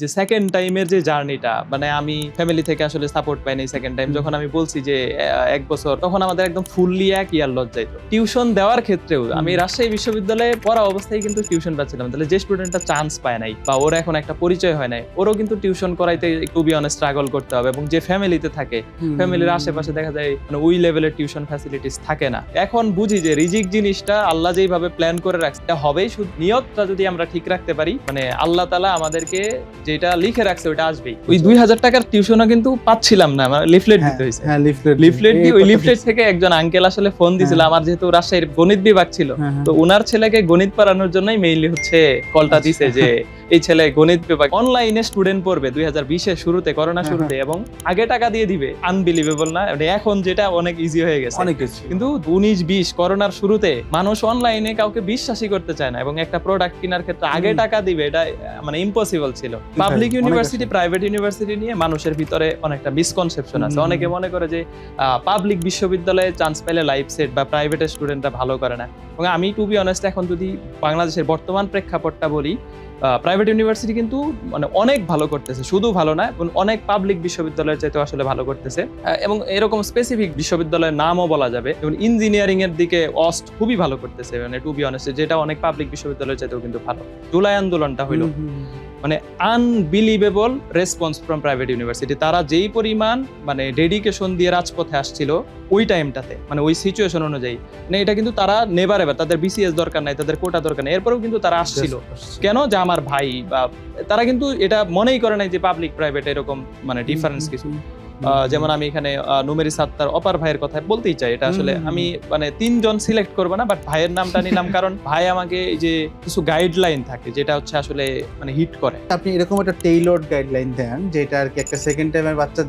যে সেকেন্ড টাইমের যে জার্নিটা, মানে আমি ফ্যামিলি থেকে আসলে সাপোর্ট পাই নাই সেকেন্ড টাইম। যখন আমি বলছি যে 1 বছর, তখন আমাদের একদম ফুললি 1 ইয়ার লস যাইতো। টিউশন দেওয়ার ক্ষেত্রেও আমি রাজশাহী বিশ্ববিদ্যালয়ে পড়া অবস্থায় কিন্তু টিউশন পাচ্ছিলাম। তাহলে যে স্টুডেন্টটা চান্স পায় নাই বা ওর এখন একটা পরিচয় হয় নাই, ওরও কিন্তু টিউশন করাইতে টু বি অনেস্ট স্ট্রাগল করতে হবে। এবং যে ফ্যামিলিতে থাকে, ফ্যামিলির আশেপাশে দেখা যায় মানে ওই লেভেলের টিউশন ফ্যাসিলিটিস থাকে না। এখন বুঝি যে রিজিক জিনিসটা আল্লাহ যেইভাবে প্ল্যান করে রাখছে এটা হবেই, শুধু নিয়তটা যদি আমরা ঠিক রাখতে পারি, মানে আল্লাহ তাআলা আমাদেরকে যেটা লিখে রাখছে ওটা আসবেই। ওই 2000 টাকার টিউশনও কিন্তু পাচ্ছিলাম না, আমার লিফলেট দিতে হয়েছে। হ্যাঁ, লিফলেট দিয়ে ওই লিফলেট থেকে একজন আঙ্কেল আসলে ফোন দিছিল। আমার যেহেতু রাজশাহীর গণিত বিভাগ ছিল, তো ওনার ছেলেকে গণিত পড়ানোর জন্যই মেইনলি হচ্ছে কলটা দিছে যে এই ছেলে গণিত বিভাগ অনলাইনে স্টুডেন্ট পড়বে 2020 এর শুরুতে, করোনা শুরুতে, এবং আগে টাকা দিয়ে দিবে। আনবিলিভেবল না? মানে এখন যেটা অনেক ইজি হয়ে গেছে, অনেক কিছু। কিন্তু 19-20 করোনার শুরুতে মানুষ অনলাইনে কাউকে বিশ্বাসই করতে চায় না, এবং একটা প্রোডাক্ট কেনার ক্ষেত্রে আগে টাকা দিবে, এটা মানে ইম্পসিবল ছিল। পাবলিক ইউনিভার্সিটি, প্রাইভেট ইউনিভার্সিটি নিয়ে মানুষের ভিতরে অনেকটা মিসকনসেপশন আছে। অনেকে মনে করে যে পাবলিক বিশ্ববিদ্যালয়ে চান্স পেলে লাইফ সেট, বা প্রাইভেটের স্টুডেন্টরা ভালো করে না। এবং আমি টু বি অনেস্ট এখন যদি বাংলাদেশের বর্তমান প্রেক্ষাপটটা বলি, প্রাইভেট ইউনিভার্সিটি কিন্তু মানে অনেক ভালো করতেছে, শুধু ভালো না, অনেক পাবলিক বিশ্ববিদ্যালয়ের চাইতে আসলে ভালো করতেছে। এবং এরকম স্পেসিফিক বিশ্ববিদ্যালয়ের নামও বলা যাবে, যেমন ইঞ্জিনিয়ারিং এর দিকে অস্ট খুবই ভালো করতেছে, মানে টু বি অনেস্ট, যেটা অনেক পাবলিক বিশ্ববিদ্যালয়ের চাইতেও কিন্তু ভালো। জুলাই আন্দোলনটা হইলো মানে unbelievable response from private university. তারা যেই পরিমাণ মানে ডেডিকেশন দিয়ে রাজপথে আসছিল ওই টাইমটাতে, মানে ওই সিচুয়েশন অনুযায়ী, মানে এটা কিন্তু তারা নেভার এভার, তাদের বিসিএস দরকার নাই, তাদের কোটা দরকার নাই, এরপরেও কিন্তু তারা আসছিল। কেন? যে আমার ভাই, বা তারা কিন্তু এটা মনেই করে নাই যে পাবলিক প্রাইভেট এরকম মানে ডিফারেন্স কিছু। যেমন আমি এখানে নুমেরি সাত্তার অপার ভাইয়ের কথা বলতেই চাই। এটা আসলে আমি মানে 3 জন সিলেক্ট করবো না, বাট ভাইয়ের নামটা নিলাম কারণ ভাই আমাকে এই যে কিছু গাইডলাইন থাকে যেটা হচ্ছে আসলে মানে হিট করে। আপনি এরকম একটা টেইলর্ড গাইডলাইন দেন যেটা আর কি একটা সেকেন্ড টাইমের বাচ্চা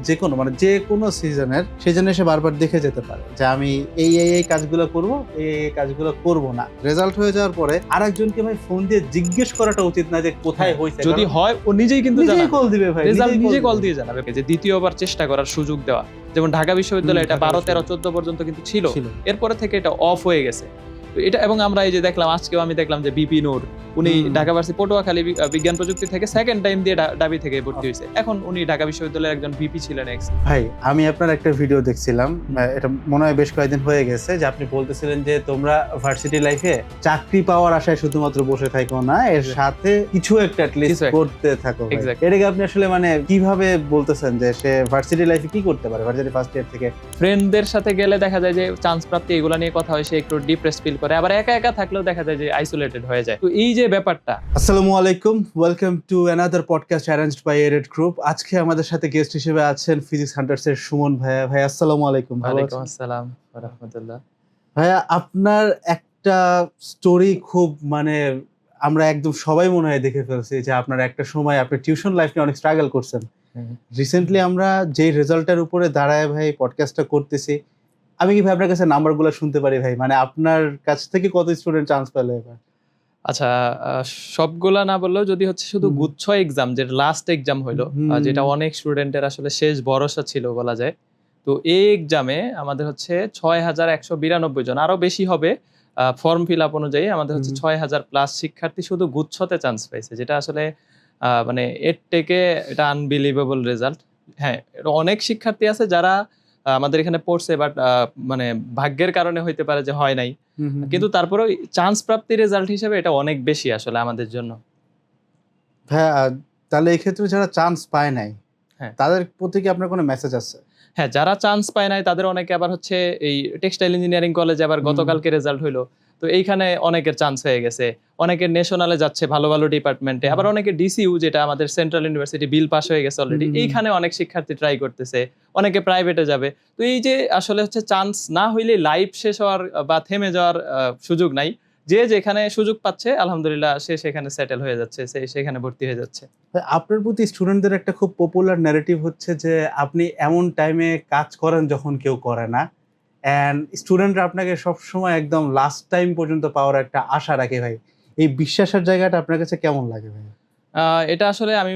যে কোনো সিজনের সেজন্য সে বারবার দেখে যেতে পারে যে আমি এই কাজগুলো করব, এই কাজগুলো করব না। রেজাল্ট হয়ে যাওয়ার পরে আরেকজনকে ভাই ফোন দিয়ে জিজ্ঞেস করাটা উচিত না যে কোথায় হয়েছে। যদি হয় ও নিজেই কিন্তু নিজেই কল দিবে ভাই, রেজাল্ট নিজে কল দিয়ে জানাবে, যে দ্বিতীয়বার চেষ্টা করার সুযোগ দেওয়া। যেমন ঢাকা বিশ্ববিদ্যালয়ে এটা 12, 13, 14 পর্যন্ত কিন্তু ছিল, এরপরে থেকে এটা অফ হয়ে গেছে। তো এটা, এবং আমরা এই যে দেখলাম আজকেও আমি দেখলাম যে বিপি নূর, উনি ঢাকা ভার্সিটি পটুয়াখালী বিজ্ঞান প্রযুক্তি থেকে সেকেন্ড টাইম দিয়ে ডাবি থেকে ভর্তি হয়েছে। এখন উনি ঢাকা বিশ্ববিদ্যালয়ের একজন ভিপি ছিলেন। ভাই আমি আপনার একটা ভিডিও দেখছিলাম, এটা মনে হয় বেশ কয়েকদিন হয়ে গেছে, যে আপনি বলতেছিলেন যে তোমরা ভার্সিটি লাইফে চাকরি পাওয়ার আশায় শুধুমাত্র বসে থাকো না, এর সাথে কিছু একটা অ্যাটলিস্ট করতে থাকো। এটাকে আপনি আসলে মানে কিভাবে বলতেছেন যে সে ভার্সিটি লাইফে কি করতে পারে? ভার্সিটি ফার্স্ট ইয়ার থেকে ফ্রেন্ডদের সাথে গেলে দেখা যায় যে চান্স প্রাপ্তি এগুলো নিয়ে কথা হয়, সে একটু ডিপ্রেস ফিল করে, আবার একা একা থাকলেও দেখা যায় যে আইসোলেটেড হয়ে যায়। তো এই যে ব্যাপারটা। আসসালামু আলাইকুম, welcome to another podcast arranged by এরেড গ্রুপ। আজকে আমাদের সাথে গেস্ট হিসেবে আছেন ফিজিক্স হান্টার্স এর সুমন ভাইয়া। ভাই আসসালামু আলাইকুম। ওয়ালাইকুম আসসালাম ওয়া রাহমাতুল্লাহ। ভাইয়া আপনার একটা স্টোরি খুব মানে আমরা একদম সবাই মনে হয় দেখে ফেলছি, যে আপনার একটা সময় আপনি টিউশন লাইফ নিয়ে অনেক স্ট্রাগল করছেন। রিসেন্টলি আমরা যে রেজাল্টের উপরে দাঁড়ায় ভাই পডকাস্টটা করতেছি, আমি কি ভাই আপনার কাছে নাম্বারগুলো শুনতে পারি ভাই? মানে আপনার কাছ থেকে কত স্টুডেন্ট চান্স পেল এবার? আচ্ছা, সবগুলা না বললেও যদি হচ্ছে শুধু গুচ্ছ এক্সাম, যেটা লাস্ট এক্সাম হইলো, যেটা অনেক স্টুডেন্টের আসলে শেষ ভরসা ছিল বলা যায়। তো এই এক্সামে আমাদের হচ্ছে 6192 জন, আরো বেশি হবে ফর্ম ফিল আপ অনুযায়ী। আমাদের হচ্ছে 6000 প্লাস শিক্ষার্থী শুধু গুচ্ছতে চান্স পাইছে, যেটা আসলে মানে এর থেকে এটা আনবিলিভেবল রেজাল্ট। হ্যাঁ, অনেক শিক্ষার্থী আছে যারা আমাদের এখানে পড়ছে, বাট মানে ভাগ্যের কারণে হইতে পারে যে হয় নাই, কিন্তু তারপরেও চান্স প্রাপ্তির রেজাল্ট হিসেবে এটা অনেক বেশি আসলে আমাদের জন্য। হ্যাঁ, তাহলে এই ক্ষেত্রে যারা চান্স পায় নাই, হ্যাঁ, তাদের প্রতি কি আপনার কোনো মেসেজ আছে? হ্যাঁ, যারা চান্স পায় নাই তাদের অনেকে আবার হচ্ছে এই টেক্সটাইল ইঞ্জিনিয়ারিং কলেজে আবার গতকালকে রেজাল্ট হইলো, তো এইখানে অনেকের চান্স হয়ে গেছে, অনেকের ন্যাশনালে যাচ্ছে ভালো ভালো ডিপার্টমেন্টে, আবার অনেকে ডিসিইউ যেটা আমাদের সেন্ট্রাল ইউনিভার্সিটি বিল পাস হয়ে গেছে অলরেডি, এইখানে অনেক শিক্ষার্থী ট্রাই করতেছে, অনেকে প্রাইভেটে যাবে। তো এই যে আসলে হচ্ছে চান্স না হইলে লাইফ শেষ হওয়ার বা থেমে যাওয়ার সুযোগ নাই। যে যেখানে সুযোগ পাচ্ছে আলহামদুলিল্লাহ সে সেখানে সেটেল হয়ে যাচ্ছে, সে সেখানে ভর্তি হয়ে যাচ্ছে। আপনার প্রতি স্টুডেন্টদের একটা খুব পপুলার ন্যারেটিভ হচ্ছে যে আপনি এমন টাইমে কাজ করেন যখন কেউ করে না, অ্যান্ড স্টুডেন্টরা আপনাকে সবসময় একদম লাস্ট টাইম পর্যন্ত পাওয়ার একটা আশা রাখে ভাই। এই বিশ্বাসের জায়গাটা আপনার কাছে কেমন লাগে ভাই? এটা আসলে আমি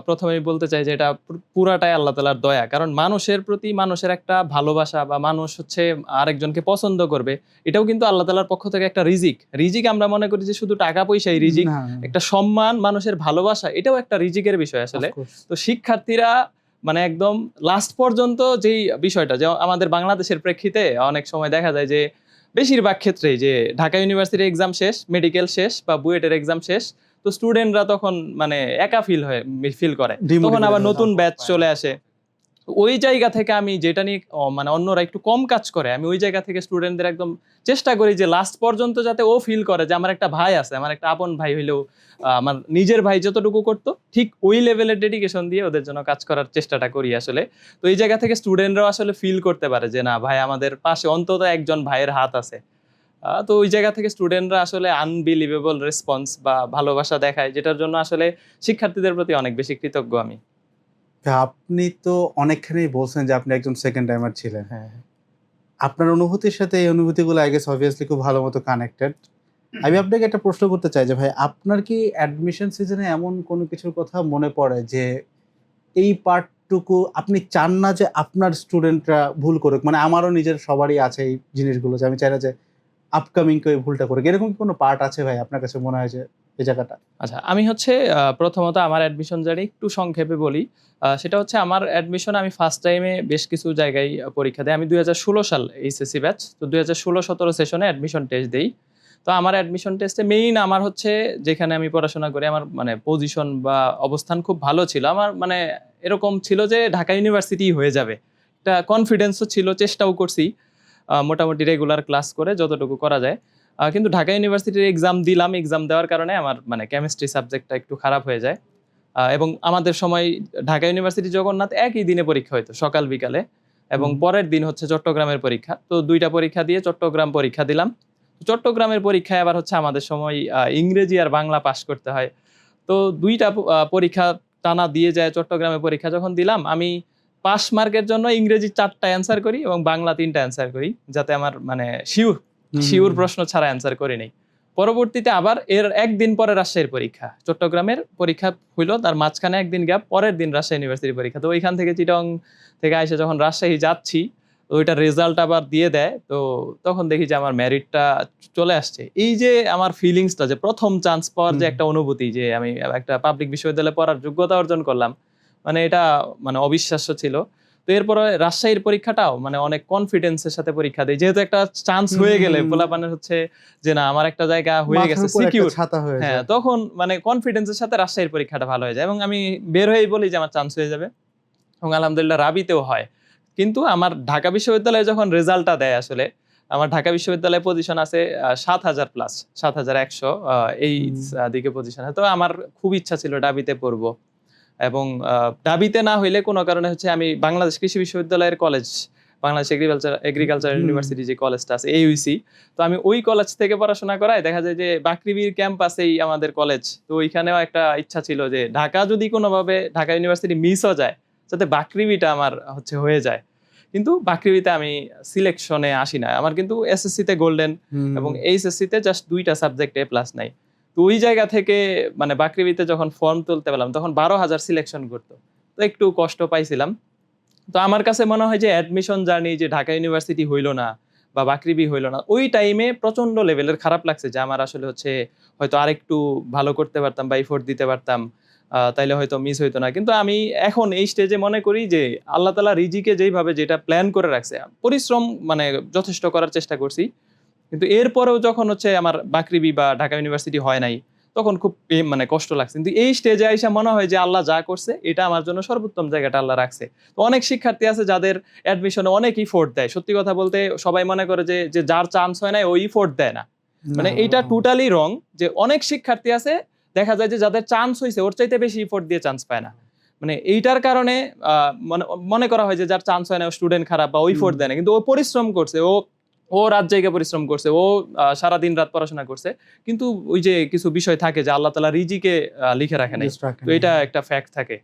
প্রথমেই বলতে চাই যে এটা পুরাটাই আল্লাহ তাআলার দয়া। কারণ মানুষের প্রতি মানুষের একটা ভালোবাসা বা মানুষ হচ্ছে আরেকজনকে পছন্দ করবে, এটাও কিন্তু আল্লাহ তাআলার পক্ষ থেকে একটা রিজিক। রিজিক আমরা মনে করি যে শুধু টাকা-পয়সাই রিজিক। না, একটা সম্মান, মানুষের ভালোবাসা, এটাও একটা রিজিকের বিষয় আসলে। of course. তো শিক্ষার্থীরা মানে একদম লাস্ট পর্যন্ত যেই বিষয়টা, যে আমাদের বাংলাদেশের প্রেক্ষিতে অনেক সময় দেখা যায় যে বেশিরভাগ ক্ষেত্রেই যে ঢাকা ইউনিভার্সিটির এক্সাম শেষ, মেডিকেল শেষ বা বুয়েটের এক্সাম শেষ, তো স্টুডেন্টরা তখন মানে একা ফিল করে। তখন আবার নতুন ব্যাচ চলে আসে। ওই জায়গা থেকে আমি যেটা নিয়ে মানে অন্যরা একটু কম কাজ করে, আমি ওই জায়গা থেকে স্টুডেন্টদের একদম চেষ্টা করি যে লাস্ট পর্যন্ত যাতে ও ফিল করে যে আমার একটা ভাই আছে, আমার একটা আপন ভাই হইলেও আমার নিজের ভাই যতটুকু করতো ঠিক ওই লেভেলের ডেডিকেশন দিয়ে ওদের জন্য কাজ করার চেষ্টাটা করি আসলে। তো এই জায়গা থেকে স্টুডেন্টরাও আসলে ফিল করতে পারে যে না ভাই, আমাদের পাশে অন্তত একজন ভাইয়ের হাত আছে। তো ওই জায়গা থেকে স্টুডেন্টরা আসলে আনবিলিভেবল রেসপন্স বা ভালোবাসা দেখায়, যেটার জন্য আসলে শিক্ষার্থীদের প্রতি অনেক বেশি কৃতজ্ঞ আমি। আপনি তো অনেকখানি বলছেন যে আপনি একজন সেকেন্ড টাইমার ছিলেন। হ্যাঁ। আপনার অনুভূতির সাথে এই অনুভূতিগুলো আই গেস অবভিয়াসলি খুব ভালো মতো কানেক্টেড। আমি আপনাকে একটা প্রশ্ন করতে চাই যে ভাই, আপনার কি অ্যাডমিশন সিজনে এমন কোনো কিছুর কথা মনে পড়ে যে এই পার্টটুকু আপনি চান না যে আপনার স্টুডেন্টরা ভুল করুক? মানে আমারও নিজের সবারই আছে এই জিনিসগুলো, যে আমি চাই না যে আপকামিং কেউ এই ভুলটা করুক। এরকম কি কোনো পার্ট আছে ভাই আপনার কাছে মনে হয় যে এই জায়গাটা? আচ্ছা, আমি হচ্ছে প্রথমত আমার অ্যাডমিশন জার্নি একটু সংক্ষেপে বলি। সেটা হচ্ছে আমার অ্যাডমিশন আমি ফার্স্ট টাইমে বেশ কিছু জায়গায় পরীক্ষা দেই। আমি ২০১৬ সাল এইচএসসি ব্যাচ। তো ২০১৬-১৭ সেশনে অ্যাডমিশন টেস্ট দেই। তো আমার অ্যাডমিশন টেস্টে মেইন আমার হচ্ছে যেখানে আমি পড়াশোনা করি, আমার মানে পজিশন বা অবস্থান খুব ভালো ছিল। আমার মানে এরকম ছিল যে ঢাকা ইউনিভার্সিটিই হয়ে যাবে। একটা কনফিডেন্সও ছিল, চেষ্টাও করছি। মোটামুটি রেগুলার ক্লাস করে যতটুকু করা যায়। কিন্তু ঢাকা ইউনিভার্সিটির এক্সাম দিলাম। এক্সাম দেওয়ার কারণে আমার মানে কেমিস্ট্রি সাবজেক্টটা একটু খারাপ হয়ে যায়। এবং আমাদের সময় ঢাকা ইউনিভার্সিটি জগন্নাথ একই দিনে পরীক্ষা হইতো, সকাল বিকালে, এবং পরের দিন হচ্ছে চট্টগ্রামের পরীক্ষা। তো ২ টা পরীক্ষা দিয়ে চট্টগ্রাম পরীক্ষা দিলাম। চট্টগ্রামের পরীক্ষায় আবার হচ্ছে আমাদের সময় ইংরেজি আর বাংলা পাস করতে হয়। তো ২ টা পরীক্ষা টানা দিয়ে যায় চট্টগ্রামে পরীক্ষা যখন দিলাম, আমি পাস মার্কের জন্য ইংরেজি ৪ টা অ্যান্সার করি এবং বাংলা ৩ টা অ্যান্সার করি। যাতে আমার মানে শিওর প্রশ্ন ছাড়া অ্যান্সার করি নাই। পরবর্তীতে আবার এর ১ দিন পরে রাজশাহীর পরীক্ষা। চট্টগ্রামের পরীক্ষা হইলো, তার মাঝখানে ১ দিন গ্যাপ, পরের দিন রাজশাহী ইউনিভার্সিটির পরীক্ষা। তো ওইখান থেকে চিটং থেকে আইসা যখন রাজশাহী যাচ্ছি, তো ওইটার রেজাল্ট আবার দিয়ে দেয়। তো তখন দেখি যে আমার মেরিটটা চলে আসছে। এই যে আমার ফিলিংসটা, যে ১ম চান্স পাওয়ার যে একটা অনুভূতি, যে আমি একটা পাবলিক বিশ্ববিদ্যালয়ে পড়ার যোগ্যতা অর্জন করলাম, মানে এটা মানে অবিশ্বাস্য ছিল। তো এরপরে রাজশাহীর পরীক্ষাটাও মানে অনেক কনফিডেন্সের সাথে পরীক্ষা দেই। যেহেতু একটা চান্স হয়ে গেলে পোলাপানের হচ্ছে যে না, আমার একটা জায়গা হয়ে গেছে, সিকিউর। হ্যাঁ, তখন মানে কনফিডেন্সের সাথে রাজশাহীর পরীক্ষাটা ভালো হয়ে যায় এবং আমি বের হয়েই বলি যে আমার চান্স হয়ে যাবে, এবং আলহামদুলিল্লাহ রাবিতেও হয়। কিন্তু আমার ঢাকা বিশ্ববিদ্যালয়ে যখন রেজাল্টটা দেয়, আসলে আমার ঢাকা বিশ্ববিদ্যালয়ে পজিশন আছে ৭,০০০ প্লাস, ৭,১০০ এই দিকে পজিশন। তো আমার খুব ইচ্ছা ছিল ডাবিতে পড়বো, এবং ডাবিতে না হইলে কোনো কারণে হচ্ছে আমি বাংলাদেশ কৃষি বিশ্ববিদ্যালয়ের কলেজ, বাংলাদেশ এগ্রিকালচার ইউনিভার্সিটি যে কলেজটা আছে, AUC, তো আমি ওই কলেজ থেকে পড়াশোনা করাই। দেখা যায় যে বাকৃবির ক্যাম্পাসেই আমাদের কলেজ। তো ওইখানেও একটা ইচ্ছা ছিল যে ঢাকা যদি কোনোভাবে ঢাকা ইউনিভার্সিটি মিসও যায়, যাতে বাকৃবিটা আমার হচ্ছে হয়ে যায়। কিন্তু বাকৃবিতে আমি সিলেকশনে আসি না। আমার কিন্তু এসএসসিতে গোল্ডেন এবং এইচএসসিতে জাস্ট ২ টা সাবজেক্টে A+ নাই। তো ওই জায়গা থেকে মানে বাকৃবিতে যখন ফর্ম তুলতে পেলাম, তখন ১২,০০০ সিলেকশন করতো। তো একটু কষ্ট পাইছিলাম। তো আমার কাছে মনে হয় যে অ্যাডমিশন জার্নি, যে ঢাকা ইউনিভার্সিটি হইলো না বা বাকৃবি হইলো না, ওই টাইমে প্রচন্ড লেভেলের খারাপ লাগছে যে আমার আসলে হচ্ছে হয়তো আরেকটু ভালো করতে পারতাম বা এফোর্ট দিতে পারতাম, তাইলে হয়তো মিস হইতো না। কিন্তু আমি এখন এই স্টেজে মনে করি যে আল্লাহ তাআলা রিজিকে যেইভাবে যেটা প্ল্যান করে রাখছে, পরিশ্রম মানে যথেষ্ট করার চেষ্টা করছি। কিন্তু এরপরেও যখন হচ্ছে আমার বাকৃবি বা ঢাকা ইউনিভার্সিটি হয় নাই, তখন খুব মানে কষ্ট লাগছে। কিন্তু এই স্টেজে আইসা মনে হয় যে আল্লাহ যা করছে এটা আমার জন্য সর্বোত্তম জায়গাটা আল্লাহ রাখছে। তো অনেক শিক্ষার্থী আছে যাদের অ্যাডমিশনে অনেক ইফোর্ট দেয়। সত্যি কথা বলতে সবাই মনে করে যে যার চান্স হয় নাই ওই ইফোর্ট দেয় না। মানে এইটা টোটালি রং। যে অনেক শিক্ষার্থী আছে দেখা যায় যে যাদের চান্স হইছে ওর চাইতে বেশি ইফোর্ট দিয়ে চান্স পায় না। মানে এইটার কারণে মনে করা হয় যে যার চান্স হয় না ও স্টুডেন্ট খারাপ বা ও ইফোর্ট দেয় না। কিন্তু ও পরিশ্রম করছে, ও রাত জায়গা পরিশ্রম করছে, ও সারাদিন রাত পড়াশোনা করছে। কিন্তু ওই যে কিছু বিষয় থাকে যে আল্লাহ তাআলা রিজিকে লিখে রাখে নাই। তো এটা একটা ফ্যাক্ট থাকে।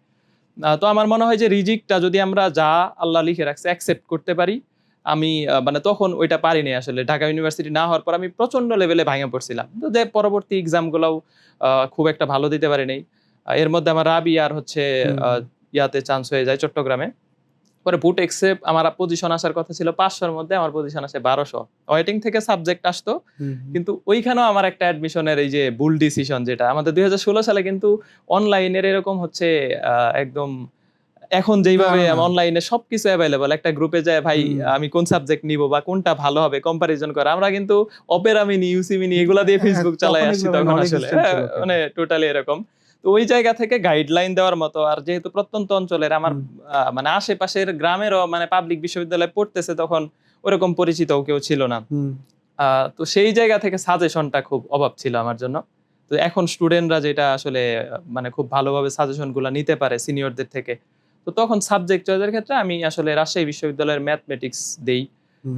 তো আমার মনে হয় যে রিজিকটা যদি আমরা যা আল্লাহ লিখে রাখছে অ্যাকসেপ্ট করতে পারি, আমি মানে তখন ওইটা পারিনি আসলে। ঢাকা ইউনিভার্সিটি না হওয়ার পর আমি প্রচন্ড লেভেলে ভাঙে পড়ছিলাম। তো পরবর্তী এক্সামগুলোও খুব একটা ভালো দিতে পারি নাই। এর মধ্যে আমার রাবি আর হচ্ছে ইয়াতে চান্স হয়ে যায় চট্টগ্রামে। পরে বুটেক্সে আমার পজিশন আসার কথা ছিল 500-র মধ্যে, আমার পজিশন আসে 1200। ওয়েটিং থেকে সাবজেক্ট আসতো, কিন্তু ওইখানেও আমার একটা অ্যাডমিশনের এই যে ভুল ডিসিশন, যেটা আমাদের 2016 সালে কিন্তু অনলাইনের এরকম হচ্ছে একদম এখন যেইভাবে অনলাইনে সবকিছু অ্যাভেলেবল, একটা গ্রুপে যায় ভাই আমি কোন সাবজেক্ট নিব বা কোনটা ভালো হবে কম্পারিজন করে, আমরা কিন্তু অপেরা মিনি, ইউসি মিনি এগুলা দিয়ে ফেসবুক চালাই আসছি তখন আসলে, মানে টোটালি এরকম। তো ওই জায়গা থেকে গাইডলাইন দেওয়ার মতো, আর যেহেতু প্রত্যন্ত অঞ্চলের আমার মানে আশেপাশের গ্রামেরও মানে পাবলিক বিশ্ববিদ্যালয়ে পড়তেছে তখন ওরকম পরিচিত কেউ ছিল না, তো সেই জায়গা থেকে সাজেশনটা খুব অভাব ছিল আমার জন্য। তো এখন স্টুডেন্টরা যেটা আসলে মানে খুব ভালোভাবে সাজেশন গুলা নিতে পারে সিনিয়রদের থেকে, তো তখন সাবজেক্ট চয়েসের ক্ষেত্রে আমি আসলে রাজশাহী বিশ্ববিদ্যালয়ের ম্যাথমেটিক্স দেই,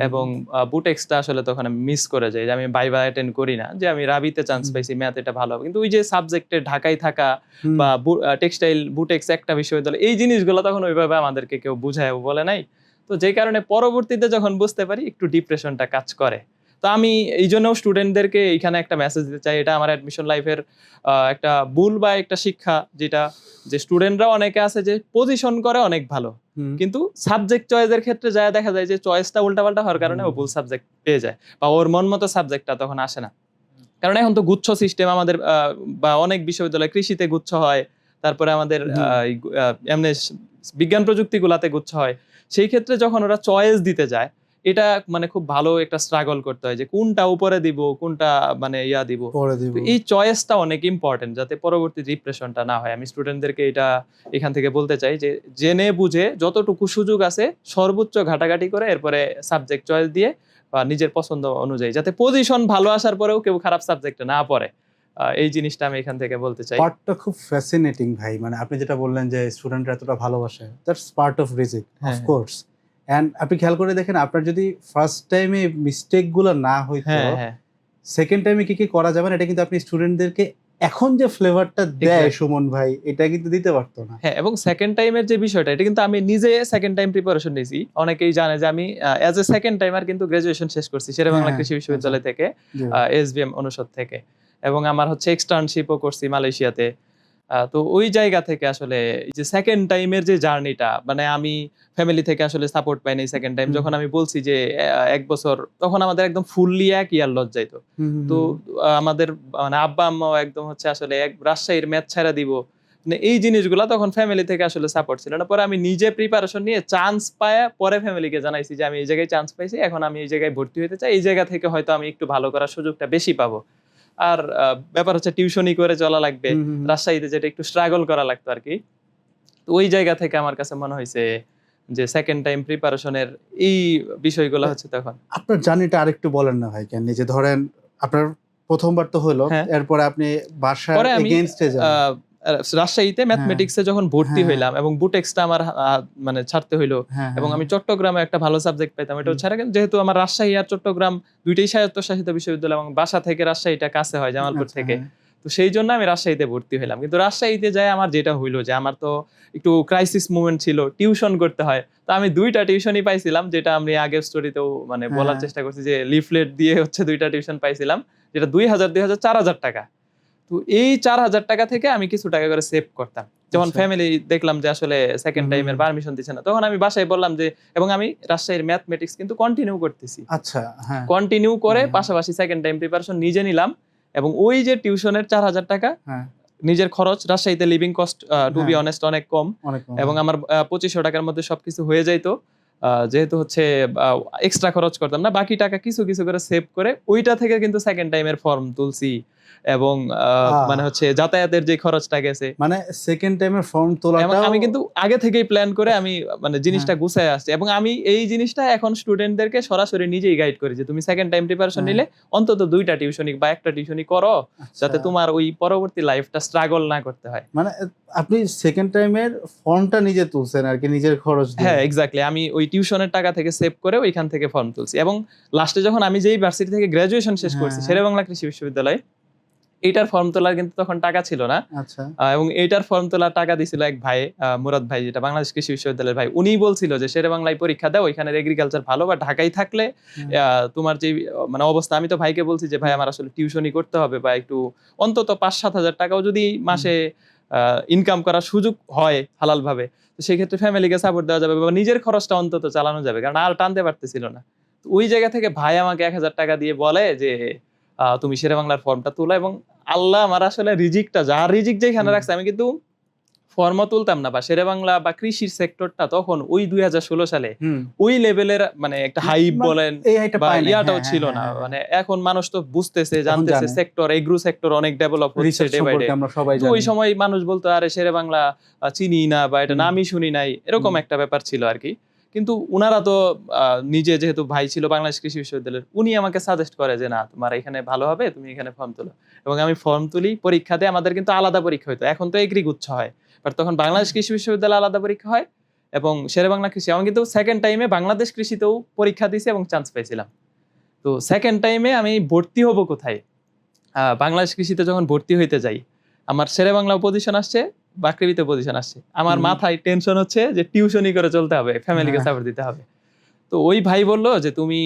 এবং বুটেক্সটা আসলে তখন আমি মিস করে যাই, যে আমি ভাইভা অ্যাটেন্ড করি না, যে আমি রাবিতে চান্স পাইছি, ম্যাথ এটা ভালো হবে, কিন্তু ওই যে সাবজেক্টে ঢাকায় থাকা বা টেক্সটাইল বুটেক্স একটা বিশ্ববিদ্যালয়, এই জিনিসগুলো তখন ওইভাবে আমাদেরকে কেউ বুঝায় বলে নাই। তো যে কারণে পরবর্তীতে যখন বুঝতে পারি একটু ডিপ্রেশনটা কাজ করে। তো আমি এই জন্য স্টুডেন্টদেরকে এইখানে একটা মেসেজ দিতে চাই, এটা আমার অ্যাডমিশন লাইফের একটা ভুল বা একটা শিক্ষা, যেটা যে স্টুডেন্টরা অনেকে আছে যে পজিশন করে অনেক ভালো, কিন্তু সাবজেক্ট চয়েসের ক্ষেত্রে যায় দেখা যায় যে চয়েসটা উল্টাপাল্টা হওয়ার কারণে ও ভুল সাবজেক্ট পেয়ে যায়, বা ওর মন মতো সাবজেক্টটা তখন আসে না। কারণ এখন তো গুচ্ছ সিস্টেম আমাদের, বা অনেক বিশ্ববিদ্যালয় কৃষিতে গুচ্ছ হয়, তারপরে আমাদের এমনি বিজ্ঞান প্রযুক্তিগুলাতে গুচ্ছ হয়। সেই ক্ষেত্রে যখন ওরা চয়েস দিতে যায়, এটা মানে খুব ভালো একটা স্ট্রাগল করতে হয় যে কোনটা উপরে দিব, কোনটা মানে ইয়া দিব। এই চয়েসটা অনেক ইম্পর্টেন্ট, যাতে পরবর্তী ডিপ্রেশনটা না হয়। আমি স্টুডেন্টদেরকে এটা এখান থেকে বলতে চাই যে জেনে বুঝে যতটুকু সুযোগ আছে সর্বোচ্চ ঘাটাঘাটি করে এরপরে সাবজেক্ট চয়েস দিয়ে বা নিজের পছন্দ অনুযায়ী, যাতে পজিশন ভালো আসার পরেও কেউ খারাপ সাবজেক্টে না পড়ে, এই জিনিসটা আমি এখান থেকে বলতে চাই। পার্টটা খুব ফ্যাসিনেটিং ভাই, মানে আপনি যেটা বললেন যে স্টুডেন্টরা এতটা ভালোবাসে, দ্যাটস পার্ট অফ রিজিক, অফ কোর্স। এন্ড আপনি খেয়াল করে দেখেন, আপনার যদি ফার্স্ট টাইমে মিস্টেক গুলো না হইতো, সেকেন্ড টাইমে কি কি করা যাবে না, এটা কিন্তু আপনি স্টুডেন্টদেরকে এখন যে ফ্লেভারটা দেয় সুমন ভাই, এটা কিন্তু দিতে পারতো না। হ্যাঁ, এবং সেকেন্ড টাইমের যে বিষয়টা, এটা কিন্তু আমি নিজে সেকেন্ড টাইম প্রিপারেশন নিয়েছি। অনেকেই জানে যে আমি অ্যাজ এ সেকেন্ড টাইমার কিন্তু গ্রাজুয়েশন শেষ করছি শেরেবাংলা কৃষি বিশ্ববিদ্যালয় থেকে, এসবিএম অনুষদ থেকে, এবং আমার হচ্ছে এক্সটার্নশিপও করছি মালয়েশিয়াতে। তো ওই জায়গা থেকে আসলে এই যে সেকেন্ড টাইমের যে জার্নিটা, মানে আমি ফ্যামিলি থেকে আসলে সাপোর্ট পাইনি সেকেন্ড টাইম। যখন আমি বলছি যে 1 বছর, তখন আমাদের একদম ফুললি 1 ইয়ার লস যাইতো। তো আমাদের মানে আব্বা আম্মাও একদম হচ্ছে আসলে রাজশাহীর ম্যাথ ছাড়া দিব, মানে এই জিনিসগুলা তখন ফ্যামিলি থেকে আসলে সাপোর্ট ছিল না। পরে আমি নিজে প্রিপারেশন নিয়ে চান্স পায় পরে ফ্যামিলিকে জানাইছি যে আমি এই জায়গায় চান্স পাইছি, এখন আমি এই জায়গায় ভর্তি হতে চাই, এই জায়গা থেকে হয়তো আমি একটু ভালো করার সুযোগটা বেশি পাবো। আর ব্যাপার হচ্ছে টিউশনই করে চলা লাগবে, রাজশাহীতে যেটা একটু স্ট্রাগল করা লাগতো আর কি। তো ওই জায়গা থেকে আমার কাছে মনে হয়েছে যে সেকেন্ড টাইম প্রিপারেশনের এই বিষয়গুলো হচ্ছে তখন। আপনার জার্নিটা আরেকটু বলেন না ভাই, কেন যে ধরেন আপনার প্রথমবার তো হলো, এরপর আপনি বাসার এগেইনস্টে যান, রাজশাহীতে ম্যাথমেটিক্সে যখন ভর্তি হইলাম এবং বুটেক্সটা আমার মানে ছাড়তে হইলো, এবং আমি চট্টগ্রামে একটা ভালো সাবজেক্ট পেতাম, এটা ছাড়া যেহেতু আমার রাজশাহী আর চট্টগ্রাম দুইটাই স্বায়ত্তশাসিত বিশ্ববিদ্যালয়, এবং বাসা থেকে রাজশাহীটা কাছে হয় জামালপুর থেকে, তো সেই জন্য আমি রাজশাহীতে ভর্তি হইলাম। কিন্তু রাজশাহীতে যাই আমার যেটা হইলো যে আমার তো একটু ক্রাইসিস মুভমেন্ট ছিল, টিউশন করতে হয়। তো আমি 2টা টিউশনই পাইছিলাম, যেটা আমি আগের স্টোরিতেও মানে বলার চেষ্টা করছি, যে লিফলেট দিয়ে হচ্ছে 2টা টিউশন পাইছিলাম, যেটা 2000 4000 টাকা। তো এই 4000 টাকা থেকে আমি কিছু টাকা করে সেভ করতাম। যখন ফ্যামিলি দেখলাম যে আসলে সেকেন্ড টাইমের পারমিশন দিচ্ছে না, তখন আমি বাসায় বললাম যে, এবং আমি রাজশাহীর ম্যাথমেটিক্স কিন্তু কন্টিনিউ করতেছি। আচ্ছা, হ্যাঁ, কন্টিনিউ করে পাশাপাশি সেকেন্ড টাইম প্রিপারেশন নিজে নিলাম, এবং ওই যে টিউশনের 4000 টাকা নিজের খরচ, রাজশাহীতে living cost to be honest অনেক কম, এবং আমার 2500 টাকার মধ্যে সবকিছু হয়ে যাইতো। যেহেতু হচ্ছে এক্সট্রা খরচ করতাম না, বাকি টাকা কিছু কিছু করে সেভ করে ওইটা থেকে কিন্তু সেকেন্ড টাইমের ফর্ম তুলছি, এবং মানে হচ্ছে যাতায়াতের যে খরচটা গেছে, মানে সেকেন্ড টাইমের ফর্ম তোলাটা আমি কিন্তু আগে থেকেই প্ল্যান করে আমি মানে জিনিসটা গুছায় আসছি, এবং আমি এই জিনিসটা এখন স্টুডেন্টদেরকে সরাসরি নিজেই গাইড করি যে তুমি সেকেন্ড টাইম প্রিপারেশন নিলে অন্তত 2টা টিউশনি বা একটা টিউশনি করো, যাতে তোমার ওই পরবর্তী লাইফটা স্ট্রাগল না করতে হয়। মানে আপনি সেকেন্ড টাইমের ফর্মটা নিজে তুলছেন আর কি, নিজের খরচ দিয়ে? হ্যাঁ, এক্স্যাক্টলি। আমি ওই টিউশনের টাকা থেকে সেভ করে ওইখান থেকে ফর্ম তুলছি, এবং লাস্টে যখন আমি যেই ভার্সিটি থেকে গ্রাজুয়েশন শেষ করছি শেরেবাংলা কৃষি বিশ্ববিদ্যালয়, এইটার ফর্ম তোলার কিন্তু তখন টাকা ছিল না। আচ্ছা, এবং এইটার ফর্ম তোলার টাকা দিছিল এক ভাই, মুরাদ ভাই, যেটা বাংলাদেশ কৃষি বিশ্ববিদ্যালয়ের ভাই। উনি বলছিল যে শেরেবাংলায় পরীক্ষা দাও, ওইখানে এগ্রিকালচার ভালো, বা ঢাকায় থাকলে তোমার যে মানে অবস্থা, আমি তো ভাইকে বলছি যে ভাই আমার আসলে টিউশনই করতে হবে, বা একটু অন্তত 5-7 হাজার টাকাও যদি মাসে ইনকাম করার সুযোগ হয় হালাল ভাবে, তো সেই ক্ষেত্রে ফ্যামিলিকে সাপোর্ট দেওয়া যাবে বা নিজের খরচটা অন্তত চালানো যাবে, কারণ আর টানতে পারতেছিল না। তো ওই জায়গা থেকে ভাই আমাকে 1,000 টাকা দিয়ে বলে যে তুমি শেরে বাংলার ফর্মটা তোলো, এবং আল্লাহ আমার আসলে রিজিকটা যার রিজিক যেখানে রাখছে, আমি কিন্তু ফর্মও তুলতাম না বা শেরে বাংলা বা কৃষির সেক্টরটা তখন ওই 2016 সালে ওই লেভেলের মানে একটা হাইপ বলেন বা ইয়াটাও ছিল না। মানে এখন মানুষ তো বুঝতেছে, জানতেছে সেক্টর, এগ্রো সেক্টর অনেক ডেভেলপ হচ্ছে ডে বাই ডে। তো ওই সময় মানুষ বলতো আরে শেরে বাংলা চিনি না বা এটা নামই শুনি নাই, এরকম একটা ব্যাপার ছিল আর কি। কিন্তু উনারা তো নিজে যেহেতু ভাই ছিল বাংলাদেশ কৃষি বিশ্ববিদ্যালয়ের, উনি আমাকে সাজেস্ট করে যে না তোমার এখানে ভালো হবে, তুমি এখানে ফর্ম তোলো। এবং আমি ফর্ম তুলি, পরীক্ষাতে আমাদের কিন্তু আলাদা পরীক্ষা হতো, এখন তো এগ্রি গুচ্ছ হয়, বাট তখন বাংলাদেশ কৃষি বিশ্ববিদ্যালয়ে আলাদা পরীক্ষা হয় এবং শেরে বাংলা কৃষি। আমি কিন্তু সেকেন্ড টাইমে বাংলাদেশ কৃষিতেও পরীক্ষা দিয়েছি এবং চান্স পাইছিলাম। তো সেকেন্ড টাইমে আমি ভর্তি হব কোথায়, বাংলাদেশ কৃষিতে যখন ভর্তি হইতে যাই, আমার শেরে বাংলা পজিশন আসছে, বাকৃবিতে পজিশন আসছে, আমার মাথায় টেনশন হচ্ছে যে টিউশনই করে চলতে হবে, ফ্যামিলিকে সাপোর্ট দিতে হবে। তো ওই ভাই বললো যে তুমি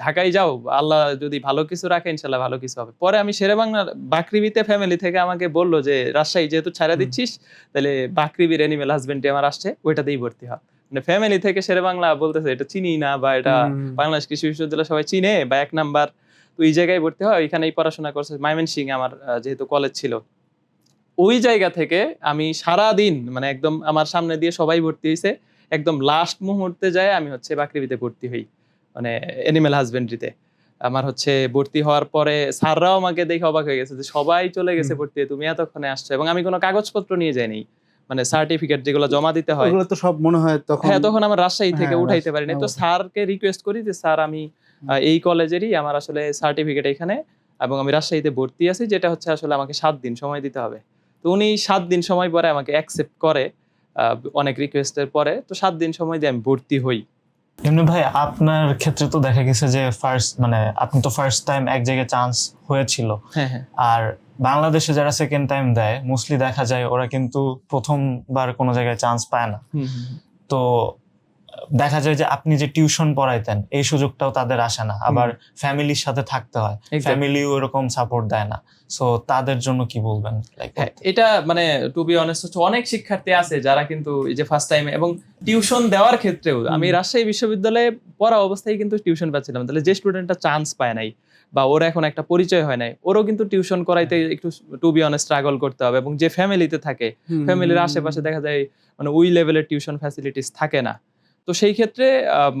ঢাকায় যাও, আল্লাহ যদি ভালো কিছু রাখে ইনশাল্লাহ ভালো কিছু হবে। পরে আমি শেরে বাংলার বাকৃবিতে ফ্যামিলি থেকে আমাকে বললো যে রাজশাহী যেহেতু ছাড়া দিচ্ছিস, তাহলে বাকৃবির অ্যানিমেল হাজবেন্ড্রি আমার আসছে, ওইটাতেই ভর্তি হয়। মানে ফ্যামিলি থেকে শেরে বাংলা বলতেছে এটা চিনি না বা এটা বাংলাদেশ কৃষি বিশ্ববিদ্যালয় সবাই চিনে বা 1 নাম্বার, তো এই জায়গায় ভর্তি হয়, ওইখানেই পড়াশোনা করছে। ময়মনসিং আমার যেহেতু কলেজ ছিল, ওই জায়গা থেকে আমি সারা দিন মানে একদম আমার সামনে দিয়ে সবাই ভর্তি হয়েছে, একদম লাস্ট মুহূর্তে যায় আমি হচ্ছে বাকৃবিতে ভর্তি হই, মানে অ্যানিমেল হাজবেন্ড্রিতে। আমার হচ্ছে ভর্তি হওয়ার পরে স্যাররাও আমাকে দেখে অবাক হয়ে গেছে যে সবাই চলে গেছে ভর্তি, তুমি এতক্ষণে আসছো। এবং আমি কোনো কাগজপত্র নিয়ে যাইনি, মানে সার্টিফিকেট যেগুলো জমা দিতে হয় ওগুলো তো সব মনে হয় তখন, হ্যাঁ তখন আমার রাজশাহী থেকে উঠাইতে পারিনি। তো স্যারকে রিকোয়েস্ট করি যে স্যার আমি এই কলেজেরই, আমার আসলে সার্টিফিকেট এখানে, এবং আমি রাজশাহীতে ভর্তি আছি, যেটা হচ্ছে আসলে আমাকে 7 দিন সময় দিতে হবে। তো উনি 7 দিন সময় পরে আমাকে অ্যাকসেপ্ট করে, অনেক রিকোয়েস্টের পরে। তো 7 দিন সময় দিয়ে আমি ভর্তি হই। এমনি ভাই আপনার ক্ষেত্রে তো দেখা গেছে যে আপনি তো ফার্স্ট টাইম এক জায়গায় চান্স হয়েছিল, আর বাংলাদেশে যারা সেকেন্ড টাইম দেয় মোস্টলি দেখা যায় ওরা কিন্তু প্রথমবার কোনো জায়গায় চান্স পায় না। তো দেখা যায় যে আপনি যে টিউশন পড়াইতেন এই সুযোগটাও তাদের আসে না, আবার ফ্যামিলির সাথে থাকতে হয়, ফ্যামিলিও এরকম সাপোর্ট দেয় না। সো তাদের জন্য কি বলবেন? এটা মানে টু বি অনেস্ট হচ্ছে অনেক শিক্ষার্থী আছে যারা কিন্তু এই যে ফার্স্ট টাইমে, এবং টিউশন দেওয়ার ক্ষেত্রেও আমি রাজশাহী বিশ্ববিদ্যালয়ে পড়া অবস্থায় কিন্তু টিউশন পাচ্ছিলাম, তাহলে যে স্টুডেন্টটা চান্স পায় নাই বা ওর এখন একটা পরিচয় হয় নাই, ওরও কিন্তু টিউশন করাইতে একটু টু বি অনেস্ট স্ট্রাগল করতে হবে। এবং যে ফ্যামিলিতে থাকে, ফ্যামিলির আশেপাশে দেখা যায় মানে ওই লেভেলের টিউশন ফ্যাসিলিটিস থাকে না। তো সেই ক্ষেত্রে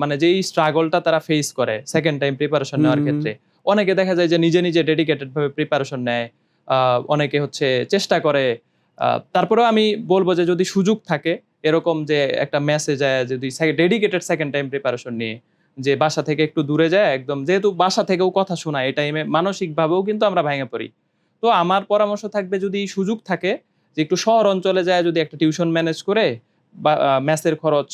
মানে যেই স্ট্রাগলটা তারা ফেস করে সেকেন্ড টাইম প্রিপারেশন নেওয়ার ক্ষেত্রে, অনেকে দেখা যায় যে নিজে নিজে ডেডিকেটেড ভাবে প্রিপারেশন নেয়, অনেকে হচ্ছে চেষ্টা করে। তারপরেও আমি বলবো যে যদি সুযোগ থাকে এরকম যে একটা মেসেজ যায়, যদি ডেডিকেটেড সেকেন্ড টাইম প্রিপারেশন নিয়ে, যে বাসা থেকে একটু দূরে যায় একদম, যেহেতু বাসা থেকেও কথা শোনায় এই টাইমে মানসিক ভাবেও কিন্তু আমরা ভেঙে পড়ি। তো আমার পরামর্শ থাকবে যদি সুযোগ থাকে যে একটু শহর অঞ্চলে যায় যদি একটা টিউশন ম্যানেজ করে বা মেসের খরচ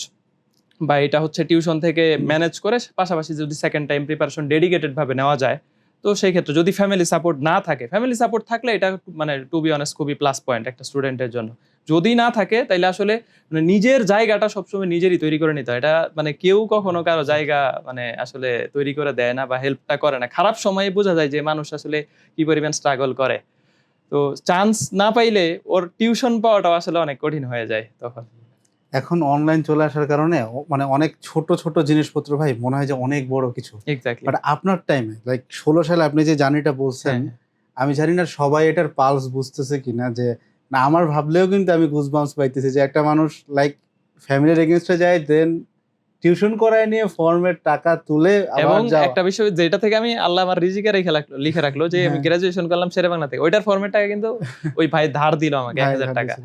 বা এটা হচ্ছে টিউশন থেকে ম্যানেজ করে পাশাপাশি যদি সেকেন্ড টাইম প্রিপারেশন ডেডিকেটেড ভাবে নেওয়া যায়, তো সেই ক্ষেত্রে যদি ফ্যামিলি সাপোর্ট না থাকে, ফ্যামিলি সাপোর্ট থাকলে এটা মানে টু বি অনেস্ট খুবই প্লাস পয়েন্ট একটা স্টুডেন্টের জন্য। যদি না থাকে তাইলে আসলে মানে নিজের জায়গাটা সবসময় নিজেরই তৈরি করে নিতে হয়। এটা মানে কেউ কখনো কারো জায়গা মানে আসলে তৈরি করে দেয় না বা হেল্পটা করে না। খারাপ সময়ে বোঝা যায় যে মানুষ আসলে কি পরিমাণ স্ট্রাগল করে। তো চান্স না পাইলে ওর টিউশন পাওয়াটাও আসলে অনেক কঠিন হয়ে যায় তখন। এখন অনলাইন চলে আসার কারণে মানে অনেক ছোট ছোট জিনিসপত্র ভাই মনে হয় যে অনেক বড় কিছু। এক্স্যাক্টলি। বাট আপনার টাইমে লাইক 16 সালে আপনি যে জার্নিটা বলছেন, আমি জানি না সবাই এটার পালস বুঝতেছে কিনা, যে না আমার ভাবলেও কিন্তু আমি গুজবাম্পস পাইতেছি যে একটা মানুষ লাইক ফ্যামিলির এগেইনস্টে যায়, দেন টিউশন করায় নিয়ে ফর্মের টাকা তুলে এবং আবার একটা বিষয় যেটা থেকে আমি আল্লাহ আমার রিজিকে লিখে রাখলো যে আমি গ্রাজুয়েশন করলাম শেরে বাংলা থেকে, ওইটার ফর্মের টাকা কিন্তু ওই ভাই ধার দিল আমাকে 1000 টাকা।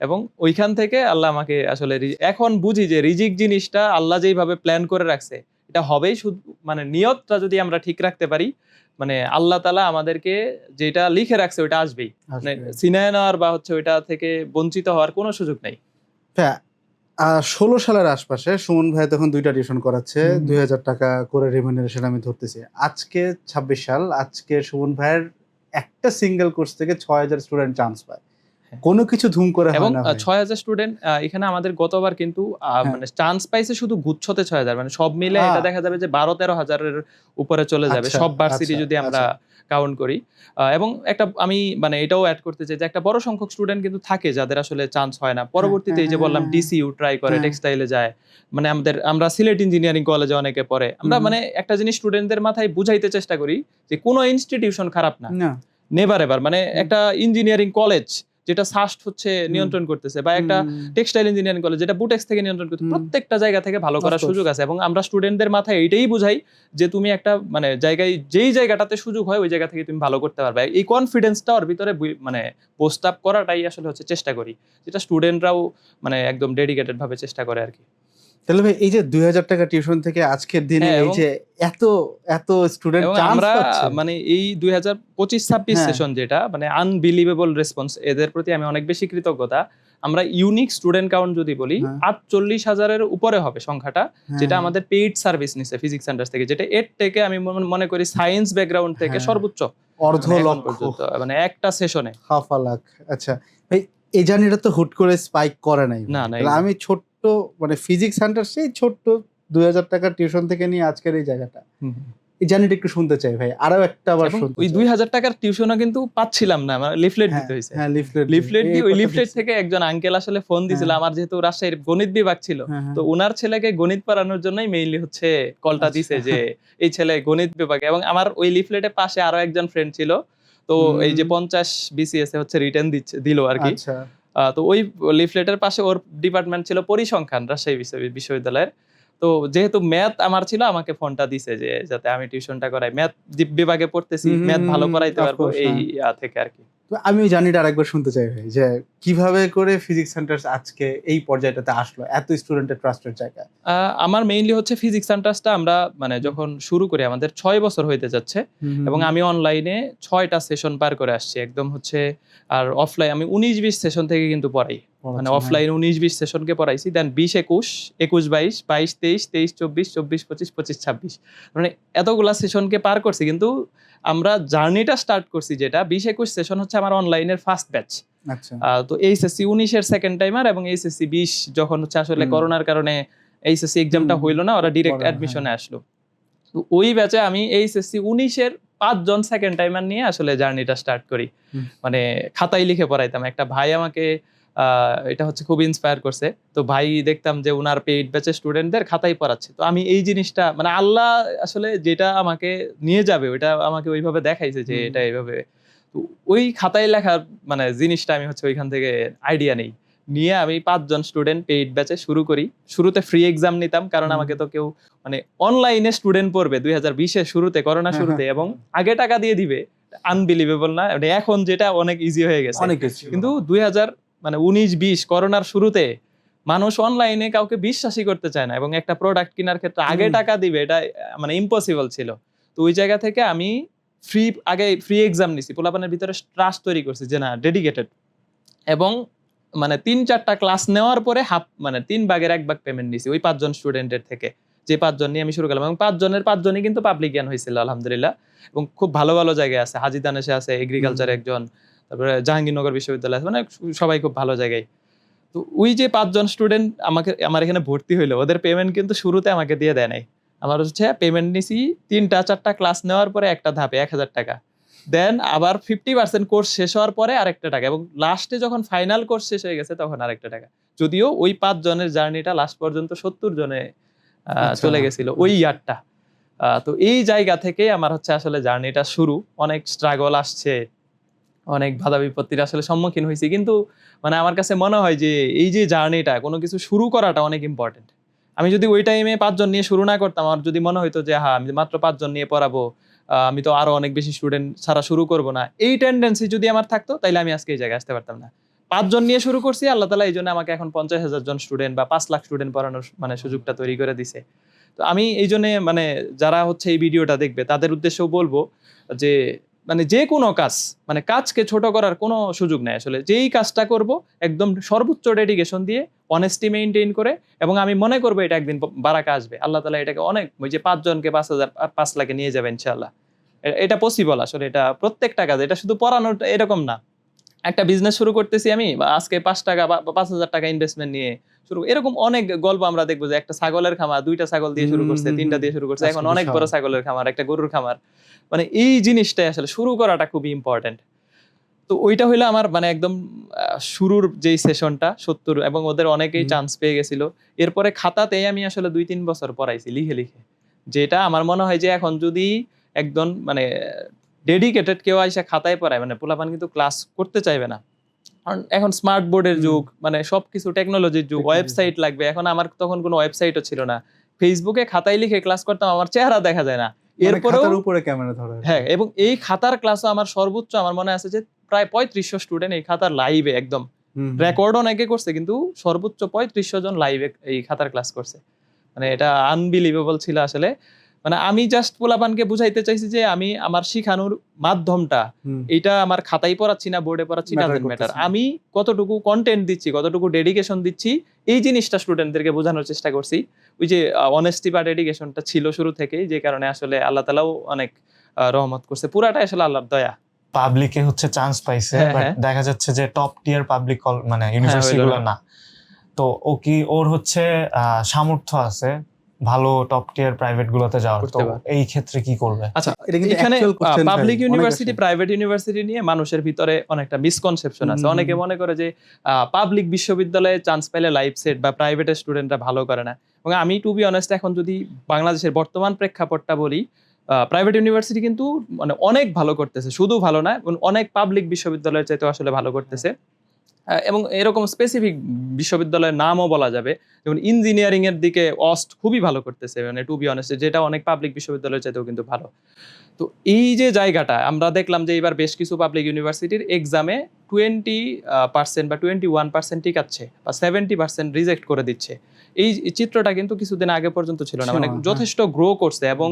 এবং ওইখান থেকে আল্লাহ আমাকে আসলে এখন বুঝি যে রিজিক জিনিসটা আল্লাহ যেইভাবে প্ল্যান করে রাখছে এটা হবেই, শুধু মানে নিয়তটা যদি আমরা ঠিক রাখতে পারি, মানে আল্লাহ তাআলা আমাদেরকে যেটা লিখে রাখছে ওইটা আসবেই, মানে সিনায় নেওয়ার বা হচ্ছে ওইটা থেকে বঞ্চিত হওয়ার কোনো সুযোগ নেই। 16 সালের আশপাশে সুমন ভাই তখন 2টা টিউশন করাচ্ছে, 2000 টাকা করে রেমুনারেশন আমি ধরতেছি। আজকে 26 সাল, আজকে সুমন ভাইয়ের একটা সিঙ্গেল কোর্স থেকে 6000 স্টুডেন্ট চান্স পায়। কোনো কিছু ধুম করে এবং হয় না ভাই। ৬,০০০ স্টুডেন্ট এখানে আমাদের গতবার কিন্তু মানে চান্স পাইছে শুধু গুচ্ছতে ৬,০০০, মানে সব মিলে এটা দেখা যাবে যে ১২-১৩ হাজারের উপরে চলে যাবে আচ্ছা, সব ভার্সিটি আচ্ছা, যদি আমরা আচ্ছা। কাউন্ট করি। এবং একটা আমি মানে এটাও অ্যাড করতে চাই যে একটা বড় সংখ্যক স্টুডেন্ট কিন্তু থাকে যাদের আসলে চান্স হয় না। পরবর্তীতে এই যে বললাম ডিসিইউ ট্রাই করে, হ্যাঁ। টেক্সটাইলে যায়। মানে আমরা সিলেট ইঞ্জিনিয়ারিং কলেজে অনেকে পড়ে। আমরা মানে একটা জিনিস স্টুডেন্টদের মাথায় বুঝাইতে চেষ্টা করি যে কোনো ইনস্টিটিউশন খারাপ না। না। নেভার এভার, মানে একটা ইঞ্জিনিয়ারিং কলেজ যেটা সাস্ট হচ্ছে নিয়ন্ত্রণ করতেছে, বা একটা টেক্সটাইল ইঞ্জিনিয়ারিং কলেজ যেটা বুটেক্স থেকে নিয়ন্ত্রণ করতেছে, প্রত্যেকটা জায়গা থেকে ভালো Of করার course. সুযোগ আছে। এবং আমরা স্টুডেন্টদের মাথায় এইটাই বুঝাই যে তুমি একটা মানে জায়গায় যেই জায়গাটাতে সুযোগ হয় ওই জায়গা থেকে তুমি ভালো করতে পারবে। এই কনফিডেন্সটা ওর ভিতরে মানে পোস্ট আপ করাটাই আসলে হচ্ছে চেষ্টা করি, যেটা স্টুডেন্টরাও মানে একদম ডেডিকেটেড ভাবে চেষ্টা করে আর কি। তাহলে ভাই এই যে ২,০০০ টাকা টিউশন থেকে আজকের দিনে হ্যাঁ, এই যে এত এত স্টুডেন্ট এবং চান্স আমরা পাচ্ছে, মানে এই ২০২৫-২৬ হ্যাঁ। সেশন যেটা মানে আনবিলিভেবল রেসপন্স, এদের প্রতি আমি অনেক বেশি কৃতজ্ঞতা। আমরা ইউনিক স্টুডেন্ট কাউন্ট যদি বলি হ্যাঁ। ৪৮,০০০-এর উপরে হবে সংখ্যাটা, যেটা হ্যাঁ। আমাদের পেইড সার্ভিস নিছে ফিজিক্স সেন্টার থেকে, যেটা এর থেকে আমি মনে করি সায়েন্স ব্যাকগ্রাউন্ড থেকে হ্যাঁ। সর্বোচ্চ অর্ধ মানে এখন লক্ষ, পর্যন্ত, মানে একটা সেশনে। হাফ আ লাখ। আচ্ছা ভাই, এই জার্নিটা তো হুট করে স্পাইক করে নাই ভাই। না, তাহলে আমি ছোট্ট মানে ফিজিক্স সেন্টার সেই ছোট্ট ২,০০০ টাকা টিউশন থেকে নিয়ে আজকের এই জায়গাটা, এই জার্নিটা একটু শুনতে চাই ভাই, আরো একটা আবার এবং শুনতে ওই চাই। ২,০০০ টাকার টিউশনও কিন্তু পাচ্ছিলাম না, মানে লিফলেট হ্যাঁ, দিতে হয়েছে। হ্যাঁ, লিফলেট লিফলেট দিয়ে ওই লিফলেট থেকে থেকে একজন আঙ্কেল আসলে ফোন দিছিল, হ্যাঁ। আমার যেহেতু রাজশাহীর গণিত বিভাগ ছিল, তো উনার ছেলেকে গণিত পড়ানোর জন্যই মেইনলি হচ্ছে কলটা আচ্ছা। দিছে যে এই ছেলে গণিত বিভাগে। এবং আমার ওই লিফলেটের পাশে আরো একজন ফ্রেন্ড ছিল, তো এই যে 50 বিসিএস এ হচ্ছে রিটেন দিল আর কি। আচ্ছা। তো ওই লিফলেটের পাশে ওর ডিপার্টমেন্ট ছিল পরিসংখ্যান রাজশাহী বিশ্ববিদ্যালয়ের। তো যেহেতু ম্যাথ আমার ছিল, আমাকে ফোনটা দিছে যে যাতে আমি টিউশনটা করাই, ম্যাথ বিভাগে পড়তেছি, ম্যাথ ভালো করাইতে of পারবো, course, এই হ্যাঁ। থেকে আর কি। তো আমি ওই জার্নিটা আরেকবার শুনতে চাই ভাই, যে কিভাবে করে ফিজিক্স সেন্টার আজকে এই পর্যায়টাতে আসলো, এত স্টুডেন্টের ট্রাস্টের জায়গায়? আমার মেইনলি হচ্ছে ফিজিক্স সেন্টারটা আমরা মানে যখন শুরু করি আমাদের ৬ বছর হইতে যাচ্ছে, এবং আমি অনলাইনে ৬টা সেশন পার করে আসছি একদম হচ্ছে। আর অফলাইন আমি ১৯-২০ সেশন থেকে কিন্তু পড়াই, মানে অফলাইন ১৯-২০ সেশনকে পড়াইছি, দেন ২০-২১, ২১-২২, ২২-২৩, ২৩-২৪, ২৪-২৫, ২৫-২৬, মানে এতগুলা সেশনকে পার করছি। কিন্তু আমরা জার্নিটা স্টার্ট করছি যেটা ২০-২১ সেশন হচ্ছে আমার অনলাইনের ফার্স্ট ব্যাচ। আচ্ছা। তো এইচএসসি ১৯ এর সেকেন্ড টাইমার, এবং এইচএসসি ২০ যখন হচ্ছে আসলে করোনার কারণে এইচএসসি এক্সামটা হইলো না, ওরা ডিরেক্ট অ্যাডমিশনে আসলো। তো ওই ব্যাচে আমি এইচএসসি ১৯ এর ৫ জন সেকেন্ড টাইমার নিয়ে আসলে জার্নিটা স্টার্ট করি। মানে খাতায় লিখে পড়াইতাম। একটা ভাই আমাকে এটা হচ্ছে খুব ইন্সপায়ার করছে। তো ভাই দেখতাম যে উনার পেইড ব্যাচের স্টুডেন্টদের খাতায় পড়াচ্ছে। তো আমি এই জিনিসটা মানে আল্লাহ আসলে যেটা আমাকে নিয়ে যাবে ওইটা আমাকে ওইভাবে দেখাইছে যে এটা এইভাবে। তো ওই খাতায় লেখার মানে জিনিসটা আমি হচ্ছে ওইখান থেকে আইডিয়া নেই। নিয়ে আমি ৫ জন স্টুডেন্ট পেইড ব্যাচে শুরু করি। শুরুতে ফ্রি এক্সাম নিতাম, কারণ আমাকে তো কেউ মানে অনলাইনে স্টুডেন্ট পড়বে ২০২০ এর শুরুতে, করোনা শুরুতে, এবং আগে টাকা দিয়ে দিবে। আনবিলিভেবল না? মানে এখন যেটা অনেক ইজি হয়ে গেছে। অনেক কিছু। কিন্তু ২০০০ মানে ১৯-২০ করোনার শুরুতে মানুষ অনলাইনে কাউকে বিশ্বাসই করতে চায় না, এবং একটা প্রোডাক্ট কেনার ক্ষেত্রে আগে টাকা দিবে এটা মানে ইম্পসিবল ছিল। তো ওই জায়গা থেকে আমি আগে ফ্রি এক্সাম নিছি, পোলাপানের ভিতরে ট্রাস্ট তৈরি করছি যে না ডেডিকেটেড, এবং মানে ৩-৪টা ক্লাস নেওয়ার পরে মানে ৩ ভাগের ১ ভাগ পেমেন্ট নিছি ওই ৫ জন স্টুডেন্টের থেকে, যে ৫ জন নিয়ে আমি শুরু করলাম। এবং ৫ জনের ৫ জনই কিন্তু পাবলিক জ্ঞান হয়েছিল আলহামদুলিল্লাহ, এবং খুব ভালো ভালো জায়গায় আছে। হাজী দানেশে আছে, এগ্রিকালচার একজন, তারপরে জাহাঙ্গীরনগর বিশ্ববিদ্যালয় আছে, মানে সবাই খুব ভালো জায়গায়। তো ওই যে ৫ জন স্টুডেন্ট আমার এখানে ভর্তি হইলো, ওদের পেমেন্ট কিন্তু শুরুতে আমাকে দিয়ে দেয় নাই। আমার হচ্ছে পেমেন্ট নিছি ৩টা-৪টা ক্লাস নেওয়ার পরে একটা ধাপে ১,০০০ টাকা, দেন আবার 50% কোর্স শেষ হওয়ার পরে আরেকটা টাকা, এবং লাস্টে যখন ফাইনাল কোর্স শেষ হয়ে গেছে তখন আরেকটা টাকা। যদিও ওই ৫ জনের জার্নিটা লাস্ট পর্যন্ত ৭০ জনে চলে গেছিল ওই ইয়ারটা। তো এই জায়গা থেকে আমার হচ্ছে আসলে জার্নিটা শুরু। অনেক স্ট্রাগল আসছে, অনেক বাধা বিপত্তির আসলে সম্মুখীন হয়েছি, কিন্তু মানে আমার কাছে মনে হয় যে এই যে জার্নিটা, কোনো কিছু শুরু করাটা অনেক ইম্পর্টেন্ট। আমি যদি ওই টাইমে ৫ জন নিয়ে শুরু না করতাম, আমার যদি মনে হইতো যে হ্যাঁ আমি মাত্র ৫ জন নিয়ে পড়াবো, আমি তো আরো অনেক বেশি স্টুডেন্ট ছাড়া শুরু করব না, এই টেন্ডেন্সি যদি আমার থাকতো তাইলে আমি আজকে এই জায়গায় আসতে পারতাম না। ৫ জন নিয়ে শুরু করছি, আল্লাহ তাআলা এই জন্য আমাকে এখন ৫০,০০০ জন স্টুডেন্ট বা ৫ লাখ স্টুডেন্ট পড়ানোর মানে সুযোগটা তৈরি করে দিছে। তো আমি এই জন্য মানে যারা হচ্ছে এই ভিডিওটা দেখবে তাদের উদ্দেশ্যেও বলবো যে মানে যে কোনো কাজ, মানে কাজকে ছোট করার কোনো সুযোগ নেই আসলে। যেই কাজটা করব একদম সর্বোচ্চ ডেডিকেশন দিয়ে, অনেস্টি মেইনটেইন করে, এবং আমি মনে করবো এটা একদিন বারাকা আসবে। আল্লাহ তাআলা এটাকে অনেক, ওই যে ৫ জনকে ৫,০০০ ৫ লাখে নিয়ে যাবে ইনশাআল্লাহ। এটা পসিবল আসলে, এটা প্রত্যেকটা কাজ, এটা শুধু পড়ানোর এরকম না। একটা বিজনেস শুরু করতেছি আমি, বা আজকে 5 টাকা বা 5,000 টাকা ইনভেস্টমেন্ট নিয়ে শুরু, এরকম অনেক গল্প আমরা দেখবো যে একটা ছাগলের খামার 2টা ছাগল দিয়ে শুরু করছে, 3টা দিয়ে শুরু করছে, এখন অনেক বড় ছাগলের খামার, একটা গরুর খামার। মানে এই জিনিসটাই আসলে শুরু করাটা খুবই ইম্পর্টেন্ট। তো ওইটা হইলো আমার মানে একদম শুরুর যেই সেশনটা 70, এবং ওদের অনেকেই চান্স পেয়ে গেছিল। এরপরে খাতাতেই আমি আসলে 2-3 বছর পড়াইছি লিখে লিখে, যেটা আমার মনে হয় যে এখন যদি একদম মানে ডেডিকেটেড কেউ আইসা খাতায় পড়ায়, মানে পোলাপান কিন্তু ক্লাস করতে চাইবে না। কারণ এখন স্মার্ট বোর্ডের যুগ, মানে সবকিছু টেকনোলজির যুগ, ওয়েবসাইট লাগবে। এখন আমার তখন কোনো ওয়েবসাইটও ছিল না, ফেসবুকে খাতায় লিখে ক্লাস করতাম, আমার চেহারা দেখা যায় না, এরপরেও উপরে ক্যামেরা ধরে। হ্যাঁ, এবং এই খাতার ক্লাসও আমার সর্বোচ্চ আমার মনে আছে যে প্রায় 3500 স্টুডেন্ট এই খাতার লাইভে, একদম রেকর্ড অনেকে করছে, কিন্তু সর্বোচ্চ 3500 জন লাইভে এই খাতার ক্লাস করছে। মানে এটা আনবিলিভেবল ছিল আসলে। মানে আমি জাস্ট পোলাপানকে বুঝাইতে চাইছি যে আমি আমার শিখানোর মাধ্যমটা এটা আমার খাতায় পড়াচ্ছি না, বোর্ডে পড়াচ্ছি, ডাজন্ট ম্যাটার, আমি কতটুকু কন্টেন্ট দিচ্ছি, কতটুকু ডেডিকেশন দিচ্ছি, এই জিনিসটা স্টুডেন্টদেরকে বোঝানোর চেষ্টা করছি। ওই যে অনেস্টি বা ডেডিকেশনটা ছিল শুরু থেকেই, যে কারণে আসলে আল্লাহ তাআলাও অনেক রহমত করছে। পুরাটাই আসলে আল্লাহর দয়া। পাবলিকে হচ্ছে চান্স পাইছে, বাট দেখা যাচ্ছে যে টপ টিয়ার পাবলিক মানে ইউনিভার্সিটি গুলো না। তো ও কি ওর হচ্ছে সামর্থ্য আছে ভালো টপ টিয়ার প্রাইভেট গুলোতে যাওয়ার, তো এই ক্ষেত্রে কি করবে? আচ্ছা, এখানে পাবলিক ইউনিভার্সিটি প্রাইভেট ইউনিভার্সিটি নিয়ে মানুষের ভিতরে অনেকটা মিসকনসেপশন আছে। অনেকে মনে করে যে পাবলিক বিশ্ববিদ্যালয়ে চান্স পেলে লাইফ সেট, বা প্রাইভেটের স্টুডেন্টরা ভালো করে না। এবং আমি টু বি অনেস্ট, এখন যদি বাংলাদেশের বর্তমান প্রেক্ষাপটটা বলি, প্রাইভেট ইউনিভার্সিটি কিন্তু মানে অনেক ভালো করতেছে, শুধু ভালো না, অনেক পাবলিক বিশ্ববিদ্যালয়ের চাইতেও আসলে ভালো করতেছে। এবং এরকম স্পেসিফিক বিশ্ববিদ্যালয়ের নামও বলা যাবে, যেমন ইঞ্জিনিয়ারিং এর দিকে অস্ট খুবই ভালো করতেছে, মানে টু বি অনেস্ট, যেটা অনেক পাবলিক বিশ্ববিদ্যালয়ের চাইতেও কিন্তু ভালো। তো এই যে জায়গাটা আমরা দেখলাম যে এবার বেশ কিছু পাবলিক ইউনিভার্সিটির এক্সামে 20% বা 21% টিকাচ্ছে, বা 70% রিজেক্ট করে দিচ্ছে। এই চিত্রটা কিন্তু কিছুদিন আগে পর্যন্ত ছিল না, মানে যথেষ্ট গ্রো করছে। এবং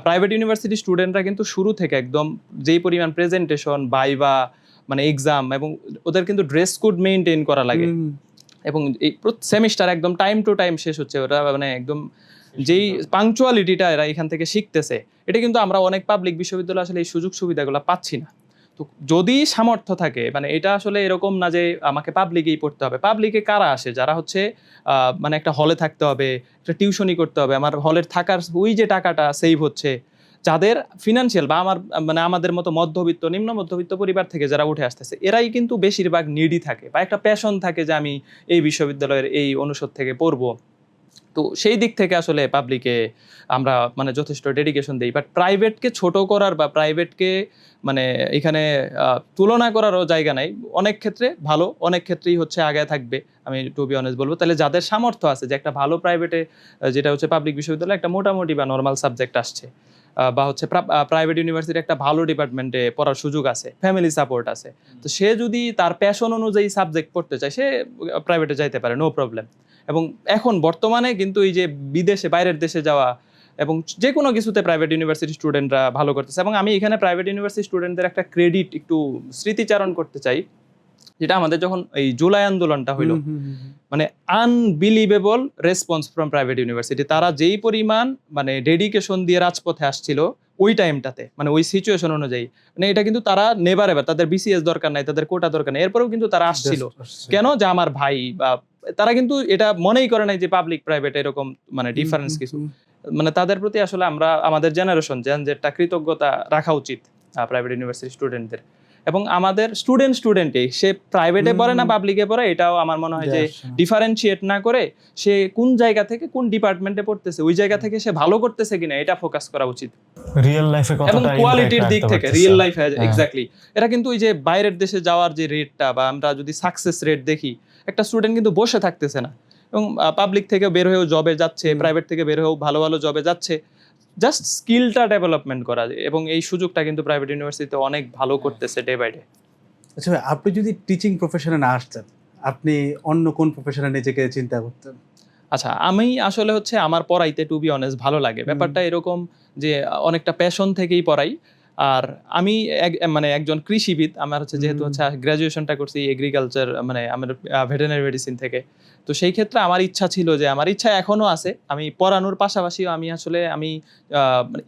প্রাইভেট ইউনিভার্সিটি স্টুডেন্টরা কিন্তু শুরু থেকে একদম যেই পরিমাণ প্রেজেন্টেশন, ভাইভা, মানে এক্সাম, এবং ওদের কিন্তু ড্রেস কোড মেইনটেইন করা লাগে, এবং এই সেমিস্টার একদম টাইম টু টাইম শেষ হচ্ছে, ওরা মানে একদম যেই পাংচুয়ালিটিটা এরা এখান থেকে শিখতেছে, এটা কিন্তু আমরা অনেক পাবলিক বিশ্ববিদ্যালয় আসলে এই সুযোগ সুবিধাগুলো পাচ্ছি না। তো যদি সামর্থ্য থাকে, মানে এটা আসলে এরকম না যে আমাকে পাবলিকেই পড়তে হবে। পাবলিকে কারা আসে? যারা হচ্ছে মানে একটা হলে থাকতে হবে, একটা টিউশনি করতে হবে, আমার হলের থাকার ওই যে টাকাটা সেভ হচ্ছে, যাদের ফিনান্সিয়াল বা মানে আমাদের মতো মধ্যবিত্ত, নিম্ন মধ্যবিত্ত পরিবার থেকে যারা উঠে আসতেছে, এরাই কিন্তু বেশিরভাগ নিডি থাকে, বা একটা প্যাশন থাকে যে আমি এই বিশ্ববিদ্যালয়ের এই অনুষদ থেকে পড়বো। তো সেই দিক থেকে আসলে পাবলিকে আমরা মানে যথেষ্ট ডেডিকেশন দিই। বাট প্রাইভেটকে ছোট করার বা প্রাইভেটকে মানে এখানে তুলনা করারও জায়গা নাই। অনেক ক্ষেত্রে ভালো, অনেক ক্ষেত্রেই হচ্ছে আগে থাকবে, আমি টু বি অনেস্ট বলবো। তাহলে যাদের সামর্থ্য আছে যে একটা ভালো প্রাইভেটে, যেটা হচ্ছে পাবলিক বিশ্ববিদ্যালয়, একটা মোটামুটি বা নর্মাল সাবজেক্ট আসছে, বা হচ্ছে প্রাইভেট ইউনিভার্সিটি একটা ভালো ডিপার্টমেন্টে পড়ার সুযোগ আছে, ফ্যামিলি সাপোর্ট আছে, তো সে যদি তার প্যাশন অনুযায়ী সাবজেক্ট পড়তে চায়, সে প্রাইভেটে যাইতে পারে, নো প্রবলেম। এবং এখন বর্তমানে কিন্তু এই যে বিদেশে, বাইরের দেশে যাওয়া এবং যে কোনো কিছুতে প্রাইভেট ইউনিভার্সিটি স্টুডেন্টরা ভালো করতেছে। এবং আমি এখানে প্রাইভেট ইউনিভার্সিটি স্টুডেন্টদের একটা ক্রেডিট একটু স্মৃতিচারণ করতে চাই, যেটা আমাদের যখন এই জুলাই আন্দোলনটা হইলো, মানে unbelievable response from private university. তারা যেই পরিমাণ মানে ডেডিকেশন দিয়ে রাজপথে আসছিল ওই টাইমটাতে, মানে ওই সিচুয়েশন অনুযায়ী, মানে এটা কিন্তু তারা নেভার এভার, তাদের বিসিএস দরকার নাই, তাদের কোটা দরকার নাই, এরপরেও কিন্তু তারা আসছিল। কেন? যে আমার ভাই, বা তারা কিন্তু এটা মনেই করে নাই যে পাবলিক প্রাইভেট এরকম মানে ডিফারেন্স কিছু। মানে তাদের প্রতি আসলে আমরা, আমাদের জেনারেশন যেটা কৃতজ্ঞতা রাখা উচিত প্রাইভেট ইউনিভার্সিটি স্টুডেন্টদের। এবং আমাদের স্টুডেন্টই সে প্রাইভেটে পড়ে না পাবলিকে পড়ে, এটাও আমার মনে হয় যে ডিফারেন্সিয়েট না করে সে কোন জায়গা থেকে কোন ডিপার্টমেন্টে পড়তেছে, ওই জায়গা থেকে সে ভালো করতেছে কিনা এটা ফোকাস করা উচিত। রিয়েল লাইফে কতটা এবং কোয়ালিটির দিক থেকে রিয়েল লাইফে এক্স্যাক্টলি। এরা কিন্তু ওই যে বাইরের দেশে যাওয়ার যে রেটটা, বা আমরা যদি সাকসেস রেট দেখি, একটা স্টুডেন্ট কিন্তু বসে থাকতেছে না, এবং পাবলিক থেকে বের হয়েও জবে যাচ্ছে, প্রাইভেট থেকে বের হয়েও ভালো ভালো জবে যাচ্ছে, জাস্ট স্কিলটা ডেভেলপমেন্ট করা যায়। এবং এই সুযোগটা কিন্তু প্রাইভেট ইউনিভার্সিটিতে অনেক ভালো করতেছে ডে বাই ডে। আচ্ছা ভাই, আপনি যদি টিচিং প্রফেশনে না আসতেন, আপনি অন্য কোন প্রফেশনে নিজেকে চিন্তা করতেন? আচ্ছা, আমি আসলে হচ্ছে আমার পড়াইতে টু বি অনেস্ট ভালো লাগে। ব্যাপারটা এরকম যে অনেকটা প্যাশন থেকেই পড়াই। আর আমি মানে একজন কৃষিবিদ, আমার হচ্ছে যেহেতু হচ্ছে গ্রাজুয়েশনটা করছি এগ্রিকালচার মানে আমার ভেটেরিনারি মেডিসিন থেকে, তো সেই ক্ষেত্রে আমার ইচ্ছা ছিল যে, আমার ইচ্ছা এখনো আছে, আমি পড়ানোর পাশাপাশিও আমি আসলে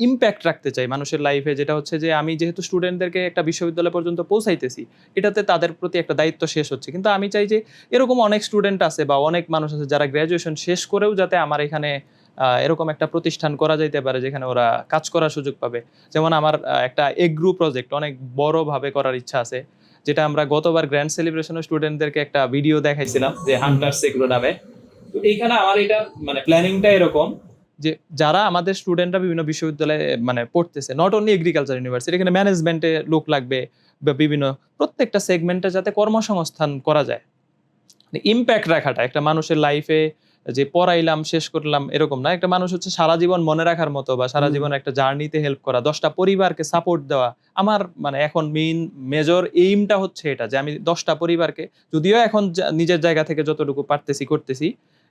ইম্প্যাক্ট রাখতে চাই মানুষের লাইফে, যেটা হচ্ছে যে আমি যেহেতু স্টুডেন্টদেরকে একটা বিশ্ববিদ্যালয় পর্যন্ত পৌঁছাইতেছি, এটাতে তাদের প্রতি একটা দায়িত্ব শেষ হচ্ছে, কিন্তু আমি চাই যে এরকম অনেক স্টুডেন্ট আছে বা অনেক মানুষ আছে যারা গ্র্যাজুয়েশন শেষ করেও যাতে আমার এখানে এরকম একটা প্রতিষ্ঠান করা যাইতে পারে যেখানে ওরা কাজ করার সুযোগ পাবে। যেমন আমার একটা এগ্রো প্রজেক্ট অনেক বড়ভাবে করার ইচ্ছা আছে, যেটা আমরা গতবার গ্র্যান্ড সেলিব্রেশনের স্টুডেন্টদেরকে একটা ভিডিও দেখাইছিলাম যে হান্টার্স এগ্রো নামে। তো এইখানে আমার এটা মানে প্ল্যানিংটা এরকম যে, যারা আমাদের স্টুডেন্টরা বিভিন্ন বিশ্ববিদ্যালয়ে মানে পড়তেছে, নট অনলি এগ্রিকালচার ইউনিভার্সিটি, এখানে ম্যানেজমেন্টে লোক লাগবে বা বিভিন্ন প্রত্যেকটা সেগমেন্টে যাতে কর্মসংস্থান করা যায়, ইম্প্যাক্ট রাখাটা একটা মানুষের লাইফে, যে পড়াইলাম শেষ করলাম এরকম না, একটা মানুষ হচ্ছে সারা জীবন মনে রাখার মতো বা সারা জীবন একটা জার্নিতে হেল্প করা, 10টা পরিবারকে সাপোর্ট দেওয়া। আমার মানে এখন মেজর এইমটা হচ্ছে এটা, যে আমি 10টা পরিবারকে, যদিও এখন নিজের জায়গা থেকে যতটুকু পারতেছি করতেছি,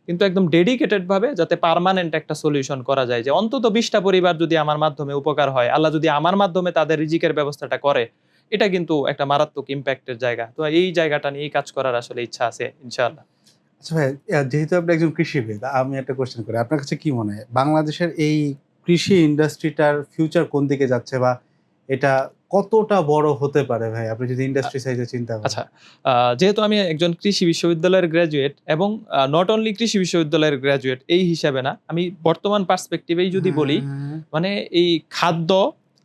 কিন্তু একদম ডেডিকেটেড ভাবে যাতে পার্মানেন্ট একটা সলিউশন করা যায়, যে অন্তত 20টা পরিবার যদি আমার মাধ্যমে উপকার হয়, আল্লাহ যদি আমার মাধ্যমে তাদের রিজিকের ব্যবস্থাটা করে, এটা কিন্তু একটা মারাত্মক ইম্প্যাক্টের জায়গা। তো এই জায়গাটা নিয়ে কাজ করার আসলে ইচ্ছা আছে ইনশাআল্লাহ। আচ্ছা ভাই, যেহেতু আপনি একজন কৃষিবিদ, আমি একটা কোশ্চেন করি, আপনার কাছে কি মনে হয় বাংলাদেশের এই কৃষি ইন্ডাস্ট্রিটার ফিউচার কোন দিকে যাচ্ছে, বা এটা কতটা বড় হতে পারে ভাই, আপনি যদি ইন্ডাস্ট্রি সাইজে চিন্তা করেন? আচ্ছা, যেহেতু আমি একজন কৃষি বিশ্ববিদ্যালয়ের গ্র্যাজুয়েট, এবং নট অনলি কৃষি বিশ্ববিদ্যালয়ের গ্র্যাজুয়েট এই হিসাবে না, আমি বর্তমান পার্সপেক্টিভেই যদি বলি, মানে এই খাদ্য,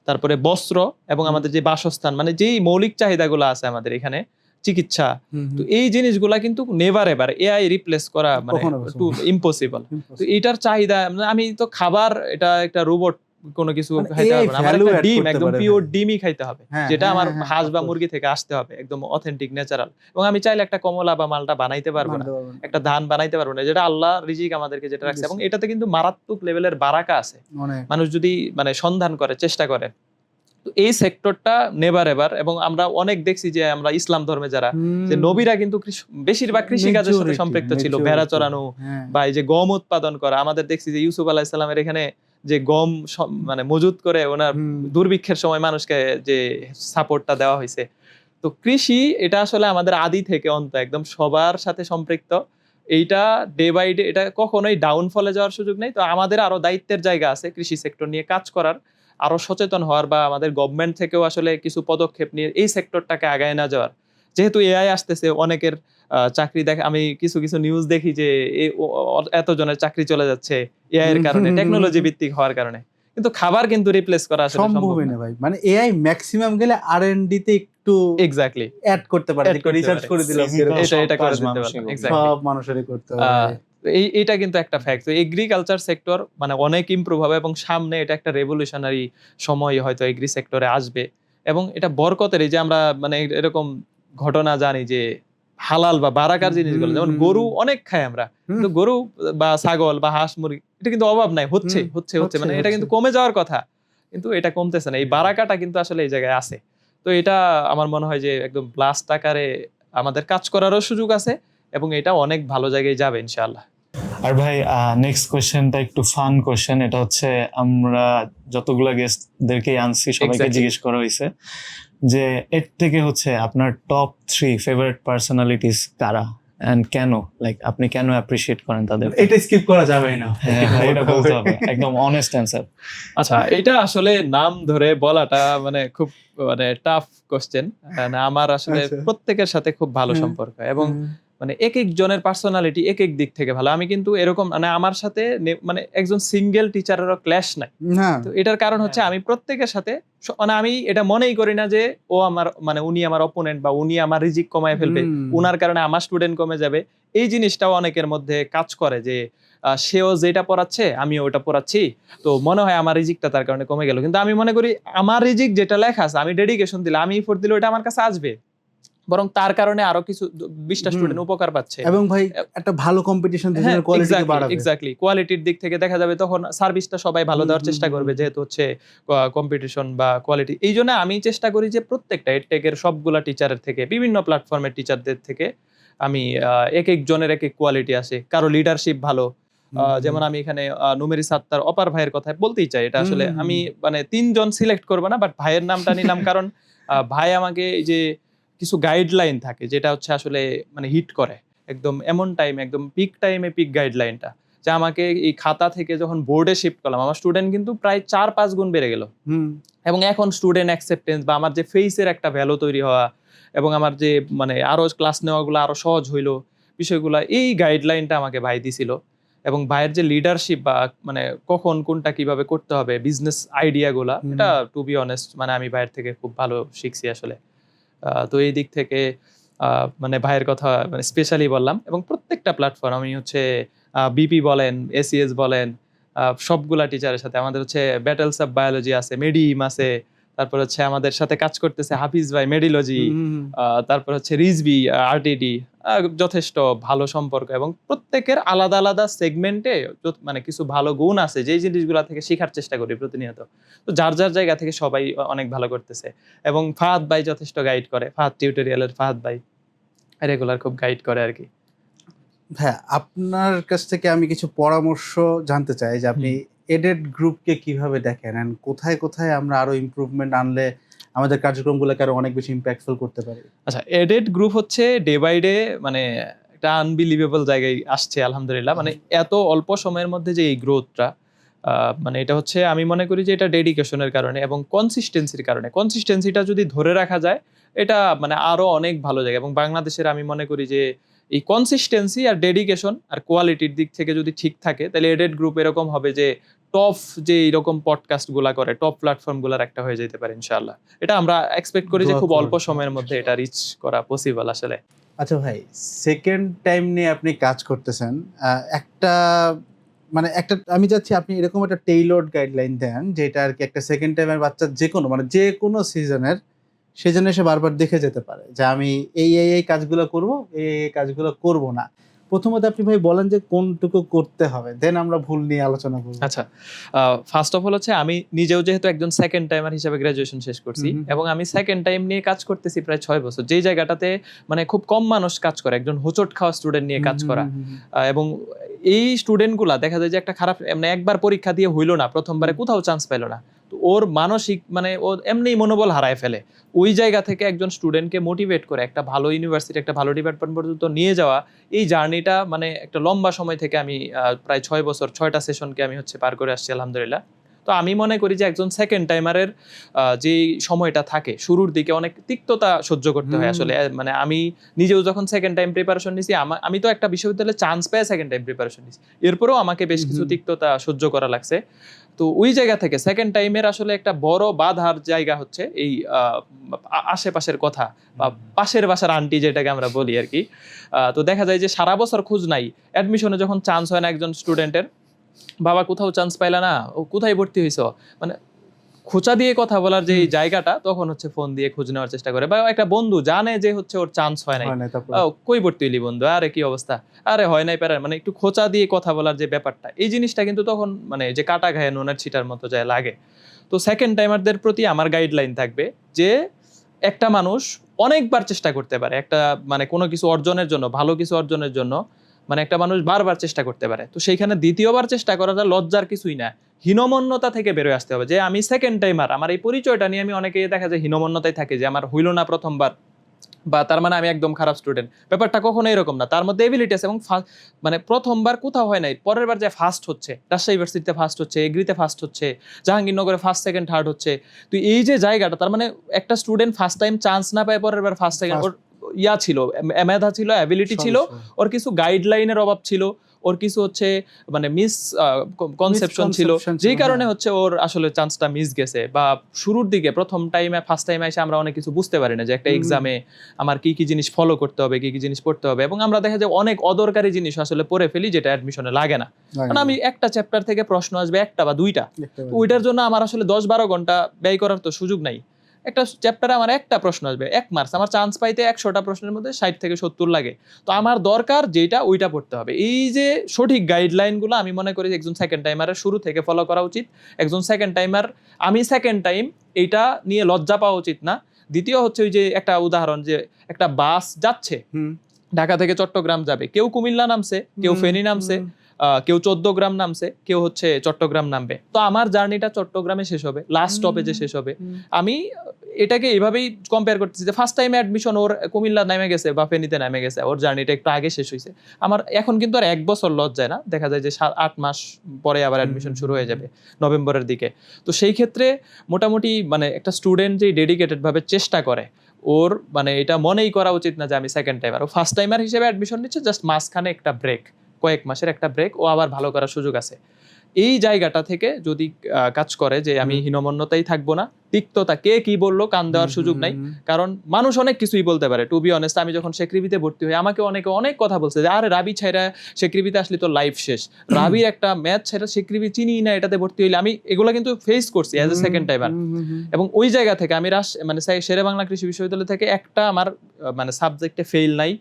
তারপরে বস্ত্র এবং আমাদের যে বাসস্থান, মানে যেই মৌলিক চাহিদাগুলো আছে আমাদের এখানে, চিকিৎসা, তো এই জিনিসগুলা কিন্তু নেভার এভার এআই রিপ্লেস করা মানে একটু ইম্পসিবল। তো এটার চাহিদা, মানে আমি তো খাবার, এটা একটা রোবট কোনো কিছু খাইতে হবে না, আমার একটা ডিম, একদম পিওর ডিমই খাইতে হবে, যেটা আমার হাঁস বা মুরগি থেকে আসতে হবে, একদম অথেন্টিক ন্যাচারাল। এবং আমি চাইলে একটা কমলা বা মালটা বানাইতে পারবো না, একটা ধান বানাইতে পারবো না, যেটা আল্লাহ রিজিক আমাদেরকে যেটা রাখছে, এবং এটাতে কিন্তু মারাত্মক লেভেলের বারাকা আছে, মানুষ যদি মানে সন্ধান করে, চেষ্টা করে। তো এই সেক্টরটা নেভার এভার, এবং আমরা অনেক দেখছি যে আমরা ইসলাম ধর্মে যারা, যে নবীরা কিন্তু বেশিরভাগ কৃষিকাজের সাথে সম্পৃক্ত ছিল, ভেড়া চড়ানো বা এই যে গম উৎপাদন করা। আমাদের দেখছি যে ইউসুফ আলাইহিস সালামের এখানে যে গম মানে মজুত করে ওনার দুর্ভিক্ষের সময় মানুষকে যে সাপোর্টটা দেওয়া হয়েছে। তো কৃষি এটা আসলে আমাদের আদি থেকে অন্ত একদম সবার সাথে সম্পৃক্ত। এইটা ডে বাই ডে এটা কখনোই ডাউনফলে যাওয়ার সুযোগ নেই। তো আমাদের আরো দায়িত্বের জায়গা আছে কৃষি সেক্টর নিয়ে কাজ করার, আরো সচেতন হওয়ার, বা আমাদের গভর্নমেন্ট থেকেও আসলে কিছু পদক্ষেপ নিয়ে এই সেক্টরটাকে আগায় না যাওয়ার। যেহেতু এআই আসতেছে, অনেকের চাকরি দেখে, আমি কিছু কিছু নিউজ দেখি যে এতজনের চাকরি চলে যাচ্ছে এআই এর কারণে, টেকনোলজি ভিত্তিক হওয়ার কারণে, কিন্তু খাবার কিন্তু রিপ্লেস করা আসলে সম্ভব না ভাই। মানে এআই ম্যাক্সিমাম গেলে আর&ডি তে একটু এক্স্যাক্টলি অ্যাড করতে পারে, একটু রিসার্চ করে দিলাম, এটা করে দিতে পারে, এক্স্যাক্টলি সব মানুষেরই করতে হবে। এইটা কিন্তু একটা ফ্যাক্ট। তো এগ্রিকালচার সেক্টর মানে অনেক ইমপ্রুভ হবে, এবং সামনে এটা একটা রেভলিউশনারি সময় হয়তো এগ্রি সেক্টরে আসবে, এবং এটা বরকতের, এই যে আমরা মানে এরকম ঘটনা জানি যে হালাল বা বারাকার জিনিসগুলো, যেমন গরু অনেক খাই আমরা, কিন্তু গরু বা ছাগল বা হাঁস মুরগি এটা কিন্তু অভাব নাই, হচ্ছে মানে এটা কিন্তু কমে যাওয়ার কথা, কিন্তু এটা কমতেছে না। এই বারাকাটা কিন্তু আসলে এই জায়গায় আছে। তো এটা আমার মনে হয় যে একদম ব্লাস্ট আকারে আমাদের কাজ করারও সুযোগ আছে, এবং এটা অনেক ভালো জায়গায় যাবে ইনশাআল্লাহ। আর ভাই নেক্সট কোশ্চেনটা একটু ফান কোশ্চেন, এটা হচ্ছে আমরা যতগুলা গেস্টদেরকে আনছি সবাইকে জিজ্ঞেস করা হয়েছে যে এর থেকে হচ্ছে আপনার টপ 3 ফেভারিট পার্সোনালিটিস কারা এন্ড কেন, লাইক আপনি কেন অ্যাপ্রিশিয়েট করেন তাদের? এটা স্কিপ করা যাবে না, হ্যাঁ এটা বলতে হবে, একদম অনেস্ট অ্যানসার। আচ্ছা, এটা আসলে নাম ধরে বলাটা মানে খুব মানে টাফ কোশ্চেন। আমার আসলে প্রত্যেকের সাথে খুব ভালো সম্পর্ক, এবং মানে এক এক জনের পার্সোনালিটি এক এক দিক থেকে ভালো। আমি কিন্তু এরকম মানে আমার সাথে মানে একজন সিঙ্গেল টিচারেরও ক্ল্যাশ নাই। তো এটার কারণ হচ্ছে আমি প্রত্যেকের সাথে মানে আমি এটা মনেই করি না যে ও আমার মানে উনি আমার অপোনেন্ট বা উনি আমার রিজিক কমায় ফেলবে, উনার কারণে আমার স্টুডেন্ট কমে যাবে। এই জিনিসটাও অনেকের মধ্যে কাজ করে যে সেও যেটা পড়াচ্ছে আমিও ওটা পড়াচ্ছি, তো মনে হয় আমার রিজিকটা তার কারণে কমে গেল। কিন্তু আমি মনে করি আমার রিজিক যেটা লেখা আছে, আমি ডেডিকেশন দিলে, আমি এফোর্ট দিলে, ওটা আমার কাছে আসবে, বরং তার কারণে আরো কিছু 20টা স্টুডেন্ট উপকার পাচ্ছে। এবং ভাই একটা ভালো কম্পিটিশন দিলে কোয়ালিটি বাড়বে। এক্স্যাক্টলি, কোয়ালিটির দিক থেকে দেখা যাবে তখন সার্ভিসটা সবাই ভালো দেওয়ার চেষ্টা করবে, যেহেতু হচ্ছে কম্পিটিশন বা কোয়ালিটি। এই জন্য আমি চেষ্টা করি যে প্রত্যেকটা এডটেকের সবগুলা টিচারের থেকে, বিভিন্ন প্ল্যাটফর্মের টিচারদের থেকে আমি এক এক জনের এক এক কোয়ালিটি আসে। কারো লিডারশিপ ভালো, যেমন আমি এখানে নুমেরি সাত্তার অপার ভাইয়ের কথা বলতেই চাই। এটা আসলে আমি মানে 3 জন সিলেক্ট করবো না, বাট ভাইয়ের নামটা নিলাম কারণ ভাই আমাকে এই যে কিছু গাইডলাইন থাকে যেটা হচ্ছে আসলে মানে হিট করে একদম এমন টাইম, একদম পিক টাইমে পিক গাইডলাইনটা, যে আমাকে এই খাতা থেকে যখন বোর্ডে শিফট করলাম, আমার স্টুডেন্ট কিন্তু প্রায় 4-5 গুণ বেড়ে গেল। এবং এখন স্টুডেন্ট অ্যাকসেপ্টেন্স বা আমার যে ফেসের একটা ভ্যালু তৈরি হওয়া এবং আমার যে মানে আরো ক্লাস নেওয়াগুলো আরো সহজ হইলো বিষয়গুলো, এই গাইডলাইনটা আমাকে ভাই দিছিল। এবং ভাইয়ের যে লিডারশিপ বা মানে কখন কোনটা কিভাবে করতে হবে, বিজনেস আইডিয়া গুলা, এটা টু বি অনেস্ট মানে আমি ভাইয়ের থেকে খুব ভালো শিখছি আসলে। তো এই দিক থেকে মানে ভাইয়ের কথা মানে স্পেশালি বললাম। এবং প্রত্যেকটা প্ল্যাটফর্ম আমি হচ্ছে বিপি বলেন, এসিএস বলেন, সবগুলা টিচারের সাথে আমাদের হচ্ছে ব্যাটেলস অফ বায়োলজি আছে, মেডিম আছে, তারপর হচ্ছে আমাদের সাথে কাজ করতেছে হাফিজ ভাই মেডিলজি, তারপর হচ্ছে রিজবি আরটিডি, যথেষ্ট ভালো সম্পর্ক। এবং প্রত্যেকের আলাদা আলাদা সেগমেন্টে মানে কিছু ভালো গুণ আছে যেই জিনিসগুলা থেকে শেখার চেষ্টা করি প্রতিনিয়ত। তো যার যার জায়গা থেকে সবাই অনেক ভালো করতেছে। এবং ফাহাদ ভাই যথেষ্ট গাইড করে, ফাহাদ টিউটোরিয়ালের ফাহাদ ভাই রেগুলার খুব গাইড করে আর কি। হ্যাঁ, আপনার কাছ থেকে আমি কিছু পরামর্শ জানতে চাই যে আপনি এডেড গ্রুপকে কিভাবে দেখেন এন্ড কোথায় কোথায় আমরা আরো ইমপ্রুভমেন্ট আনলে আমাদের কার্যক্রমগুলোকে আরো অনেক বেশি ইম্প্যাক্টফুল করতে পারি। আচ্ছা, এডেড গ্রুপ হচ্ছে ডে বাই ডে মানে একটা আনবিলিভেবল জায়গায় আসছে আলহামদুলিল্লাহ। মানে এত অল্প সময়ের মধ্যে যে এই গ্রোথটা, মানে এটা হচ্ছে আমি মনে করি যে এটা ডেডিকেশনের কারণে এবং কনসিস্টেন্সির কারণে। কনসিস্টেন্সিটা যদি ধরে রাখা যায় এটা মানে আরো অনেক ভালো জায়গা। এবং বাংলাদেশের আমি মনে করি যে এই কনসিস্টেন্সি আর ডেডিকেশন আর কোয়ালিটির দিক থেকে যদি ঠিক থাকে তাহলে এডেড গ্রুপ এরকম হবে যে টপ যে এরকম পডকাস্ট গুলা করে টপ প্ল্যাটফর্ম গুলার একটা হয়ে যেতে পারে ইনশাআল্লাহ। এটা আমরা এক্সপেক্ট করি যে খুব অল্প সময়ের মধ্যে এটা রিচ করা পসিবল আসলে। আচ্ছা ভাই, সেকেন্ড টাইম নিয়ে আপনি কাজ করতেছেন, একটা মানে একটা আমি চাচ্ছি আপনি এরকম একটা টেইলর্ড গাইডলাইন দেন যেটা আর কি একটা সেকেন্ড টাইমের বাচ্চা যে কোনো সিজনের সেজন্য সে বারবার দেখে যেতে পারে যে আমি এই কাজগুলো করব, এই কাজগুলো করব না। প্রথমত আপনি ভাই বলেন যে কোনটুকু করতে হবে, দেন আমরা ভুল নিয়ে আলোচনা করব। আচ্ছা, ফার্স্ট অফ অল হচ্ছে আমি নিজেও যেহেতু একজন সেকেন্ড টাইমার হিসেবে গ্রাজুয়েশন শেষ করছি এবং আমি সেকেন্ড টাইম নিয়ে কাজ করতেছি প্রায় 6 বছর, যেই জায়গাটাতে মানে খুব কম মানুষ কাজ করে একজন হোঁচট খাওয়া স্টুডেন্ট নিয়ে কাজ করা। এবং এই স্টুডেন্টগুলা দেখা যায় যে একটা খারাপ মানে একবার পরীক্ষা দিয়ে হইলো না, প্রথমবারে কোথাও চান্স পাইলো না, তো ওর মানসিক মানে ও এমনি মনোবল হারায় ফেলে। ওই জায়গা থেকে একজন স্টুডেন্টকে মোটিভেট করে একটা ভালো ইউনিভার্সিটি একটা ভালো ডিপার্টমেন্ট পর্যন্ত নিয়ে যাওয়া, এই জার্নিটা মানে একটা লম্বা সময় থেকে আমি প্রায় 6 বছর 6টা সেশনকে আমি হচ্ছে পার করে আসছি আলহামদুলিল্লাহ। তো আমি মনে করি যে একজন সেকেন্ড টাইমারের যে সময়টা থাকে শুরুর দিকে অনেক তিক্ততা সহ্য করতে হয় আসলে। মানে আমি নিজেও যখন সেকেন্ড টাইম প্রিপারেশন নিছি, আমি তো একটা বিশ্ববিদ্যালয়ে চান্স পেয়ে সেকেন্ড টাইম প্রিপারেশন নিছি, এরপরেও আমাকে বেশ কিছু তিক্ততা সহ্য করা লাগছে। তো ওই জায়গা থেকে সেকেন্ড টাইমের আসলে একটা বড় বাধার জায়গা হচ্ছে এই আশেপাশের কথা বা পাশের বাসার আন্টি যেটাকে আমরা বলি আর কি। তো দেখা যায় যে সারা বছর খোঁজ নাই, অ্যাডমিশনে যখন চান্স হয় না একজন স্টুডেন্টের, বাবা কোথাও চান্স পাইলা না, ও কোথায় ভর্তি হইছো, মানে খোঁচা দিয়ে কথা বলার যে জায়গাটা, তখন হচ্ছে ফোন দিয়ে খোঁজ নেওয়ার চেষ্টা করে। বা একটা বন্ধু জানে যে হচ্ছে ওর চান্স হয় নাই, কই ভর্তি হইলি বন্ধু, আরে কি অবস্থা, আরে হয় নাই প্যারা, মানে একটু খোঁচা দিয়ে কথা বলার যে ব্যাপারটা, এই জিনিসটা কিন্তু তখন মানে যে কাটা ঘায়ে নুনের ছিটার মতো যায় লাগে। তো সেকেন্ড টাইমারদের প্রতি আমার গাইডলাইন থাকবে যে একটা মানুষ অনেকবার চেষ্টা করতে পারে একটা মানে কোনো কিছু অর্জনের জন্য, ভালো কিছু অর্জনের জন্য, মানে একটা মানুষ বারবার চেষ্টা করতে পারে। তো সেইখানে দ্বিতীয়বার চেষ্টা করাটা লজ্জার কিছুই না, হীনমন্যতা থেকে বেরোয় আসতে হবে যে আমি সেকেন্ড টাইমার, আমার এই পরিচয়টা নিয়ে আমি অনেকেই দেখা যায় হীনমন্যতায় থাকে যে আমার হইল না প্রথমবার, বা তার মানে আমি একদম খারাপ স্টুডেন্ট। ব্যাপারটা কখনো এরকম না, তার মধ্যে এবিলিটি আছে এবং মানে প্রথমবার কোথাও হয় নাই, পরের বার যে ফার্স্ট হচ্ছে, রাজশাহী ইউনিভার্সিটিতে ফার্স্ট হচ্ছে, এগ্রিতে ফার্স্ট হচ্ছে, জাহাঙ্গীরনগরে ফার্স্ট সেকেন্ড থার্ড হচ্ছে। তো এই যে জায়গাটা, তার মানে একটা স্টুডেন্ট ফার্স্ট টাইম চান্স না পায়, পরের বার ফার্স্ট সেকেন্ড, ওর ইয়া ছিল, মেধা ছিল, অ্যাবিলিটি ছিল, ওর কিছু গাইডলাইনের অভাব ছিল, ওর কিছু হচ্ছে মানে মিস কনসেপশন ছিল, যেই কারণে হচ্ছে ওর আসলে চান্সটা মিস গেছে। বা শুরুর দিকে প্রথম টাইমে ফার্স্ট টাইমে এসে আমরা অনেক কিছু বুঝতে পারি না যে একটা এক্সামে আমার কি কি জিনিস ফলো করতে হবে, কি কি জিনিস পড়তে হবে, এবং আমরা দেখা যায় অনেক অদরকারি জিনিস আসলে পড়ে ফেলি যেটা অ্যাডমিশনে লাগে না। কারণ আমি একটা চ্যাপ্টার থেকে প্রশ্ন আসবে একটা বা দুইটা, ওইটার জন্য আমার আসলে 10-12 ঘন্টা ব্যয় করার তো সুযোগ নাই। একটা চ্যাপ্টারে আমার একটা প্রশ্ন আসবে 1 মার্কস, আমার চান্স পাইতে 100টা প্রশ্নের মধ্যে 60 থেকে 70 লাগে। তো আমার দরকার যেটা ওইটা পড়তে হবে। এই যে সঠিক গাইডলাইনগুলো আমি মনে করি একজন সেকেন্ড টাইমারের শুরু থেকে ফলো করা উচিত। একজন সেকেন্ড টাইমার, আমি সেকেন্ড টাইম, এইটা নিয়ে লজ্জা পাওয়া উচিত না। দ্বিতীয় হচ্ছে ওই যে একটা উদাহরণ, যে একটা বাস যাচ্ছে ঢাকা থেকে চট্টগ্রাম যাবে, কেউ কুমিল্লা নামছে, কেউ ফেনী নামছে, কেউ 14 গ্রাম নামছে, কেউ হচ্ছে চট্টগ্রাম নামবে। তো আমার জার্নিটা চট্টগ্রামে শেষ হবে, লাস্ট স্টপেজে শেষ হবে। আমি এটাকে এইভাবেই কম্পেয়ার করতেছি যে ফার্স্ট টাইম অ্যাডমিশন ওর কুমিল্লা নামে গেছে বা ফেনীতে নামে গেছে, ওর জার্নিটা একটু আগে শেষ হয়েছে। আমার এখন কিন্তু আর 1 বছর লস যায় না, দেখা যায় যে 7-8 মাস পরে আবার অ্যাডমিশন শুরু হয়ে যাবে নভেম্বরের দিকে। তো সেই ক্ষেত্রে মোটামুটি মানে একটা স্টুডেন্ট যে ডেডিকেটেড ভাবে চেষ্টা করে, ওর মানে এটা মনেই করা উচিত না যে আমি সেকেন্ড টাইমার। ও ফার্স্ট টাইমার হিসেবে অ্যাডমিশন নিচ্ছে, জাস্ট মাঝখানে একটা ব্রেক, কয়েক মাসের একটা ব্রেক, ও আবার ভালো করার সুযোগ আছে। এই জায়গাটা থেকে যদি কাজ করে যে আমি হীনমন্যতাই থাকবো না, তিক্ততা, কে কি বললো কান দেওয়ার সুযোগ নাই। কারণ মানুষ অনেক কিছুই বলতে পারে। টু বি অনেস্ট, আমি যখন শেকৃবিতে ভর্তি হই আমাকে অনেকে অনেক কথা বলছে যে আরে রাবি ছাইরা শেকৃবিতে আসলে তো লাইফ শেষ, রাবির একটা ম্যাথ ছাইরা শেকৃবি চিনি না, এটাতে ভর্তি হইলে। আমি এগুলো কিন্তু ফেস করছি অ্যাজ এ সেকেন্ড টাইমার। এবং ওই জায়গা থেকে আমি মানে শেরে বাংলা কৃষি বিশ্ববিদ্যালয় থেকে একটা আমার মানে সাবজেক্টে ফেল নাই,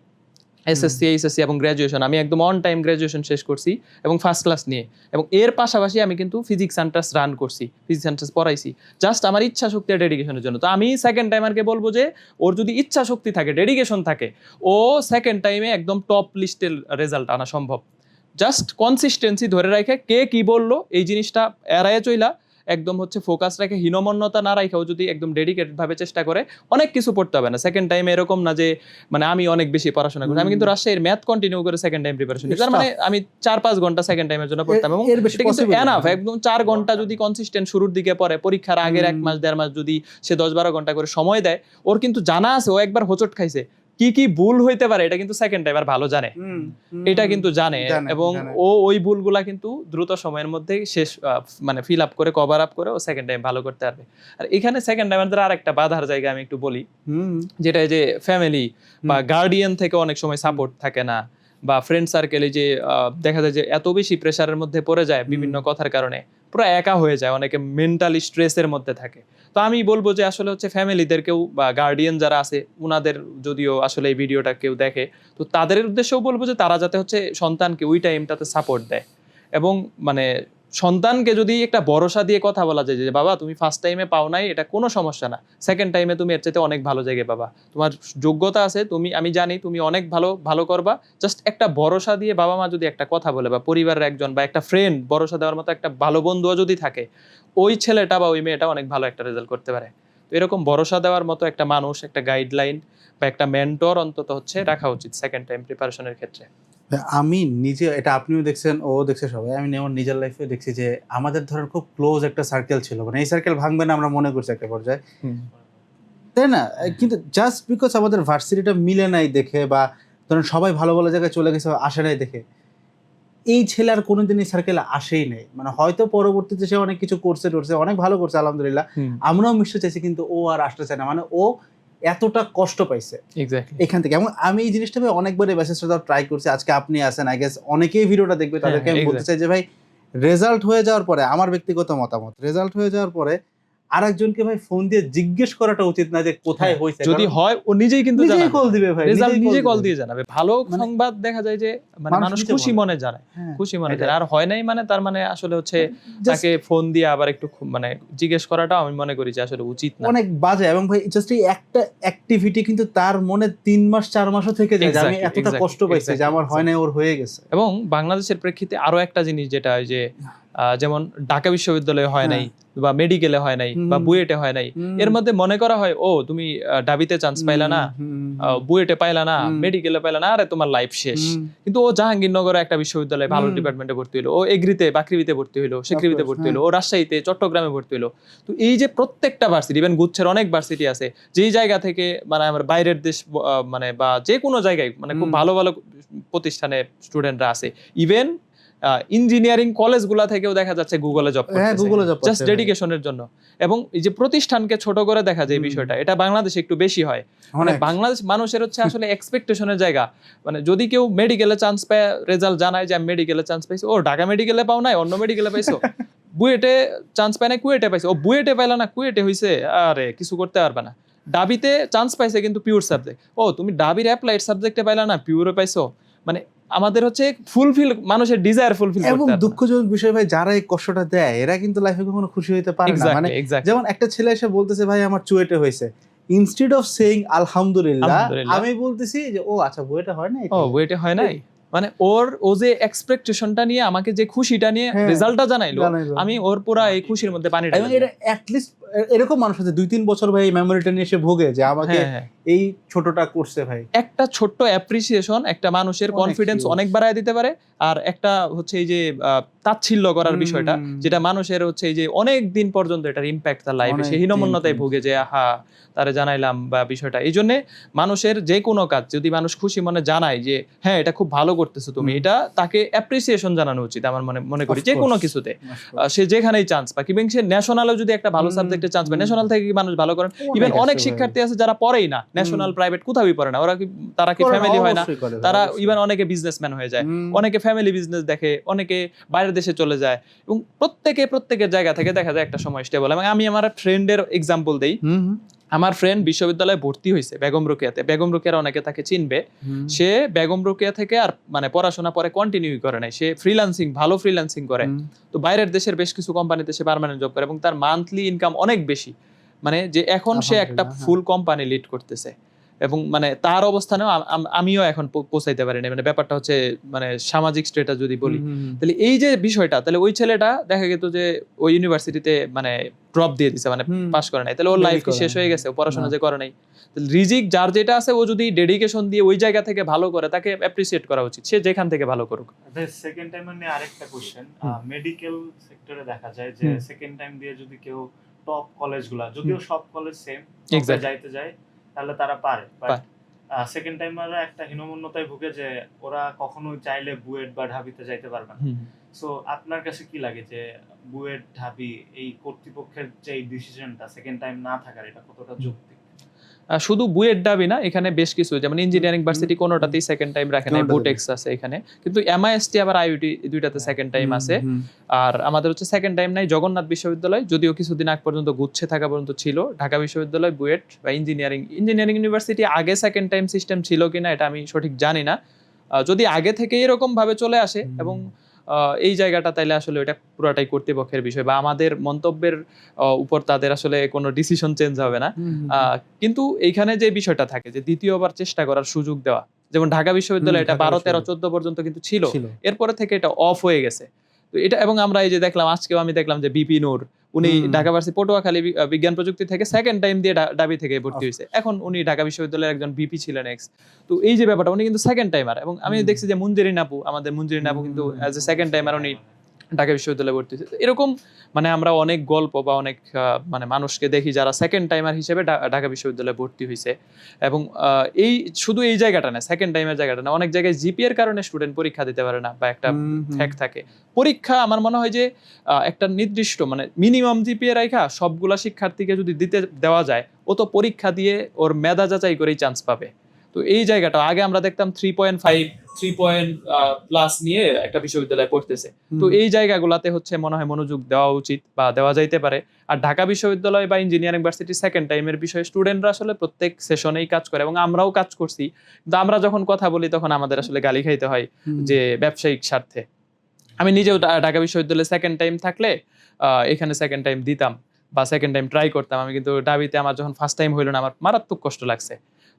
এসএসসি, এইচএসসি এবং গ্র্যাজুয়েশন আমি একদম অন টাইম গ্র্যাজুয়েশন শেষ করছি এবং ফার্স্ট ক্লাস নিয়ে। এবং এর পাশাপাশি আমি কিন্তু ফিজিক্স সেন্টার্স রান করছি, ফিজিক্স সেন্টার্স পড়াইছি, জাস্ট আমার ইচ্ছা শক্তি আর ডেডিকেশনের জন্য। তো আমি সেকেন্ড টাইমারকে বলবো যে ওর যদি ইচ্ছা শক্তি থাকে, ডেডিকেশন থাকে, ও সেকেন্ড টাইমে একদম টপ লিস্টের রেজাল্ট আনা সম্ভব। জাস্ট কনসিস্টেন্সি ধরে রাখে, কে কি বললো এই জিনিসটা এড়াইয়ে চইলা একদম হচ্ছে ফোকাস রাখে, হীনমন্যতা না রাখাও যদি একদম ডেডিকেটেড ভাবে চেষ্টা করে, অনেক কিছু পড়তে হবে না সেকেন্ড টাইমে। এরকম না যে মানে আমি অনেক বেশি পড়াশোনা করি, আমি কিন্তু রাজশাহীর ম্যাথ কন্টিনিউ করে সেকেন্ড টাইম প্রিপারেশন নিই। তার মানে আমি 4-5 ঘন্টা সেকেন্ড টাইমের জন্য পড়তাম এবং এটা কিন্তু এনাফ। একদম 4 ঘন্টা যদি কনসিস্টেন্ট শুরুর দিকে পড়ে, পরীক্ষার আগের 1 মাস 1.5 মাস যদি সে 10-12 ঘন্টা করে সময় দেয়, ওর কিন্তু জানা আছে ও একবার হোঁচট খাইছে, কি কি ভুল হইতে পারে এটা কিন্তু সেকেন্ড টাইমার ভালো জানে, এটা কিন্তু জানে। এবং ও ওই ভুলগুলা কিন্তু দ্রুত সময়ের মধ্যে শেষ মানে ফিল আপ করে, কভার আপ করে ও সেকেন্ড টাইম ভালো করতে পারবে। আর এখানে সেকেন্ড টাইমারদের আর একটা বাধার জায়গা আমি একটু বলি, যেটা যে ফ্যামিলি বা গার্ডিয়ান থেকে অনেক সময় সাপোর্ট থাকে না, বা ফ্রেন্ড সার্কেলে যে দেখা যায় যে এত বেশি প্রেসারের মধ্যে পড়ে যায় বিভিন্ন কথার কারণে, পুরো একা হয়ে যায়, অনেকে মেন্টালি স্ট্রেসের মধ্যে থাকে। তো আমি বলবো যে আসলে হচ্ছে ফ্যামিলিদেরকেও বা গার্ডিয়ান যারা আছে উনাদের যদিও আসলে এই ভিডিওটা কেউ দেখে, তো তাদের উদ্দেশ্যেও বলবো যে তারা যাতে হচ্ছে সন্তানকে ওই টাইমটাতে সাপোর্ট দেয়। এবং মানে সন্তানকে যদি একটা ভরসা দিয়ে কথা বলা যায় যে বাবা তুমি ফার্স্ট টাইমে পাও নাই, এটা কোনো সমস্যা না, সেকেন্ড টাইমে তুমি এর চাইতে অনেক ভালো জায়গায় পাবা, তোমার যোগ্যতা আছে, আমি জানি তুমি অনেক ভালো করবা। জাস্ট একটা ভরসা দিয়ে বাবা মা যদি একটা কথা বলে, বা পরিবারের একজন বা একটা ফ্রেন্ড ভরসা দেওয়ার মতো একটা ভালো বন্ধুও যদি থাকে, ওই ছেলেটা বা ওই মেয়েটা অনেক ভালো একটা রেজাল্ট করতে পারে। তো এরকম ভরসা দেওয়ার মতো একটা মানুষ, একটা গাইডলাইন বা একটা মেন্টর অন্তত হচ্ছে রাখা উচিত সেকেন্ড টাইম প্রিপারেশনের ক্ষেত্রে। আমি নিজে, এটা আপনিও দেখছেন, ও দেখছে, সবাই, আমি আমার নিজের লাইফে দেখছি যে আমাদের ধরেন খুব ক্লোজ একটা সার্কেল ছিল, মানে এই সার্কেল ভাঙবে না আমরা মনে করছি একটা পর্যায়ে, তাই না? কিন্তু জাস্ট বিকজ আমাদের ভার্সিটিটা মিলে নাই দেখে, বা ধরেন সবাই ভালো ভালো জায়গায় চলে গেছে আসে নাই দেখে, এই ছেলে আর কোনোদিন এই সার্কেলে আসেই নাই। মানে হয়তো পরবর্তীতে সে অনেক কিছু করছে, অনেক ভালো করছে আলহামদুলিল্লাহ, আমরাও মিশতে চাইছি, কিন্তু ও আর আসতে চায় না। মানে ও এতটা কষ্ট পাইছে এখান থেকে। এবং আমি এই জিনিসটা অনেকবারই মেসেজটা দেওয়ার ট্রাই করছি। আজকে আপনি আছেন, আই গেস অনেকেই ভিডিওটা দেখবে, তাদেরকে আমি বলতে চাই যে ভাই, রেজাল্ট হয়ে যাওয়ার পরে, আমার ব্যক্তিগত মতামত, রেজাল্ট হয়ে যাওয়ার পরে আরেকজনকে ভাই ফোন দিয়ে জিজ্ঞেস করাটা উচিত না যে কোথায় হয়েছে। যদি হয় ও নিজেই কিন্তু নিজেই কল দিবে ভাই, নিজে কল দিয়ে জানাবে। ভালো সংবাদ দেখা যায় যে মানে মানুষ খুশি মনে জানায়, খুশি মনে জানায়। আর হয় নাই মানে তার মানে আসলে হচ্ছে তাকে ফোন দিয়ে আবার একটু মানে জিজ্ঞেস করাটা আমি মনে করি যে আসলে উচিত না, অনেক বাজে। এবং ভাই জাস্ট এই একটা অ্যাক্টিভিটি কিন্তু তার মনে 3 মাস 4 মাসও থেকে যায় যে আমি এতটা কষ্ট পাইছি যে আমার হয় না, ওর হয়ে গেছে। এবং বাংলাদেশের প্রেক্ষিতে আরো একটা জিনিস যেটা যে যেমন ঢাকা বিশ্ববিদ্যালয়ে হয় নাই, বা মেডিকেলে হয় নাই, বা বুয়েটে হয় নাই, এর মধ্যে মনে করা হয় ও তুমি ডাবিতে চান্স পাইলা না, বুয়েটে পাইলা না, মেডিকেলে পাইলা না, আরে তোমার লাইফ শেষ। কিন্তু ও জাহাঙ্গীরনগরে একটা বিশ্ববিদ্যালয়ে ভালো ডিপার্টমেন্টে ভর্তি হলো, ও এগ্রিতে বাকৃবিতে ভর্তি হলো, শেকৃবিতে ভর্তি হলো, ও রাজশাহীতে, চট্টগ্রামে ভর্তি হলো। তো এই যে প্রত্যেকটা ভার্সিটি, ইভেন গুচ্ছের অনেক ভার্সিটি আছে যেই জায়গা থেকে মানে আমার বাইরের দেশ মানে বা যে কোনো জায়গায় মানে খুব ভালো ভালো প্রতিষ্ঠানে স্টুডেন্টরা আছে। ইভেন ইঞ্জিনিয়ারিং কলেজগুলা থেকেও দেখা যাচ্ছে গুগলে জব করতেছে জাস্ট ডেডিকেশনের জন্য। এবং এই যে প্রতিষ্ঠানকে ছোট করে দেখা যায় বিষয়টা, এটা বাংলাদেশে একটু বেশি হয়। মানে বাংলাদেশ মানুষের হচ্ছে আসলে এক্সপেকটেশনের জায়গা। মানে যদি কেউ মেডিকেলে চান্স পায়, রেজাল্ট জানায় যে আমি মেডিকেলে চান্স পাইছি, ও ঢাকা মেডিকেলে পাও নাই, অন্য মেডিকেলে পাইছো, বুয়েটে চান্স পায় না, কুয়েটে পাইছো, ও বুয়েটে পাইলা না, কুয়েটে হইছে, আরে কিছু করতে পারবে না। ডাবিতে চান্স পাইছে কিন্তু পিওর সাবজেক্ট, ও তুমি ডাবির অ্যাপ্লাইড সাবজেক্টে পাইলা না, পিওরে পাইছো। মানে আমাদের হচ্ছে ফুলফিল, মানুষের ডিজায়ার ফুলফিল করতে। এবং দুঃখজনক বিষয় ভাই, যারা এই কষ্টটা দেয় এরা কিন্তু লাইফে কখনো খুশি হতে পারে না। মানে যেমন একটা ছেলে এসে বলতেছে ভাই আমার চুয়েটে হয়েছে, ইনস্টেড অফ সেইং আলহামদুলিল্লাহ, আমি বলতেছি যে ও আচ্ছা বুয়েটে হয় নাই, ও বুয়েটে হয় নাই, মানে ও যে এক্সপেকটেশনটা নিয়ে আমাকে যে খুশিটা নিয়ে হ্যাঁ, রেজাল্টটা জানাইলো, জানাইলো। আমি ওর পুরা এই খুশির মধ্যে পানি এবং এটা অ্যাটলিস্ট এরকম মানুষ আছে 2-3 বছর ভাই এই মেমোরিটা নিয়ে এসে ভোগে যে আমাকে এই ছোটটা করছে ভাই। একটা ছোট্ট অ্যাপ্রিসিয়েশন একটা মানুষের অনেক কনফিডেন্স huge। অনেক বাড়ায় দিতে পারে। আর একটা হচ্ছে এই যে তাচ্ছিল্য করার বিষয়টা, যেটা মানুষের হচ্ছে এই যে অনেক দিন পর্যন্ত এটার ইম্প্যাক্ট তার লাইফে, সে হীনমন্যতায় ভুগে যে আহা তারে জানাইলাম বা বিষয়টা। এই জন্য মানুষের যে কোনো কাজ যদি মানুষ খুশি মনে জানায় যে হ্যাঁ এটা খুব ভালো করতেছো তুমি, এটা তাকে অ্যাপ্রিসিয়েশন জানানো উচিত আমার মনে করি যে কোনো কিছুতে। সে যেখানেই চান্স পায়, কিংবা সে ন্যাশনালেও যদি একটা ভালো সাবজেক্টে চান্স পায়, ন্যাশনাল থেকে কি মানুষ ভালো করেন। ইভেন অনেক শিক্ষার্থী আছে যারা পড়েই না, ন্যাশনাল প্রাইভেট কোথাওই পড়ে না, ওরা কি তারা কি ফ্যামিলি হয় না, তারা ইভেন অনেকে বিজনেসম্যান হয়ে যায়, অনেকে ফ্যামিলি বিজনেস দেখে, অনেকে বাইরের দেশে চলে যায়, এবং প্রত্যেকের জায়গা থেকে দেখা যায় একটা সময় স্টেবল। এবং আমি আমার ফ্রেন্ডের এক্সাম্পল দেই। আমার ফ্রেন্ড বিশ্ববিদ্যালয়ে ভর্তি হয়েছে বেগম রোকেয়াতে, বেগম রোকেয়ার অনেকে তাকে চিনবে। সে বেগম রোকেয়া থেকে আর মানে পড়াশোনা পরে কন্টিনিউ করে নাই, সে ফ্রিল্যান্সিং, ভালো ফ্রিল্যান্সিং করে। তো বাইরের দেশের বেশ কিছু কোম্পানিতে সে পার্মানেন্ট জব করে এবং তার মান্থলি ইনকাম অনেক বেশি, মানে যে এখন সে একটা ফুল কোম্পানি লিড করতেছে। এবং মানে তার অবস্থানেও আমিও এখন পৌঁছাইতে পারি না। মানে ব্যাপারটা হচ্ছে মানে সামাজিক স্ট্যাটাস যদি বলি, তাহলে এই যে বিষয়টা, তাহলে ওই ছেলেটা দেখা যেত যে ওই ইউনিভার্সিটিতে মানে ড্রপ দিয়ে দিছে, মানে পাস করে নাই, তাহলে ওর লাইফ কি শেষ হয়ে গেছে? পড়াশোনা যে করে নাই, রিজিক যার যেটা আছে ও যদি ডেডিকেশন দিয়ে ওই জায়গা থেকে ভালো করে, তাকে অ্যাপ্রিসিয়েট করা উচিত, সে যেখান থেকে ভালো করুক। সেকেন্ড টাইম নিয়ে আরেকটা কোশ্চেন, মেডিকেল সেক্টরে দেখা যায় যে সেকেন্ড টাইম দিয়ে যদি কেউ টপ কলেজগুলা, যদিও সব কলেজ সেম যাইতে যায়, তাহলে তারা পারে। সেকেন্ড টাইমাররা একটা হীনমন্যতায় ভুগে যে ওরা কখনোই চাইলে বুয়েট বা ঢাবিতে যাইতে পারবে না। সো আপনার কাছে কি লাগে যে বুয়েট ঢাবি এই কর্তৃপক্ষের যে ডিসিশনটা সেকেন্ড টাইম না থাকার, এটা কতটা যৌক্তিক? শুধু বুয়েট ডাবি না, এখানে বেশ কিছু, যেমন ইঞ্জিনিয়ারিং ভার্সিটি কোনোটাতেই সেকেন্ড টাইম রাখে না, বোটেক্স আছে এখানে, কিন্তু এমআইএসটি আবার আইইউটি দুইটাতে সেকেন্ড টাইম আছে। আর আমাদের হচ্ছে সেকেন্ড টাইম নাই জগন্নাথ বিশ্ববিদ্যালয়, যদিও কিছুদিন আগ পর্যন্ত গুচ্ছে থাকা পর্যন্ত ছিল। ঢাকা বিশ্ববিদ্যালয়, বুয়েট বা ইঞ্জিনিয়ারিং ইউনিভার্সিটি আগে সেকেন্ড টাইম সিস্টেম ছিল কিনা এটা আমি সঠিক জানি না। যদি আগে থেকে এরকম ভাবে চলে আসে এবং এই জায়গাটা, তাইলে আসলে এটা পুরাটাই কর্তৃপক্ষের বিষয়, বা আমাদের মন্তব্যের উপর তাদের আসলে কোনো ডিসিশন চেঞ্জ হবে না। কিন্তু এইখানে যে বিষয়টা থাকে যে দ্বিতীয়বার চেষ্টা করার সুযোগ দেওয়া, যেমন ঢাকা বিশ্ববিদ্যালয় এটা 12, 13, 14 পর্যন্ত কিন্তু ছিল, এরপরে থেকে এটা অফ হয়ে গেছে। তো এটা, এবং আমরা এই যে দেখলাম আজকেও আমি দেখলাম যে বিপি নূর, উনি ঢাকা ভার্সিটি পটুয়াখালী বিজ্ঞান প্রযুক্তি থেকে সেকেন্ড টাইম দিয়ে ডাবি থেকে ভর্তি হয়েছে, এখন উনি ঢাকা বিশ্ববিদ্যালয়ের একজন বিপি ছিলেন এক্স। তো এই যে ব্যাপারটা, উনি কিন্তু সেকেন্ড টাইমার। এবং আমি দেখছি যে মুঞ্জেরিন আপু, আমাদের মুঞ্জেরিন আপু কিন্তু অ্যাজ এ সেকেন্ড টাইমার উনি ঢাকা বিশ্ববিদ্যালয়ে ভর্তি হয়েছে। এরকম মানে আমরা অনেক গল্প বা অনেক মানে মানুষকে দেখি যারা সেকেন্ড টাইমার হিসেবে ঢাকা বিশ্ববিদ্যালয়ে ভর্তি হয়েছে। এবং এই শুধু এই জায়গাটা না, সেকেন্ড টাইমের জায়গাটা না, অনেক জায়গায় জিপিএ এর কারণে স্টুডেন্ট পরীক্ষা দিতে পারে না, বা একটা ফ্যাক্ট থাকে। পরীক্ষা আমার মনে হয় যে একটা নির্দিষ্ট মানে মিনিমাম জিপিএ রাখা সবগুলা শিক্ষার্থীকে যদি দিতে দেওয়া যায়, ও তো পরীক্ষা দিয়ে ওর মেধা যাচাই করেই চান্স পাবে। তো এই জায়গাটা আগে আমরা দেখতাম 3.5, 3+ নিয়ে একটা বিশ্ববিদ্যালয়ে পড়তেছে। তো এই জায়গাগুলাতে হচ্ছে মনে হয় মনোযোগ দেওয়া উচিত বা দেওয়া যাইতে পারে। আর ঢাকা বিশ্ববিদ্যালয় বা ইঞ্জিনিয়ারিং ভার্সিটি সেকেন্ড টাইমের বিষয়ে স্টুডেন্টরা আসলে প্রত্যেক সেশনেই কাজ করে, এবং আমরাও কাজ করছি, কিন্তু আমরা যখন কথা বলি তখন আমাদের আসলে গালি খাইতে হয় যে ব্যবসায়িক স্বার্থে। আমি নিজেও ঢাকা বিশ্ববিদ্যালয়ে সেকেন্ড টাইম থাকলে এখানে সেকেন্ড টাইম দিতাম বা সেকেন্ড টাইম ট্রাই করতাম। আমি কিন্তু ডাবিতে আমার যখন ফার্স্ট টাইম হইল না, আমার মারাত্মক কষ্ট লাগছে।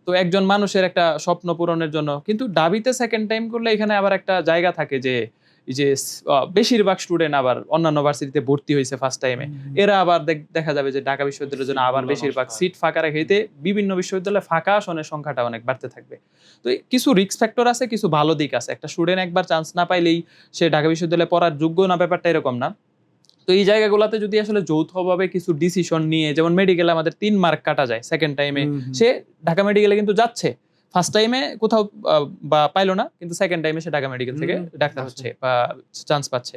তো একজন মানুষের একটা স্বপ্ন পূরণের জন্য, কিন্তু ডাবিতে সেকেন্ড টাইম করলে এখানে আবার একটা জায়গা থাকে যে এই যে বেশিরভাগ স্টুডেন্ট আবার অন্যান্য ভার্সিটিতে ভর্তি হয়েছে ফার্স্ট টাইমে, এরা আবার দেখা যাবে যে ঢাকা বিশ্ববিদ্যালয়ের জন্য আবার বেশিরভাগ সিট ফাঁকা রেখে বিভিন্ন বিশ্ববিদ্যালয়ে ফাঁকা আসনের সংখ্যাটা অনেক বাড়তে থাকবে। তো কিছু রিস্ক ফ্যাক্টর আছে, কিছু ভালো দিক আছে। একটা স্টুডেন্ট একবার চান্স না পাইলেই সে ঢাকা বিশ্ববিদ্যালয়ে পড়ার যোগ্য না, ব্যাপারটা এরকম না। তো এই জায়গাগুলোতে যদি আসলে যৌথভাবে কিছু ডিসিশন নিয়ে, যেমন মেডিকেলে আমাদের 3 মার্ক কাটা যায় সেকেন্ড টাইমে, সে ঢাকা মেডিকেলে কিন্তু যাচ্ছে, ফার্স্ট টাইমে কোথাও বা পাইলো না, কিন্তু সেকেন্ড টাইমে সে ঢাকা মেডিকেল থেকে ডাক্তার হচ্ছে বা চান্স পাচ্ছে।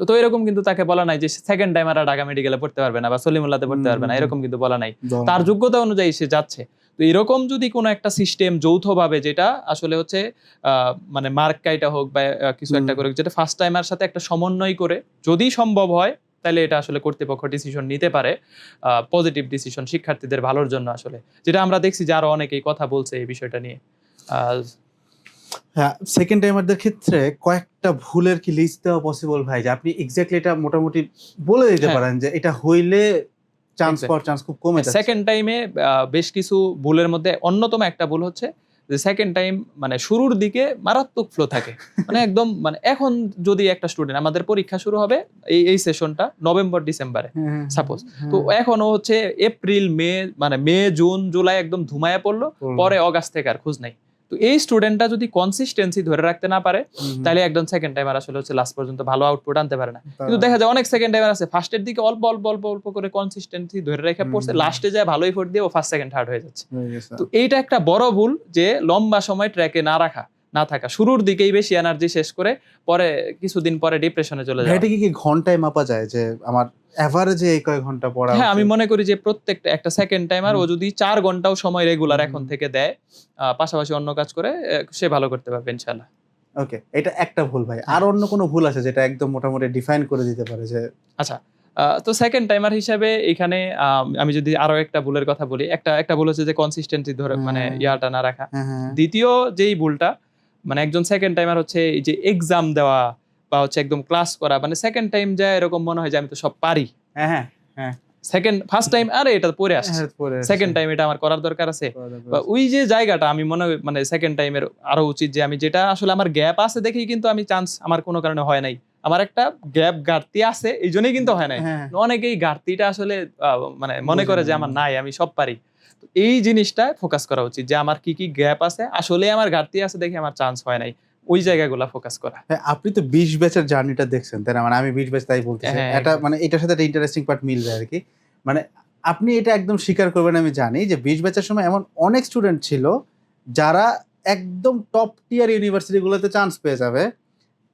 তো এরকম কিন্তু তাকে বলা নাই যে সেকেন্ড টাইম আর ঢাকা মেডিকেলে পড়তে পারবে না বা সলিমুল্লাহতে পড়তে পারবে না, এরকম কিন্তু বলা নাই। তার যোগ্যতা অনুযায়ী সে যাচ্ছে। তো এরকম যদি কোনো একটা সিস্টেম যৌথভাবে, যেটা আসলে হচ্ছে মানে মার্ক কাইটা হোক বা কিছু একটা করে, যেটা ফার্স্ট টাইমার সাথে একটা সমন্বয় করে যদি সম্ভব হয়, তাহলে এটা আসলে কর্তৃপক্ষ ডিসিশন নিতে পারে, পজিটিভ ডিসিশন শিক্ষার্থীদের ভালোর জন্য আসলে, যেটা আমরা দেখছি যে আরো অনেকেই কথা বলছে এই বিষয়টা নিয়ে। হ্যাঁ, সেকেন্ড টাইমারদের ক্ষেত্রে কয়েকটা ভুলের কি লিস্ট দেওয়া পসিবল ভাই, যে আপনি এক্স্যাক্টলি এটা মোটামুটি বলে দিতে পারেন যে এটা হইলে চান্স খুব কমে যাচ্ছে? সেকেন্ড টাইমে বেশ কিছু ভুলের মধ্যে অন্যতম একটা ভুল হচ্ছে যে সেকেন্ড টাইম মানে শুরুর দিকে মারাত্মক ফ্লো থাকে, মানে একদম মানে এখন যদি একটা স্টুডেন্ট, আমাদের পরীক্ষা শুরু হবে এই সেশনটা নভেম্বর ডিসেম্বরে সাপোজ, তো এখনো হচ্ছে এপ্রিল মে মানে মে জুন জুলাই একদম ধুমায়া পড়লো, পরে অগাস্ট থেকে আর খোঁজ নাই। তো এই স্টুডেন্টটা যদি কনসিস্টেন্সি ধরে রাখতে না পারে তাহলে একদম সেকেন্ড টাইমার আসলে হচ্ছে লাস্ট পর্যন্ত ভালো আউটপুট আনতে পারে না। কিন্তু দেখা যায় অনেক সেকেন্ড টাইমার আছে ফার্স্টের দিকে অল্প অল্প অল্প অল্প করে কনসিস্টেন্সি ধরে রেখে পড়ছে, লাস্টে যায় ভালো এফোর্ট দিয়ে ও ফার্স্ট সেকেন্ড থার্ড হয়ে যাচ্ছে। তো এইটা একটা বড় ভুল যে লম্বা সময় ট্র্যাকে না থাকা, শুরুর দিকেই বেশি এনার্জি শেষ করে পরে কিছুদিন পরে ডিপ্রেশনে চলে যায়। এটা কি ঘন্টায় মাপা যায় যে আমার এভারেজে এই কয় ঘন্টা পড়া? হ্যাঁ, আমি মনে করি যে প্রত্যেকটা একটা সেকেন্ড টাইমার ও যদি 4 ঘন্টাও সময় রেগুলার এখন থেকে দেয়, পাশাপাশি অন্য কাজ করে, সে ভালো করতে পারবে ইনশাআল্লাহ। ওকে, এটা একটা ভুল ভাই। আর অন্য কোনো ভুল আছে যেটা একদম মোটামুটি ডিফাইন করে দিতে পারে যে? আচ্ছা, তো সেকেন্ড টাইমার হিসাবে এখানে আমি যদি আরো একটা ভুলের কথা বলি, একটা ভুল হচ্ছে যে কনসিস্টেন্সি ধরে মানে ইয়াটা না রাখা। দ্বিতীয় যেই ভুলটা মানে একজন সেকেন্ড টাইমার হচ্ছে এই যে এক্সাম দেওয়া বা হচ্ছে একদম ক্লাস করা, মানে সেকেন্ড টাইম যায় এরকম মনে হয় যে আমি তো সব পারি। হ্যাঁ হ্যাঁ, ফার্স্ট টাইম আরে এটা পড়ে আসছে, সেকেন্ড টাইম এটা আমার করার দরকার আছে। বা ওই যে জায়গাটা আমি মনে মানে সেকেন্ড টাইমের আরো উচিত যে আমি যেটা আসলে আমার গ্যাপ আছে দেখেই কিন্তু আমি চান্স আমার কোনো কারণে হয় নাই, আমার একটা গ্যাপ ঘাটতি আছে এই জন্যই কিন্তু হয় নাই। অনেকেই ঘাটতিটা আসলে মানে মনে করে যে আমার নাই, আমি সব পারি। এই জিনিসটা ফোকাস করা উচিত যে আমার কি কি গ্যাপ আছে, আসলে আমার ঘাটতি আছে দেখে আমার চান্স হয় নাই, ওই জায়গাগুলো ফোকাস করা। আপনি তো 20 ব্যাচের জার্নিটা দেখছেন তাই না? মানে আমি 20 ব্যাচ তাই বলতেছি। এটা মানে এটার সাথে একটা ইন্টারেস্টিং পার্ট মিলবে আর কি। মানে আপনি এটা একদম স্বীকার করবেন আমি জানি যে 20 ব্যাচের সময় এমন অনেক স্টুডেন্ট ছিল যারা একদম টপ টিয়ার ইউনিভার্সিটিগুলোতে চান্স পেয়ে যাবে।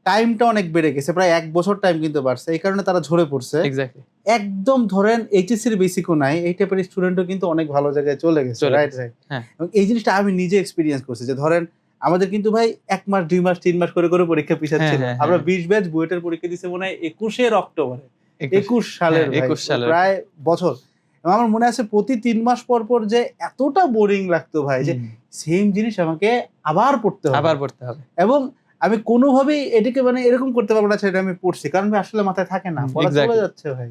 টাইমটা অনেক বেড়ে গেছে, প্রায় 1 বছর টাইম কিন্তু বাড়ছে, এই কারণে তারা ঝরে পড়ছে। এক্স্যাক্টলি, একদম ধরেন এইচএসসির বেসিকও নাই, এই টাইপের স্টুডেন্টও কিন্তু অনেক ভালো জায়গায় চলে গেছে। Right right. এবং এই জিনিসটা আমি নিজে এক্সপিরিয়েন্স করছি যে ধরেন আমাদের কিন্তু ভাই 1 মাস 2 মাস 3 মাস করে করে পরীক্ষা পিছাচ্ছিল। আমরা 20 ব্যাচ বুয়েটের পরীক্ষা দিতে মনে হয় 21 অক্টোবরে, 21 সালের প্রায় বছর। এবং আমার মনে আছে প্রতি 3 মাস পর পর যে এতটা বোরিং লাগতো ভাই যে সেম জিনিস আমাকে আবার পড়তে হবে। এবং আমি কোনোভাবেই এটাকে মানে এরকম করতে পারবো না সেটা আমি পড়ছি, কারণ আসলে মাথায় থাকে না, পড়া চলে যাচ্ছে ভাই।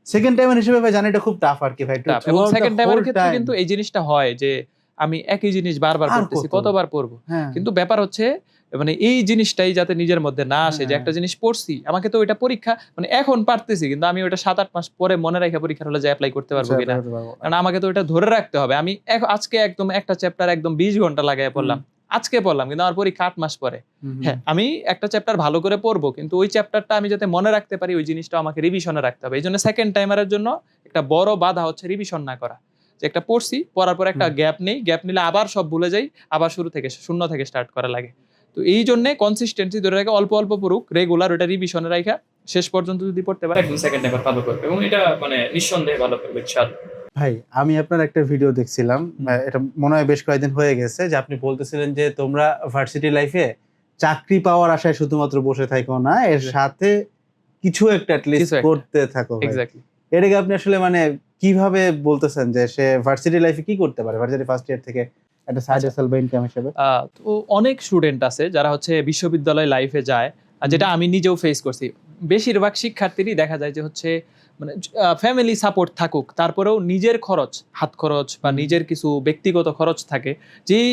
সেকেন্ড টাইমার হিসেবে ভাই জানি এটা খুব টাফ আর কি ভাই। এবং সেকেন্ড টাইমারের ক্ষেত্রে কিন্তু এই জিনিসটা হয় যে আমি একই জিনিস বারবার পড়তেছি, কতবার পড়বো। কিন্তু ব্যাপার হচ্ছে মানে এই জিনিসটাই যাতে নিজের মধ্যে না আসে যে একটা জিনিস পড়ছি, আমাকে তো ওইটা পরীক্ষা মানে এখন পারতেছি, কিন্তু আমি ওইটা 7-8 মাস পরে মনে রেখে পরীক্ষার হলে যে অ্যাপ্লাই করতে পারবো কিনা, কারণ আমাকে তো ওইটা ধরে রাখতে হবে। আমি আজকে একদম একটা চ্যাপ্টার একদম 20 ঘন্টা লাগায় পড়লাম, আজকে পড়লাম, কিন্তু আমার পরীক্ষা 8 মাস পরে। হ্যাঁ, আমি একটা চ্যাপ্টার ভালো করে পড়বো, কিন্তু ওই চ্যাপ্টারটা আমি যাতে মনে রাখতে পারি ওই জিনিসটা আমাকে রিভিশনে রাখতে হবে। এই জন্য সেকেন্ড টাইমারের জন্য একটা বড় বাধা হচ্ছে রিভিশন না করা। যে একটা পড়ছি, পড়ার পর একটা গ্যাপ নেই, গ্যাপ নিলে আবার সব ভুলে যাই, আবার শূন্য থেকে স্টার্ট করা লাগে। তো এই জন্য কনসিস্টেন্সি ধরে রাখা, অল্প অল্প পড়ুক, রেগুলার ওটা রিভিশনে রাখা, শেষ পর্যন্ত যদি পড়তে পারে একদম সেকেন্ড টাইমার ভালো করবে, এবং এটা মানে নিঃসন্দেহে ভালো করবে ইনশাআল্লাহ। ভাই আমি আপনার একটা ভিডিও দেখছিলাম, এটা মনে হয় বেশ কয়েকদিন হয়ে গেছে, যে আপনি বলতেছিলেন যে তোমরা ভার্সিটি লাইফে চাকরি পাওয়ার আশায় শুধুমাত্র বসে থাকো না, এর সাথে কিছু একটা অ্যাটলিস্ট করতে থাকো। এক্স্যাক্টলি, এটাকে আপনি আসলে মানে কিভাবে বলতেছেন যে সে ভার্সিটি লাইফে কি করতে পারে, ভার্সিটি ফার্স্ট ইয়ার থেকে একটা সাইড হাসেল বা ইনকাম হিসেবে? তো অনেক স্টুডেন্ট আছে যারা হচ্ছে বিশ্ববিদ্যালয় লাইফে যায়, যেটা আমি নিজেও ফেস করছি। বেশিরভাগ শিক্ষার্থীরই দেখা যায় যে হচ্ছে মানে ফ্যামিলি সাপোর্ট থাকুক, তারপরেও নিজের খরচ, হাত খরচ বা নিজের কিছু ব্যক্তিগত খরচ থাকে। যেই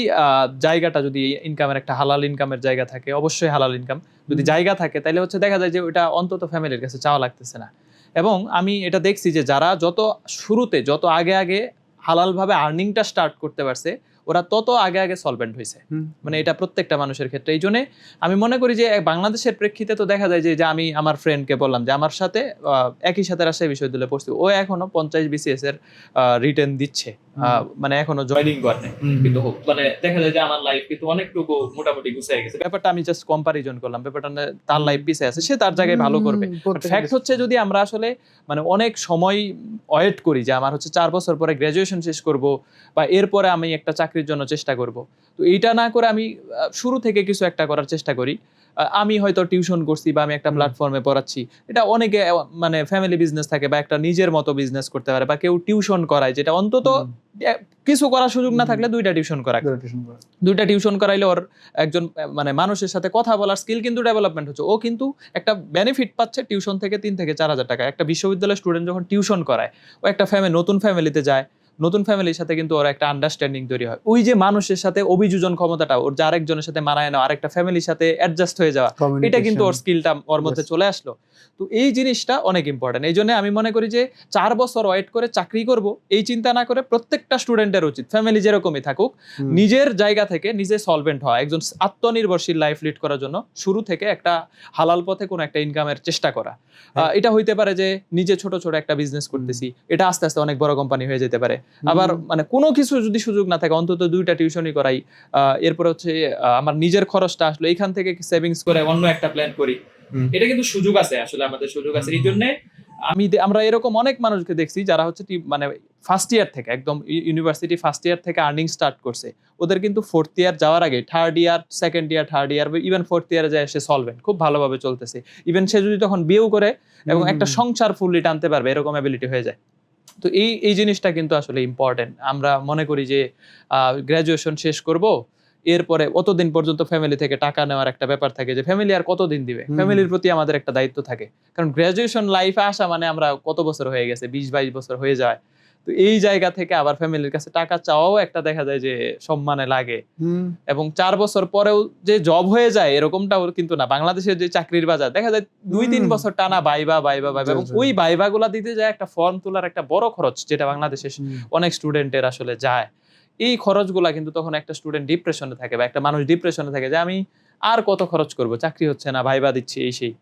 জায়গাটা যদি ইনকামের একটা হালাল ইনকামের জায়গা থাকে, অবশ্যই হালাল ইনকাম যদি জায়গা থাকে, তাহলে হচ্ছে দেখা যায় যে ওটা অন্তত ফ্যামিলির কাছে চাওয়া লাগতেছে না। এবং আমি এটা দেখছি যে যারা যত শুরুতে যত আগে হালালভাবে আর্নিংটা স্টার্ট করতে পারছে, ওরা তত আগে সলভেন্ট হয়েছে। মানে এটা প্রত্যেকটা মানুষের ক্ষেত্রে। এই জন্য আমি মনে করি যে বাংলাদেশের প্রেক্ষিতে তো দেখা যায় যে আমি আমার ফ্রেন্ডকে বললাম যে আমার সাথে একই সাথে রাজশাহী বিশ্ববিদ্যালয়ে পড়ছি, ও এখনো 50 BCS এর রিটেন দিচ্ছে, মানে এখনো জয়েনিং করে নাই, কিন্তু মানে দেখা যায় যে আমার লাইফ কিন্তু অনেকটুকু মোটামুটি গুছিয়ে গেছে। ব্যাপারটা আমি জাস্ট কম্পারিজন করলাম, ব্যাপারটা তার লাইফ পিছিয়ে আছে, সে তার জায়গায় ভালো করবে। ফ্যাক্ট হচ্ছে যদি আমরা আসলে মানে অনেক সময় ওয়েট করি যে আমার হচ্ছে 4 বছর পরে গ্রাজুয়েশন শেষ করব বা এরপরে আমি একটা চাকরির জন্য চেষ্টা করব, তো এইটা না করে আমি শুরু থেকে কিছু একটা করার চেষ্টা করি। আমি হয়তো টিউশন করছি বা আমি একটা প্ল্যাটফর্মে পড়াচ্ছি, এটা অনেকে মানে ফ্যামিলি বিজনেস থাকে বা একটা নিজের মতো বিজনেস করতে পারে, বা কেউ টিউশন করায়, যেটা অন্তত কিছু করার সুযোগ না থাকলে 2টা টিউশন করা, 2টা টিউশন করাইলে ওর একজন মানে মানুষের সাথে কথা বলার স্কিল কিন্তু ডেভেলপমেন্ট হচ্ছে, ও কিন্তু একটা বেনিফিট পাচ্ছে টিউশন থেকে 3 থেকে 4 হাজার টাকা। একটা বিশ্ববিদ্যালয়ের স্টুডেন্ট যখন টিউশন করায়, ও একটা নতুন ফ্যামিলিতে যায়, নতুন ফ্যামিলির সাথে কিন্তু ওর একটা আন্ডারস্ট্যান্ডিং তৈরি হয়। ওই যে মানুষের সাথে অভিযোজন ক্ষমতাটা, ওর যে আরেকজনের সাথে মানায় নেওয়া, আরেকটা ফ্যামিলির সাথে অ্যাডজাস্ট হয়ে যাওয়া, এটা কিন্তু ওর স্কিলটা ওর মধ্যে চলে আসলো। তো এই জিনিসটা অনেক ইম্পর্টেন্ট। এই জন্য আমি মনে করি যে 4 বছর ওয়েট করে চাকরি করব এই চিন্তা না করে প্রত্যেকটা স্টুডেন্টের উচিত ফ্যামিলি যেরকমই থাকুক নিজের জায়গা থেকে নিজে সলভেন্ট হওয়া, একজন আত্মনির্ভরশীল লাইফ লিড করার জন্য শুরু থেকে একটা হালাল পথে কোনো একটা ইনকামের চেষ্টা করা। এটা হইতে পারে যে নিজে ছোট ছোট একটা বিজনেস করতেছি, এটা আস্তে আস্তে অনেক বড় কোম্পানি হয়ে যেতে পারে। আবার মানে কোনো কিছু যদি সুযোগ না থাকে অন্তত 2টা টিউশনই করাই, এরপর হচ্ছে আমার নিজের খরচটা আসলো এখান থেকে সেভিংস করে অন্য একটা প্ল্যান করি। এটা কিন্তু সুযোগ আছে, আসলে আমাদের সুযোগ আছে। এই জন্য আমরা এরকম অনেক মানুষকে দেখছি যারা হচ্ছে মানে ফার্স্ট ইয়ার থেকে একদম ইউনিভার্সিটি ফার্স্ট ইয়ার থেকে আর্নিং স্টার্ট করছে, ওদের কিন্তু 4th ইয়ার যাওয়ার আগে 3rd ইয়ার 2nd ইয়ার 3rd ইয়ার ইভেন 4th ইয়ারে যায় সে সলভেন্ট, খুব ভালোভাবে চলতেছে। ইভেন সে যদি তখন বিয়েও করে এবং একটা সংসার ফুললি টানতে পারবে এরকম অ্যাবিলিটি হয়ে যায়। তো এই জিনিসটা কিন্তু আসলে ইম্পর্টেন্ট। আমরা মনে করি যে গ্রাজুয়েশন শেষ করব, এরপরে অতদিন পর্যন্ত ফ্যামিলি থেকে টাকা নেওয়ার একটা ব্যাপার থাকে যে ফ্যামিলি আর কতদিন দিবে, ফ্যামিলির প্রতি আমাদের একটা দায়িত্ব থাকে। কারণ গ্রাজুয়েশন লাইফে আসা মানে আমরা কত বছর হয়ে গেছে, 20-22 বছর হয়ে যায়। তো এই জায়গা থেকে আবার ফ্যামিলির কাছে টাকা চাওয়াও একটা দেখা যায় যে সম্মানে লাগে। এবং 4 বছর পরেও যে জব হয়ে যায় এরকমটাও কিন্তু না। বাংলাদেশের যে চাকরির বাজার দেখা যায় 2-3 বছর টানা বাইবা এবং ওই বাইবা গুলা দিতে যায় একটা ফর্ম তোলার একটা বড় খরচ, যেটা বাংলাদেশের অনেক স্টুডেন্টের আসলে যায়। এই খরচগুলা কিন্তু তখন একটা স্টুডেন্ট ডিপ্রেশনে থাকে বা একটা মানুষ ডিপ্রেশনে থাকে যে আমি আর কত খরচ করব, চাকরি হচ্ছে না, ভাইবা দিচ্ছি, এই সেই।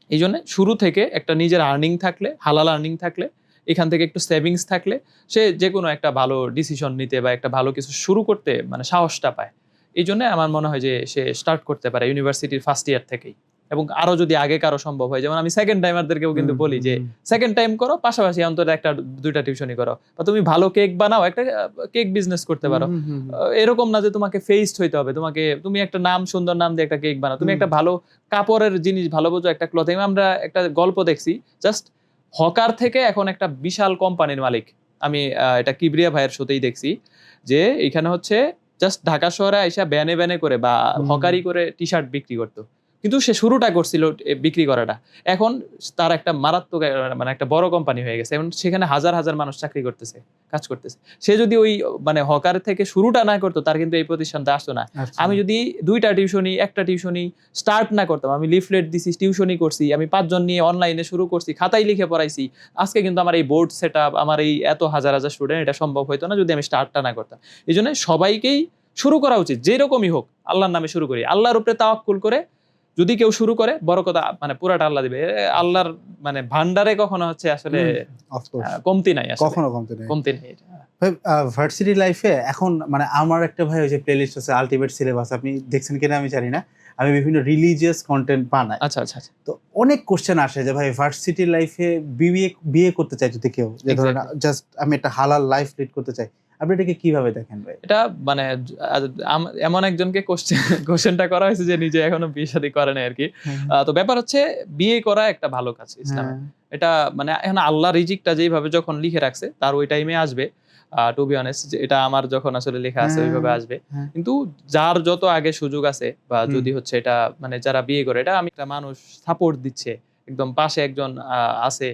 এই জন্য শুরু থেকে একটা নিজের আর্নিং থাকলে, হালাল আর্নিং থাকলে, এখান থেকে একটু সেভিংস থাকলে সে যে কোনো একটা ভালো ডিসিশন নিতে বা একটা ভালো কিছু শুরু করতে মানে সাহসটা পায়। এই জন্য আমার মনে হয় যে সে স্টার্ট করতে পারে ইউনিভার্সিটির ফার্স্ট ইয়ার থেকেই। এবং আরো যদি আগে কারো সম্ভব হয়, যেমন আমি সেকেন্ড টাইমারদেরকেও কিন্তু বলি যে সেকেন্ড টাইম করো, পাশাপাশি অন্তত 1-2টা টিউশনই করো, বা তুমি ভালো কেক বানাও, একটা কেক বিজনেস করতে পারো। এরকম না যে তোমাকে ফেসড হইতে হবে, তুমি একটা নাম, সুন্দর নাম দিয়ে একটা কেক বানাও, তুমি একটা ভালো কাপড়ের জিনিস ভালো বোঝো, একটা ক্লথিং। আমরা একটা গল্প দেখছি, জাস্ট হকার থেকে এখন একটা বিশাল কোম্পানির মালিক। আমি এটা কিবরিয়া ভাইয়ের শোতেই দেখছি যে এখানে হচ্ছে জাস্ট ঢাকা শহরে আইসা ব্যানে করে বা হকারি করে টি শার্ট বিক্রি করতো, কিন্তু সে শুরুটা করছিল বিক্রি করাটা, এখন তার একটা মারাত্মক মানে একটা বড় কোম্পানি হয়ে গেছে এবং সেখানে হাজার হাজার মানুষ চাকরি করতেছে, কাজ করতেছে। সে যদি ওই মানে হকার থেকে শুরুটা না করতো তার কিন্তু এই প্রতিষ্ঠানটা আসতো না। আমি যদি 2টা টিউশনি 1টা টিউশনি স্টার্ট না করতাম, আমি লিফলেট দিছি, টিউশনি করছি, আমি 5 জন নিয়ে অনলাইনে শুরু করছি, খাতায় লিখে পড়াইছি, আজকে কিন্তু আমার এই বোর্ড সেট আপ, আমার এই এত হাজার হাজার স্টুডেন্ট, এটা সম্ভব হতো না যদি আমি স্টার্টটা না করতাম। এই জন্য সবাইকেই শুরু করা উচিত, যেরকমই হোক আল্লাহর নামে শুরু করি, আল্লাহর উপরে তাওয়াক্কুল করে যদি কেউ শুরু করে বড় কথা মানে পুরাটা আল্লাহ দিবে। আল্লাহর মানে ভান্ডারে কখনো হচ্ছে আসলে কমতি নাই, কখনো কমতি নেই। ভার্সিটি লাইফে এখন মানে আমার একটা ভাই ওই যে প্লেলিস্ট আছে আলটিমেট সিলেবাস, আপনি দেখছেন কিনা আমি জানি না, আমি বিভিন্ন রিলিজিয়াস কন্টেন্ট বানাই। আচ্ছা। তো অনেক কোশ্চেন আসে যে ভাই ভার্সিটি লাইফে বিয়ে করতে চাই যদি কেউ, যে ধরেন জাস্ট আমি একটা হালাল লাইফ লিড করতে চাই, আপনি এটাকে কিভাবে দেখেন ভাই? এটা মানে এমন একজনকে কোশ্চেনটা করা হয়েছে যে নিজে এখনো বিয়ে শাদী করে নাই আর কি। তো ব্যাপার হচ্ছে বিয়ে করা একটা ভালো কাজ ইসলামে। এটা মানে এখন আল্লাহ রিজিকটা যেভাবে যখন লিখে রাখছে তার ওই টাইমে আসবে। টু বি অনেস্ট, এটা আমার যখন আসলে লেখা আছে ওইভাবে আসবে। কিন্তু যার যত আগে সুযোগ আছে বা যদি হচ্ছে এটা মানে যারা বিয়ে করে, এটা আমি একটা মানুষ সাপোর্ট দিচ্ছে, একদম পাশে একজন আছে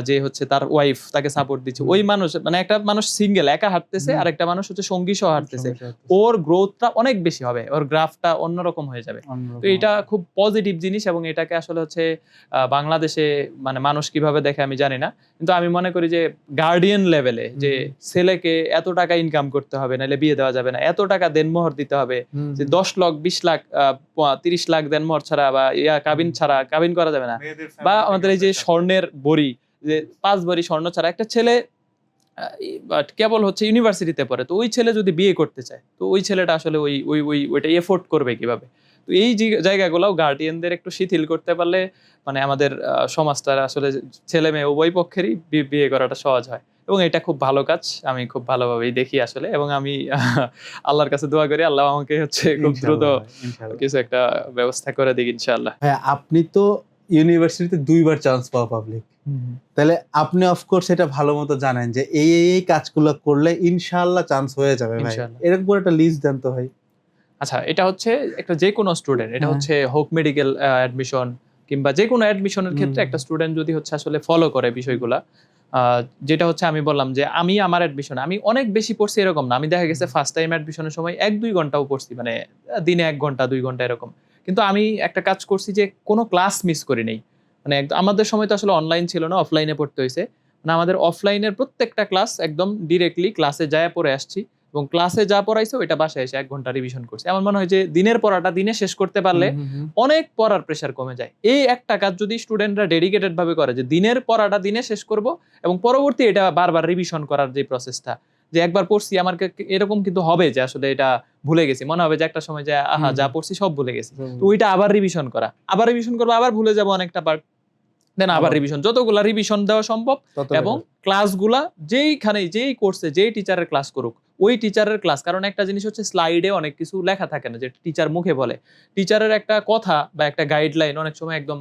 যে হচ্ছে তার ওয়াইফ তাকে সাপোর্ট দিচ্ছে, ওই মানুষ মানে একটা মানুষ সিঙ্গেল একা হাঁটতেছে আর একটা মানুষ হচ্ছে সঙ্গী সহ হাঁটতেছে, ওর গ্রোথটা অনেক বেশি হবে, ওর গ্রাফটা অন্যরকম হয়ে যাবে। তো এটা খুব পজিটিভ জিনিস এবং এটাকে আসলে হচ্ছে বাংলাদেশে মানে মানুষ কিভাবে দেখে আমি জানি না, কিন্তু আমি মনে করি যে গার্ডিয়ান লেভেলে যে ছেলেকে এত টাকা ইনকাম করতে হবে নাহলে বিয়ে দেওয়া যাবে না, এত টাকা দেনমোহর দিতে হবে, যে 10 লাখ 20 লাখ 30 লাখ দেনমোহর ছাড়া বা কাবিন ছাড়া কাবিন করা যাবে না, বা আমাদের এই যে স্বর্ণের বড়ি যে 5 ভরি স্বর্ণ ছাড়া একটা ছেলে কেবল হচ্ছে ইউনিভার্সিটিতে পড়ে, তো ওই ছেলে যদি বিয়ে করতে চায় তো ওই ছেলেটা আসলে ওইটা এফোর্ড করবে কিভাবে? তো এই জায়গাগুলোও গার্ডিয়ানদের একটু শিথিল করতে পারলে মানে আমাদের সমাজটা আসলে ছেলে মেয়ে উভয় পক্ষেরই বিয়ে করাটা সহজ হয় এবং এটা খুব ভালো কাজ, আমি খুব ভালোভাবেই দেখি আসলে। এবং আমি আল্লাহর কাছে দোয়া করি আল্লাহ আমাকে হচ্ছে খুব দ্রুত কিছু একটা ব্যবস্থা করে দিক ইনশাআল্লাহ। হ্যাঁ, আপনি তো ইউনিভার্সিটিতে 2বার চান্স পাওয়া পাবলিক, তাহলে আপনি অফকোর্স এটা ভালো মতো জানেন যে এই কাজগুলো করলে ইনশাআল্লাহ চান্স হয়ে যাবে ভাই, এরকম করে একটা লিস্ট দেন তো ভাই। আচ্ছা, এটা হচ্ছে একটা যে কোনো স্টুডেন্ট, এটা হচ্ছে হোক মেডিকেল অ্যাডমিশন কিংবা যে কোনো অ্যাডমিশনের ক্ষেত্রে একটা স্টুডেন্ট যদি হচ্ছে আসলে ফলো করে বিষয়গুলা, যেটা হচ্ছে আমি বললাম যে আমি আমার অ্যাডমিশন আমি অনেক বেশি পড়ছি এরকম না, আমি দেখা গেছে ফার্স্ট টাইম অ্যাডমিশনের সময় 1-2 ঘন্টাও পড়ছি, মানে দিনে 1 ঘন্টা 2 ঘন্টা এরকম। কিন্তু আমি একটা কাজ করছি যে কোনো ক্লাস মিস করি নাই, মানে আমাদের সময় তো আসলে অনলাইন ছিল না, অফলাইনে পড়তে হয়েছে, মানে আমাদের অফলাইনের প্রত্যেকটা ক্লাস একদম ডিরেক্টলি ক্লাসে যায় পড়ে আসছি, এবং ক্লাসে যা পড়াইছে ওইটা বাসায় এসে 1 ঘন্টা রিভিশন করছি। আমার মনে হয় যে দিনের পড়াটা দিনে শেষ করতে পারলে অনেক পড়ার প্রেশার কমে যায়। এই একটা কাজ যদি স্টুডেন্টরা ডেডিকেটেড ভাবে করে যে দিনের পড়াটা দিনে শেষ করব, এবং পরবর্তী এটা বারবার রিভিশন করার যে প্রসেসটা, যে একবার পড়ছি আমার এরকম কিন্তু হবে যে আসলে এটা ভুলে গেছি, মনে হবে যে একটা সময় যে আহা যা পড়ছি সব ভুলে গেছি, তো ওইটা আবার রিভিশন করা, আবার রিভিশন করবো, আবার ভুলে যাবো অনেকটা পার্ট, দেন আবার রিভিশন, যতগুলা রিভিশন দেওয়া সম্ভব, এবং ক্লাসগুলা যেই কোর্সে যেই টিচারের ক্লাস করুক ওই টিচারের ক্লাস। কারণ একটা জিনিস হচ্ছে স্লাইডে অনেক কিছু লেখা থাকে না, যে টিচার মুখে বলে, টিচারের একটা কথা বা একটা গাইডলাইন অনেক সময় একদম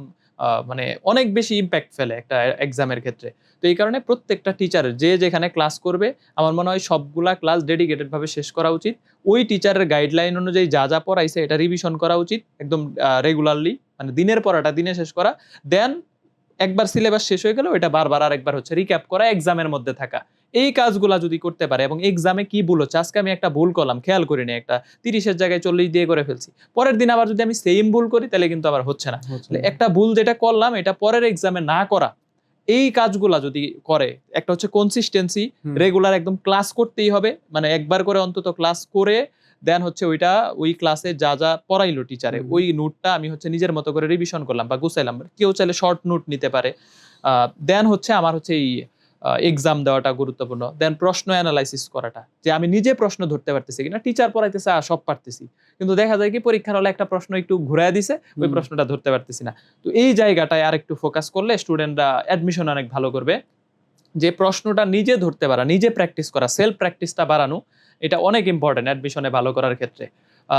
মানে অনেক বেশি ইম্প্যাক্ট ফেলে একটা এক্সামের ক্ষেত্রে। তো এই কারণে প্রত্যেকটা টিচারের যে যেখানে ক্লাস করবে আমার মনে হয় সবগুলা ক্লাস ডেডিকেটেড ভাবে শেষ করা উচিত, ওই টিচারের গাইডলাইন অনুযায়ী যা যা পড়াইছে এটা রিভিশন করা উচিত একদম রেগুলারলি, মানে দিনের পড়াটা দিনে শেষ করা, দেন একবার সিলেবাস শেষ হয়ে গেল এটা বারবার আরেকবার হচ্ছে রিক্যাপ করা, এক্সামের মধ্যে থাকা। এই কাজগুলা যদি করতে পারে, এবং এক্সামে কি ভুল হচ্ছে, আজকে আমি একটা ভুল করলাম খেয়াল করিনি, একটা 30-এর জায়গায় 40 দিয়ে করে ফেলছি, পরের দিন আবার যদি আমি সেম ভুল করি তাহলে কিন্তু আবার হচ্ছে না। একটা ভুল যেটা করলাম এটা পরের এক্সামে না করা, এই কাজগুলা যদি করে, একটা হচ্ছে কনসিস্টেন্সি, রেগুলার একদম ক্লাস করতেই হবে, মানে একবার করে অন্তত ক্লাস করে দেন হচ্ছে ওইটা ওই ক্লাসে যা যা পড়াইলো টিচারে ওই নোটটা আমি হচ্ছে নিজের মতো করে রিভিশন করলাম বা গুছাইলাম, কেউ চাইলে শর্ট নোট নিতে পারে। দেন হচ্ছে আমার হচ্ছে এই এক্সাম দেওয়াটা গুরুত্বপূর্ণ, দেন প্রশ্ন অ্যানালাইসিস করাটা, যে আমি নিজে প্রশ্ন ধরতে পারতেছি কিনা, টিচার পড়াইতেছে সব পারতেছি, কিন্তু দেখা যায় কি পরীক্ষার হলে একটা প্রশ্ন একটু ঘুরায় দিছে, ওই প্রশ্নটা ধরতে পারতেছি না। তো এই জায়গাটায় আরেকটু ফোকাস করলে স্টুডেন্টরা অ্যাডমিশন অনেক ভালো করবে, যে প্রশ্নটা নিজে ধরতে পারা, নিজে প্র্যাকটিস করা, সেলফ প্র্যাকটিসটা বাড়ানো, এটা অনেক ইম্পর্টেন্ট অ্যাডমিশনে ভালো করার ক্ষেত্রে।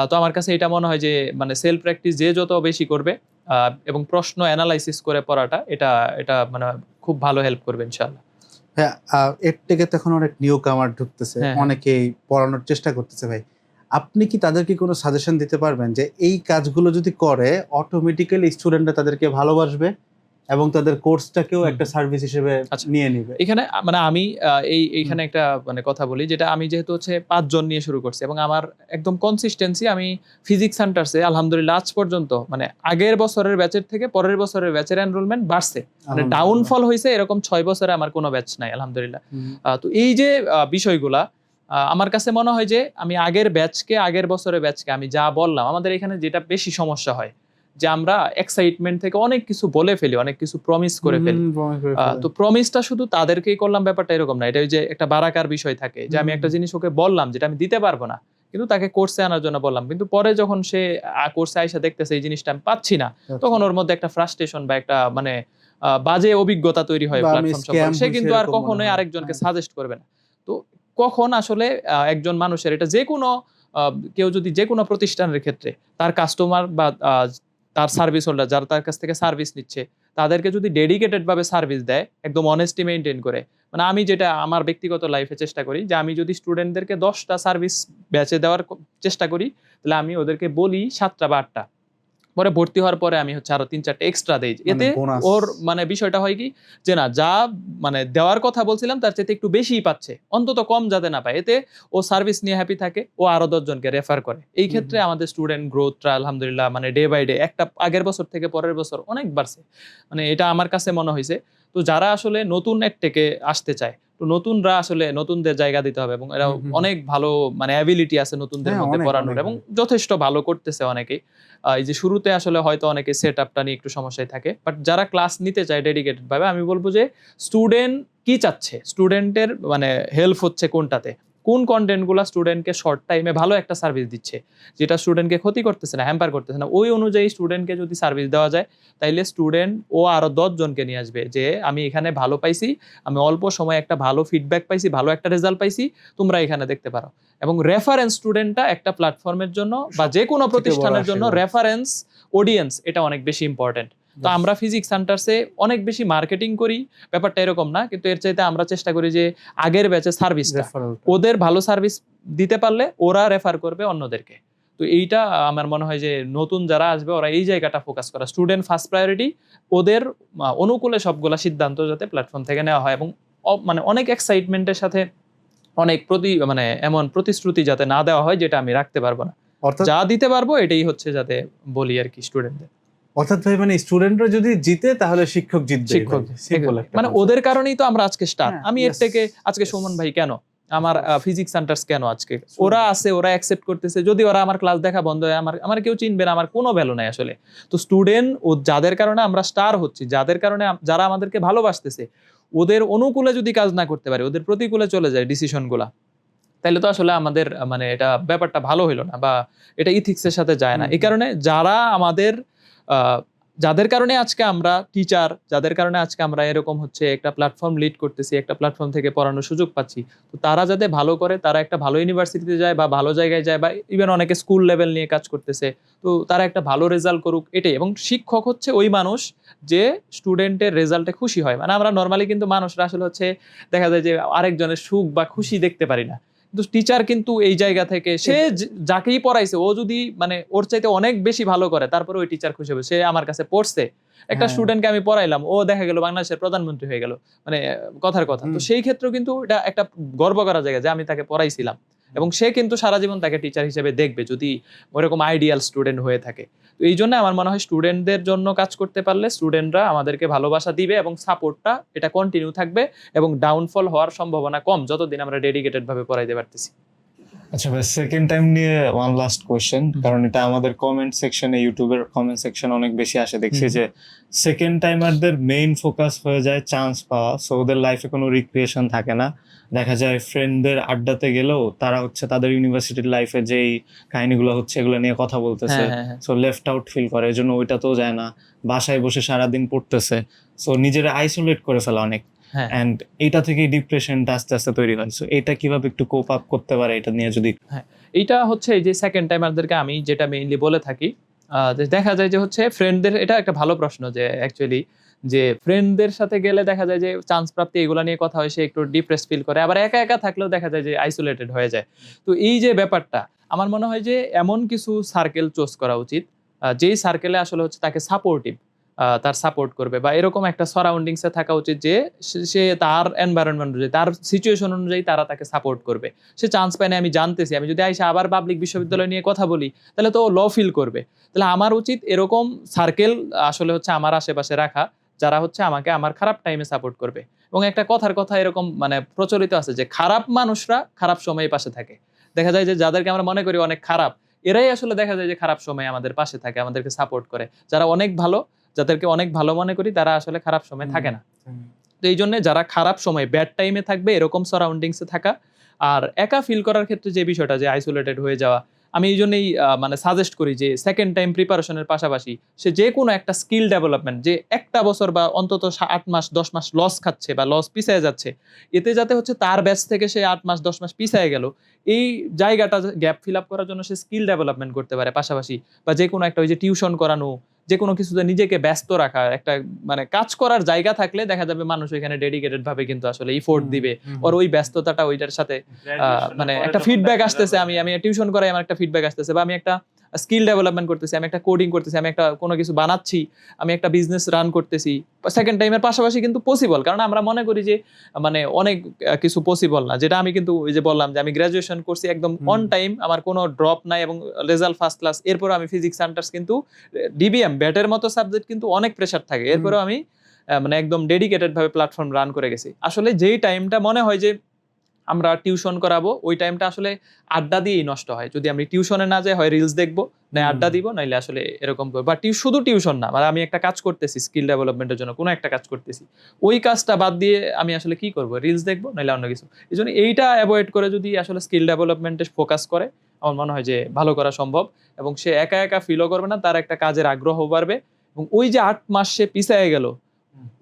তো আমার কাছে এটা মনে হয় যে মানে সেলফ প্র্যাকটিস যে যত বেশি করবে এবং প্রশ্ন অ্যানালাইসিস করে পড়াটা, এটা এটা মানে খুব ভালো হেল্প করবে ইনশাআল্লাহ। হ্যাঁ, এর থেকে তখন অনেক নিউ কামার ঢুকতেছে, অনেকেই পড়ানোর চেষ্টা করতেছে। ভাই আপনি কি তাদেরকে কোনো সাজেশন দিতে পারবেন যে এই কাজগুলো যদি করে অটোমেটিক্যালি স্টুডেন্টরা তাদেরকে ভালোবাসবে এবং তাদের কোর্সটাকেও একটা সার্ভিস হিসেবে নিয়ে নেবে? এখানে মানে আমি এইখানে একটা মানে কথা বলি, যেটা আমি যেহেতু হচ্ছে 5 জন নিয়ে শুরু করছি এবং আমার একদম কনসিস্টেন্সি, আমি ফিজিক্স সেন্টারসে আলহামদুলিল্লাহ আজ পর্যন্ত মানে আগের বছরের ব্যাচের থেকে পরের বছরের ব্যাচের এনরোলমেন্ট বাড়ছে, মানে ডাউনফল হয়েছে এরকম 6 বছরে আমার কোনো ব্যাচ নাই আলহামদুলিল্লাহ। তো এই যে বিষয়গুলা আমার কাছে মনে হয় যে আমি আগের বছরের ব্যাচকে আমি যা বললাম, আমাদের এখানে যেটা বেশি সমস্যা হয় যে আমরা এক্সাইটমেন্ট থেকে অনেক কিছু বলে ফেলি, অনেক কিছু প্রমিস করে ফেলি। তো প্রমিসটা শুধু তাদেরকেই করলাম ব্যাপারটা এরকম না, এটা ওই যে একটা বারাকার বিষয় থাকে, যে আমি একটা জিনিস ওকে বললাম যেটা আমি দিতে পারবো না, কিন্তু তাকে কোর্সে আনার জন্য বললাম, কিন্তু পরে যখন সে কোর্সে আইসা দেখতেছে এই জিনিসটা আমি পাচ্ছি না, তখন ওর মধ্যে একটা ফ্রাস্ট্রেশন বা একটা মানে বাজে অভিজ্ঞতা তৈরি হয় প্ল্যাটফর্ম সম্পর্কে, সে কিন্তু আর কখনোই আরেকজনকে সাজেস্ট করবে না। তো কখন আসলে একজন মানুষের, এটা যে কোনো কেউ যদি যে কোনো প্রতিষ্ঠানের ক্ষেত্রে তার কাস্টমার বা তার সার্ভিস হোল্ডার যারা তার কাছ থেকে সার্ভিস নিচ্ছে, তাদেরকে যদি ডেডিকেটেড ভাবে সার্ভিস দেয়, একদম অনেস্টি মেনটেন করে, মানে আমি যেটা আমার ব্যক্তিগত লাইফে চেষ্টা করি যে আমি যদি স্টুডেন্টদেরকে 10টা সার্ভিস ব্যাচে দেওয়ার চেষ্টা করি, তাহলে আমি ওদেরকে বলি 7টা বা 8টা, পরে ভর্তি হওয়ার পরে আমি হচ্ছে আরো 3-4টা এক্সট্রা দেই, এতে ওর মানে বিষয়টা হয় কি যে না, যা মানে দেওয়ার কথা বলছিলাম তার চাইতে একটু বেশিই পাচ্ছে, অন্তত কম যাতে না পায়, এতে ও সার্ভিস নিয়ে হ্যাপি থাকে, ও আরো 10 জনকে রেফার করে। এই ক্ষেত্রে আমাদের স্টুডেন্ট গ্রোথটা আলহামদুলিল্লাহ মানে ডে বাই ডে একটা আগের বছর থেকে পরের বছর অনেক বাড়ছে, মানে এটা আমার কাছে মনে হয়েছে। তো যারা আসলে নতুন থেকে আসতে চায়, তো নতুনরা আসলে নতুনদের জায়গা দিতে হবে, এবং এরা অনেক ভালো মানে অ্যাবিলিটি আছে নতুনদের মধ্যে পড়ানোর, এবং যথেষ্ট ভালো করতেছে অনেকেই। এই যে শুরুতে আসলে হয়তো অনেকে সেট আপটা নিয়ে একটু সমস্যায় থাকে, বাট যারা ক্লাস নিতে চায় ডেডিকেটেড ভাবে, আমি বলবো যে স্টুডেন্ট কি চাচ্ছে, স্টুডেন্টের মানে হেল্প হচ্ছে কোনটাতে, কোন কন্টেন্টগুলো স্টুডেন্টকে শর্ট টাইমে ভালো একটা সার্ভিস দিচ্ছে, যেটা স্টুডেন্টকে ক্ষতি করতেছে না, হ্যাম্পার করতেছে না, ওই অনুযায়ী স্টুডেন্টকে যদি সার্ভিস দেওয়া যায়, তাইলে স্টুডেন্ট ও আরো 10 জনকে নিয়ে আসবে যে আমি এখানে ভালো পাইছি, আমি অল্প সময়ে একটা ভালো ফিডব্যাক পাইছি, ভালো একটা রেজাল্ট পাইছি, তোমরা এখানে দেখতে পারো। এবং রেফারেন্স স্টুডেন্টটা একটা প্ল্যাটফর্মের জন্য বা যে কোনো প্রতিষ্ঠানের জন্য রেফারেন্স অডিয়েন্স এটা অনেক বেশি ইম্পর্টেন্ট। তো আমরা ফিজিক্স সেন্টারসে অনেক বেশি মার্কেটিং করি, ব্যাপারটা এরকম না, কিন্তু এর চাইতে আমরা চেষ্টা করি যে আগের ব্যাচে সার্ভিসটা, ওদের ভালো সার্ভিস দিতে পারলে ওরা রেফার করবে অন্যদেরকে। তো এইটা আমার মনে হয় যে নতুন যারা আসবে ওরা এই জায়গাটা ফোকাস করা, স্টুডেন্ট ফার্স্ট প্রায়োরিটি, ওদের অনুকূলে সবগুলা সিদ্ধান্ত যাতে প্ল্যাটফর্ম থেকে নেওয়া হয়, এবং মানে অনেক এক্সাইটমেন্টের সাথে অনেক মানে এমন প্রতিশ্রুতি যাতে না দেওয়া হয় যেটা আমি রাখতে পারবো না। অর্থাৎ যা দিতে পারবো এটাই হচ্ছে যাতে বলি আর কি স্টুডেন্টদের। অর্থাৎ ভাই মানে স্টুডেন্টরা যদি জিতে তাহলে শিক্ষক জিতবে, শিক্ষক সিম্পল মানে ওদের কারণেই তো আমরা আজকে স্টার। হ্যাঁ, আমি এর yes, থেকে আজকে yes. সুমন ভাই কেন, আমার ফিজিক্স সেন্টার্স কেন আজকে ওরা আছে, ওরা অ্যাকসেপ্ট করতেছে। যদি ওরা আমার ক্লাস দেখা বন্ধ হয়, আমার কেউ চিনবে না, আমার কোনো ভ্যালু নাই আসলে। তো স্টুডেন্ট ও যাদের কারণে আমরা স্টার হচ্ছি, যাদের কারণে যারা আমাদেরকে ভালোবাসতেছে, ওদের অনুকূলে যদি কাজ না করতে পারে, ওদের প্রতিকূলে চলে যায় ডিসিশন গুলা, তাইলে তো আসলে আমাদের মানে এটা ব্যাপারটা ভালো হইলো না, বা এটা ইথিক্সের সাথে যায় না। এই কারণে যারা আমাদের যাদের কারণে আজকে আমরা টিচার, যাদের কারণে আজকে আমরা এরকম হচ্ছে একটা প্ল্যাটফর্ম লিড করতেছি, একটা প্ল্যাটফর্ম থেকে পড়ানোর সুযোগ পাচ্ছি, তো তারা যাতে ভালো করে, তারা একটা ভালো ইউনিভার্সিটিতে যায় বা ভালো জায়গায় যায়, বা ইভেন অনেকে স্কুল লেভেল নিয়ে কাজ করতেছে, তো তারা একটা ভালো রেজাল্ট করুক, এটাই। এবং শিক্ষক হচ্ছে ওই মানুষ যে স্টুডেন্টের রেজাল্টে খুশি হয়। মানে আমরা নর্মালি কিন্তু মানুষরা আসলে হচ্ছে দেখা যায় যে আরেকজনের সুখ বা খুশি দেখতে পারি না, কিন্তু টিচার কিন্তু এই জায়গা থেকে সে যাকেই পড়াইছে ও যদি মানে ওর চাইতে অনেক বেশি ভালো করে, তারপরে ওই টিচার খুশি হবে। সে আমার কাছে পড়ছে, একটা স্টুডেন্টকে আমি পড়াইলাম, ও দেখা গেল বাংলাদেশের প্রধানমন্ত্রী হয়ে গেল, মানে কথার কথা। তো সেই ক্ষেত্রে কিন্তু এটা একটা গর্ব করার জায়গা যে আমি তাকে পড়াইছিলাম, এবং সে কিন্তু সারা জীবন তাকে টিচার হিসেবে দেখবে যদি ওরকম আইডিয়াল স্টুডেন্ট হয়ে থাকে। তো এই জন্য আমার মনে হয় স্টুডেন্টদের জন্য কাজ করতে পারলে স্টুডেন্টরা আমাদেরকে ভালোবাসা দিবে এবং সাপোর্টটা এটা কন্টিনিউ থাকবে, এবং ডাউনফল হওয়ার সম্ভাবনা কম যতদিন আমরা ডেডিকেটেড ভাবে পড়াইতে পারতেছি। আচ্ছা ভাই, সেকেন্ড টাইম নিয়ে ওয়ান লাস্ট কোয়েশ্চেন, কারণ এটা আমাদের কমেন্ট সেকশনে, ইউটিউবের কমেন্ট সেকশন অনেক বেশি আসে, দেখছি যে সেকেন্ড টাইমারদের মেইন ফোকাস হয়ে যায় চান্স পাওয়া, সো ওদের লাইফে কোনো রিক্রিয়েশন থাকে না। দেখা যায় ফ্রেন্ডদের আড্ডাতে গেলেও তারা হচ্ছে তাদের ইউনিভার্সিটির লাইফে যেই কাহিনীগুলো হচ্ছে এগুলো নিয়ে কথা বলতেছে, সো লেফট আউট ফিল করে, এই জন্য ওইটাতেও যায় না, বাসায় বসে সারাদিন পড়তেছে, সো নিজেরা আইসোলেট করে ফেলা অনেক, এন্ড এটা থেকেই ডিপ্রেশনটা আস্তে আস্তে তৈরি হয়। সো এটা কিভাবে একটু কোপ আপ করতে পারে, এটা নিয়ে যদি। এইটা হচ্ছে এই যে সেকেন্ড টাইমারদেরকে আমি যেটা মেইনলি বলে থাকি, দেখা যায় যে হচ্ছে ফ্রেন্ডদের, এটা একটা ভালো প্রশ্ন যে অ্যাকচুয়ালি যে ফ্রেন্ডদের সাথে গেলে দেখা যায় যে চান্স প্রাপ্তি এগুলা নিয়ে কথা হয়, সে একটু ডিপ্রেস ফিল করে, আবার একা একা থাকলেও দেখা যায় যে আইসোলেটেড হয়ে যায়। তো এই যে ব্যাপারটা, আমার মনে হয় যে এমন কিছু সার্কেল চুজ করা উচিত যেই সার্কেলে আসলে হচ্ছে তাকে সাপোর্টিভ, তার সাপোর্ট করবে, বা এরকম একটা সারাউন্ডিংসে থাকা উচিত যে সে তার এনভায়রনমেন্ট অনুযায়ী, তার সিচুয়েশন অনুযায়ী তারা তাকে সাপোর্ট করবে। সে চান্স পায় না, আমি জানতেছি, আমি যদি আইসা আবার পাবলিক বিশ্ববিদ্যালয় নিয়ে কথা বলি তাহলে তো ল ফিল করবে। তাহলে আমার উচিত এরকম সার্কেল আসলে হচ্ছে আমার আশেপাশে রাখা, যারা হচ্ছে আমাকে আমার খারাপ টাইমে সাপোর্ট করবে। এবং একটা কথার কথা এরকম মানে প্রচলিত আছে যে খারাপ মানুষরা খারাপ সময়ে পাশে থাকে। দেখা যায় যে যাদেরকে আমরা মনে করি অনেক খারাপ, এরাই আসলে দেখা যায় যে খারাপ সময়ে আমাদের পাশে থাকে, আমাদেরকে সাপোর্ট করে। যারা অনেক ভালো, যাদেরকে অনেক ভালো মনে করি, তারা আসলে খারাপ সময় থাকে না। তো এই জন্য যারা খারাপ সময়, ব্যাড টাইমে থাকবে, এরকম সারাউন্ডিংসে থাকা। আর একা ফিল করার ক্ষেত্রে যে বিষয়টা, যে আইসোলেটেড হয়ে যাওয়া, আমি এই জন্যই মানে সাজেস্ট করি যে সেকেন্ড টাইম প্রিপারেশনের পাশাপাশি সে যে কোনো একটা স্কিল ডেভেলপমেন্ট, যে একটা বছর বা অন্তত 8 মাস 10 মাস লস খাচ্ছে বা লস পিছায় যাচ্ছে, এতে যাতে হচ্ছে তার ব্যাচ থেকে সে 8 মাস 10 মাস পিছায় গেল, এই জায়গাটা গ্যাপ ফিল আপ করার জন্য সে স্কিল ডেভেলপমেন্ট করতে পারে পাশাপাশি। বা যে কোনো একটা ওই যে টিউশন করানো, যে কোনো কিছুতে নিজেকে ব্যস্ত রাখা, একটা মানে কাজ করার জায়গা থাকলে দেখা যাবে মানুষ ওইখানে ডেডিকেটেড ভাবে কিন্তু আসলে ইফোর্ট দিবে, ওর ওই ব্যস্ততাটা ওইটার সাথে মানে একটা ফিডব্যাক আসতেছে, আমি টিউশন করাই, আমার একটা ফিডব্যাক আসতেছে, বা আমি একটা স্কিল ডেভেলপমেন্ট করতেছি, আমি একটা কোডিং করতেছি, আমি একটা কোনো কিছু বানাচ্ছি, আমি একটা বিজনেস রান করতেছি সেকেন্ড টাইমের পাশাপাশি কিন্তু পসিবল। কারণ আমরা মনে করি যে মানে অনেক কিছু পসিবল না, যেটা আমি কিন্তু ওই যে বললাম যে আমি গ্রাজুয়েশন করছি একদম অন টাইম, আমার কোনো ড্রপ নাই এবং রেজাল্ট ফার্স্ট ক্লাস, এরপর আমি ফিজিক্স সেন্টার্স কিন্তু ডিবিএম ব্যাটের মতো সাবজেক্ট কিন্তু অনেক প্রেশার থাকে, এরপরেও আমি মানে একদম ডেডিকেটেড ভাবে প্ল্যাটফর্ম রান করে গেছি। আসলে যেই টাইমটা মনে হয় যে আমরা টিউশন করাবো, ওই টাইমটা আসলে আড্ডা দিয়েই নষ্ট হয়। যদি আমি টিউশনে না যাই, হয় রিলস দেখবো, না আড্ডা দিব, নাইলে আসলে এরকম করবো। বা শুধু টিউশন না, মানে আমি একটা কাজ করতেছি স্কিল ডেভেলপমেন্টের জন্য, কোনো একটা কাজ করতেছি, ওই কাজটা বাদ দিয়ে আমি আসলে কি করবো, রিলস দেখবো নাইলে অন্য কিছু। এই জন্য এইটা অ্যাভয়েড করে যদি আসলে স্কিল ডেভেলপমেন্টে ফোকাস করে, আমার মনে হয় যে ভালো করা সম্ভব। এবং সে একা একা ফিলও করবে না, তার একটা কাজের আগ্রহ বাড়বে, এবং ওই যে 8 মাস সে পিছায় গেল,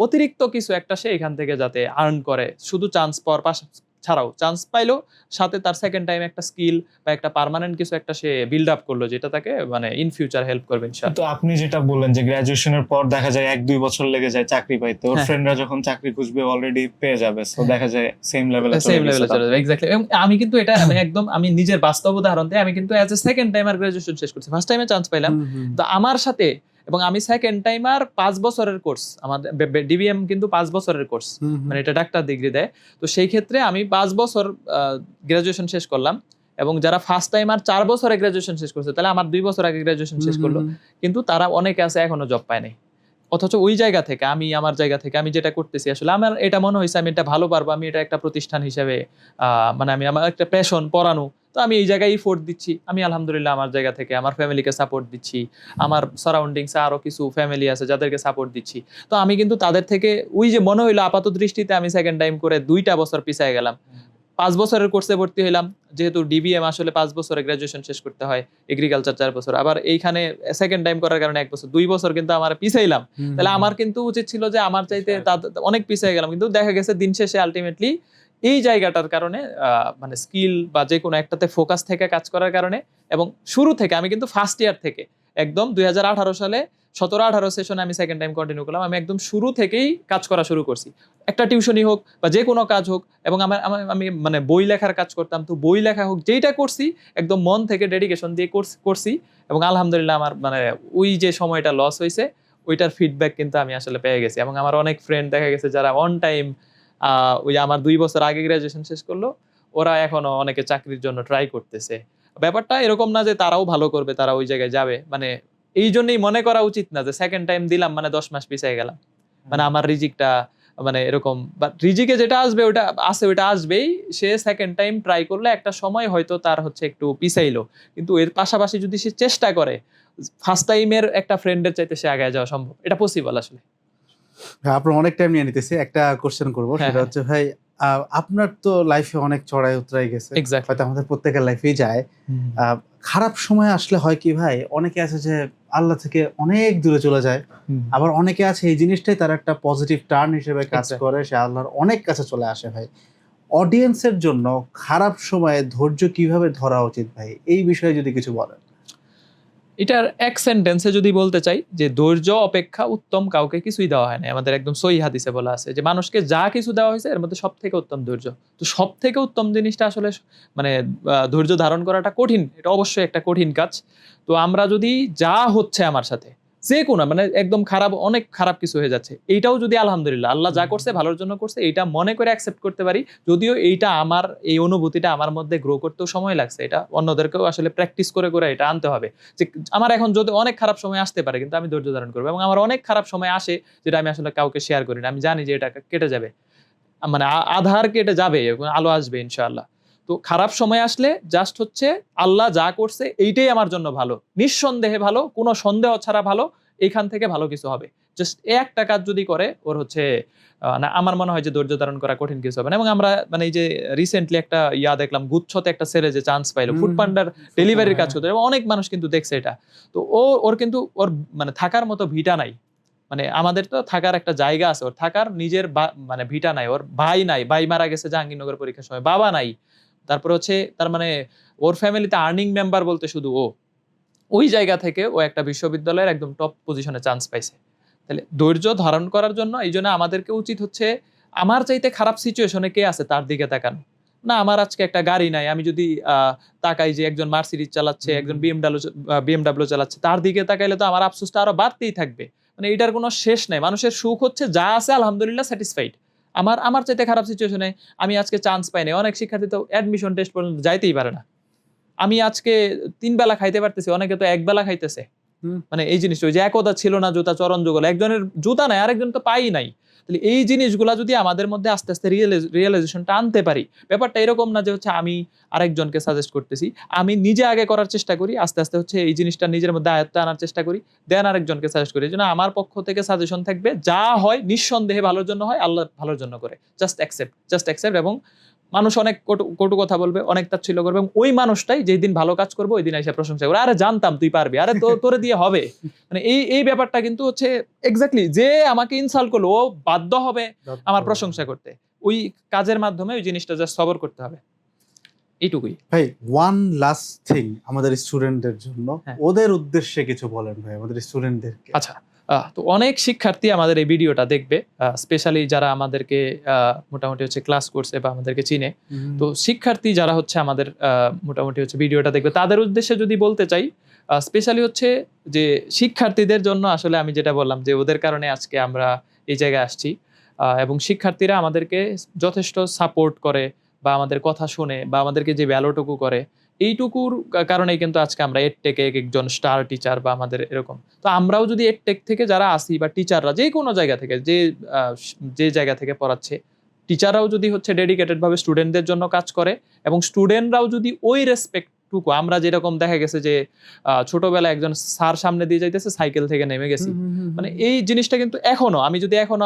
অতিরিক্ত কিছু একটা সে এখান থেকে যাতে আর্ন করে, শুধু চান্স পাওয়ার পাশে ছাড়াও চান্স পাইলো, সাথে তার সেকেন্ড টাইম একটা স্কিল বা একটা পার্মানেন্ট কিছু একটা সে বিল্ড আপ করলো, যেটা তাকে মানে ইন ফিউচার হেল্প করবে ইনশাআল্লাহ। তো আপনি যেটা বললেন যে গ্রাজুয়েশনের পর দেখা যায় 1-2 বছর লেগে যায় চাকরি পাইতে, ওর ফ্রেন্ডরা যখন চাকরি খুঁজবে অলরেডি পেয়ে যাবে, সো দেখা যায় সেম লেভেলে চলে যাবে। এক্স্যাক্টলি। এবং আমি কিন্তু এটা একদম আমি নিজের বাস্তব উদাহরণ দিয়ে, আমি কিন্তু as a second timer graduation শেষ করছি, ফার্স্ট টাইমে চান্স পাইলাম, তো আমার সাথে এবং আমি সেকেন্ড টাইম আর 5 বছরের কোর্স, আমাদের ডিবিএম কিন্তু 5 বছরের কোর্স, মানে এটা ডাক্তার ডিগ্রি দেয়। তো সেই ক্ষেত্রে আমি 5 বছর গ্রাজুয়েশন শেষ করলাম, এবং যারা ফার্স্ট টাইম আর 4 বছরে গ্রাজুয়েশন শেষ করছে তাহলে আমার 2 বছর আগে গ্রাজুয়েশন শেষ করলো, কিন্তু তারা অনেকে আছে এখনো জব পায় নাই। অথচ ওই জায়গা থেকে আমি, আমার জায়গা থেকে আমি যেটা করতেছি আসলে আমার এটা মনে হয়েছে আমি এটা ভালো পারবো, আমি এটা একটা প্রতিষ্ঠান হিসেবে মানে আমি আমার একটা প্যাশন পড়ানো, তো আমি এই জায়গায় ফোর্স দিচ্ছি। আমি আলহামদুলিল্লাহ আমার জায়গা থেকে আমার ফ্যামিলিকে সাপোর্ট দিচ্ছি, আমার সারাউন্ডিংসে আরো কিছু ফ্যামিলি আছে যাদেরকে সাপোর্ট দিচ্ছি। তো আমি কিন্তু তাদের থেকে ওই যে মনে হইলো আপাত দৃষ্টিতে আমি সেকেন্ড টাইম করে 2টা বছর পিছায় গেলাম, 5 বছরের কোর্সে ভর্তি হইলাম, যেহেতু ডিবিএম আসলে 5 বছরে গ্রাজুয়েশন শেষ করতে হয়, এগ্রিকালচার 4 বছর, আবার এইখানে সেকেন্ড টাইম করার কারণে 1 বছর, 2 বছর কিন্তু আমার পিছাইলাম। তাহলে আমার কিন্তু উচিত ছিল যে আমার চাইতে অনেক পিছিয়ে গেলাম, কিন্তু দেখা গেছে দিন শেষে আলটিমেটলি এই জায়গাটার কারণে মানে স্কিল বা যে কোনো একটাতে ফোকাস থেকে কাজ করার কারণে, এবং শুরু থেকে আমি কিন্তু ফার্স্ট ইয়ার থেকে একদম 2018 সালে 17-18 সেশনে আমি সেকেন্ড টাইম কন্টিনিউ করলাম। আমি একদম শুরু থেকেই কাজ করা শুরু করছি, একটা টিউশনই হোক বা যে কোনো কাজ হোক, এবং আমি মানে বই লেখার কাজ করতাম, তো বই লেখা হোক, যেইটা করছি একদম মন থেকে ডেডিকেশন দিয়ে করছি। এবং আলহামদুলিল্লাহ আমার মানে ওই যে সময়টা লস হয়েছে ওইটার ফিডব্যাক কিন্তু আমি আসলে পেয়ে গেছি। এবং আমার অনেক ফ্রেন্ড দেখা গেছে যারা অন টাইম ওই আমার 2 বছর আগে গ্রাজুয়েশন শেষ করলো, ওরা এখনো অনেকে চাকরির জন্য ট্রাই করতেছে। ব্যাপারটা এরকম না যে তারাও ভালো করবে, তারা ওই জায়গায় যাবে, মানে এই জন্যই মনে করা উচিত না যে সেকেন্ড টাইম দিলাম মানে 10 মাস পিছিয়ে গেলাম, মানে আমার রিজিকটা মানে এরকম। বাট রিজিকে যেটা আসবে ওটা আছে, ওটা আসবেই। সে সেকেন্ড টাইম ট্রাই করলে একটা সময় হয়তো তার হচ্ছে একটু পিছাইলো, কিন্তু এর পাশাপাশি যদি সে চেষ্টা করে ফার্স্ট টাইমের একটা ফ্রেন্ডের চাইতে সে আগে যাওয়া সম্ভব, এটা পসিবল আসলে। আপনার অনেক টাইম নিয়ে নিতেছি, একটা কোশ্চেন করবো, সেটা হচ্ছে ভাই আপনার তো লাইফে অনেক চড়াই উতরাই গেছে, হয়তো আমাদের প্রত্যেকের লাইফেই যায়। খারাপ সময় আসলে হয় কি ভাই, অনেকে আছে যে আল্লাহ থেকে অনেক দূরে চলে যায়, আবার অনেকে আছে এই জিনিসটাই তার একটা পজিটিভ টার্ন হিসেবে কাজ করে, সে আল্লাহর অনেক কাছে চলে আসে। ভাই অডিয়েন্সের জন্য খারাপ সময়ে ধৈর্য কিভাবে ধরা উচিত ভাই, এই বিষয়ে যদি কিছু বলেন। এটার এক সেন্টেন্সে যদি বলতে চাই যে ধৈর্য অপেক্ষা উত্তম কাউকে কিছুই দেওয়া হয় না। আমাদের একদম সহি হাদিসে বলা আছে যে মানুষকে যা কিছু দেওয়া হয়েছে এর মধ্যে সব থেকে উত্তম ধৈর্য। তো সব থেকে উত্তম জিনিসটা আসলে মানে ধৈর্য ধারণ করাটা কঠিন, এটা অবশ্যই একটা কঠিন কাজ। তো আমরা যদি যা হচ্ছে আমার সাথে যে কোনো মানে একদম খারাপ, অনেক খারাপ কিছু হয়ে যাচ্ছে, এইটাও যদি আলহামদুলিল্লাহ আল্লাহ যা করছে ভালোর জন্য করছে এইটা মনে করে অ্যাকসেপ্ট করতে পারি, যদিও এইটা আমার এই অনুভূতিটা আমার মধ্যে গ্রো করতেও সময় লাগছে, এটা অন্যদেরকেও আসলে প্র্যাকটিস করে করে এটা আনতে হবে যে আমার এখন যদি অনেক খারাপ সময় আসতে পারে কিন্তু আমি ধৈর্য ধারণ করবো, এবং আমার অনেক খারাপ সময় আসে যেটা আমি আসলে কাউকে শেয়ার করি না, আমি জানি যে এটা কেটে যাবে, মানে আধার কেটে যাবে, আলো আসবে ইনশাআল্লাহ। তো খারাপ সময় আসলে জাস্ট হচ্ছে আল্লাহ যা করছে এইটাই আমার জন্য ভালো, নিঃসন্দেহে ভালো, কোনো সন্দেহ ছাড়া ভালো, এইখান থেকে ভালো কিছু হবে। জাস্ট একটা কাজ যদি করে ওর হচ্ছে না, আমার মনে হয় যে ধৈর্য ধারণ করা কঠিন কিছু হবে না। এবং আমরা মানে এই যে রিসেন্টলি একটা দেখলাম, গুচ্ছতে একটা ছেলে যে চান্স পাইলো ফুড পান্ডার ডেলিভারির কাজ করতে, এবং অনেক মানুষ কিন্তু দেখছে এটা। তো ওর কিন্তু ওর মানে থাকার মতো ভিটা নাই, মানে আমাদের তো থাকার একটা জায়গা আছে, ওর থাকার নিজের মানে ভিটা নাই, ওর ভাই নাই, ভাই মারা গেছে জাহাঙ্গীরনগর পরীক্ষার সময়, বাবা নাই, তারপর হচ্ছে তার মানে ওর ফ্যামিলিতে আর্নিং মেম্বার বলতে শুধু ও, ওই জায়গা থেকে ও একটা বিশ্ববিদ্যালয়ের একদম টপ পজিশনে চান্স পাইছে। তাহলে ধৈর্য ধারণ করার জন্য এই জন্য আমাদেরকে উচিত হচ্ছে আমার চাইতে খারাপ সিচুয়েশনে কে আছে তার দিকে তাকানো না। আমার আজকে একটা গাড়ি নাই, আমি যদি তাকাই যে একজন মার্সিডিজ চালাচ্ছে, একজন বিএমডাব্লিউ চালাচ্ছে, তার দিকে তাকাইলে তো আমার আফসোসটা আরো বাড়তেই থাকবে, মানে এটার কোনো শেষ নাই। মানুষের সুখ হচ্ছে যা আছে আলহামদুলিল্লাহ স্যাটিসফাইড। আমার চাইতে খারাপ সিচুয়েশনে আমি আজকে চান্স পাই না, অনেক শিক্ষার্থী তো অ্যাডমিশন টেস্ট পর্যন্ত যাইতেই পারে না, আমি আজকে 3 বেলা খাইতে পারতেছি, অনেকে তো 1 বেলা খাইতেছে। মানে এই জিনিসটা ওই যে একদা ছিল না জুতা চরণ যুগল, একজনের জুতা নাই আরেকজন তো পাই নাই। তাহলে এই জিনিসগুলা যদি আমাদের মধ্যে আস্তে আস্তে রিয়েলাইজেশনটা আনতে পারি, ব্যাপারটা এরকম না যে হচ্ছে আমি আরেকজনকে সাজেস্ট করতেছি, আমি নিজে আগে করার চেষ্টা করি, আস্তে আস্তে হচ্ছে এই জিনিসটা নিজের মধ্যে আয়ত্তে আনার চেষ্টা করি, দেন আরেকজনকে সাজেস্ট করি। এই জন্য আমার পক্ষ থেকে সাজেশন থাকবে যা হয় নিঃসন্দেহে ভালোর জন্য হয়, আল্লাহ ভালোর জন্য করে, জাস্ট অ্যাকসেপ্ট। এবং মানুষ অনেক কটু কথা বলবে, অনেক তাচ্ছিল্য করবে, এবং ওই মানুষটাই যেই দিন ভালো কাজ করবে ওই দিন এসে প্রশংসা করবে, আরে জানতাম তুই পারবি, আরে তোরে দিয়ে হবে। মানে এই ব্যাপারটা কিন্তু হচ্ছে এক্স্যাক্টলি যে আমাকে ইনসাল্ট করলো ও বাধ্য হবে আমার প্রশংসা করতে, ওই কাজের মাধ্যমে ওই জিনিসটা জাস্ট সবর করতে হবে, এইটুকুই। ভাই ওয়ান লাস্ট থিং আমাদের স্টুডেন্টদের জন্য, ওদের উদ্দেশ্যে কিছু বলেন ভাই আমাদের স্টুডেন্টদেরকে। আচ্ছা, তো অনেক শিক্ষার্থী আমাদের এই ভিডিওটা দেখবে, স্পেশালি যারা আমাদেরকে মোটামুটি হচ্ছে ক্লাস করছে বা আমাদেরকে চিনে। তো শিক্ষার্থী যারা হচ্ছে আমাদের মোটামুটি হচ্ছে ভিডিওটা দেখবে, তাদের উদ্দেশ্যে যদি বলতে চাই, স্পেশালি হচ্ছে যে শিক্ষার্থীদের জন্য আসলে আমি যেটা বললাম যে ওদের কারণে আজকে আমরা এই জায়গায় আসছি, এবং শিক্ষার্থীরা আমাদেরকে যথেষ্ট সাপোর্ট করে বা আমাদের কথা শুনে বা আমাদেরকে যে ভ্যালুটুকু করে, এইটুকুর কারণেই কিন্তু আজকে আমরা এডটেকে একজন স্টার টিচার বা আমাদের এরকম। তো আমরাও যদি এডটেক থেকে যারা আসি বা টিচাররা যে কোনো জায়গা থেকে যে জায়গা থেকে পড়াচ্ছে, টিচাররাও যদি হচ্ছে ডেডিকেটেড ভাবে স্টুডেন্টদের জন্য কাজ করে এবং স্টুডেন্টরাও যদি ওই রেসপেক্টটুকু, আমরা যেরকম দেখা গেছে যে ছোটবেলায় একজন স্যার সামনে দিয়ে যাইতেছে সাইকেল থেকে নেমে গেছি, মানে এই জিনিসটা কিন্তু এখনো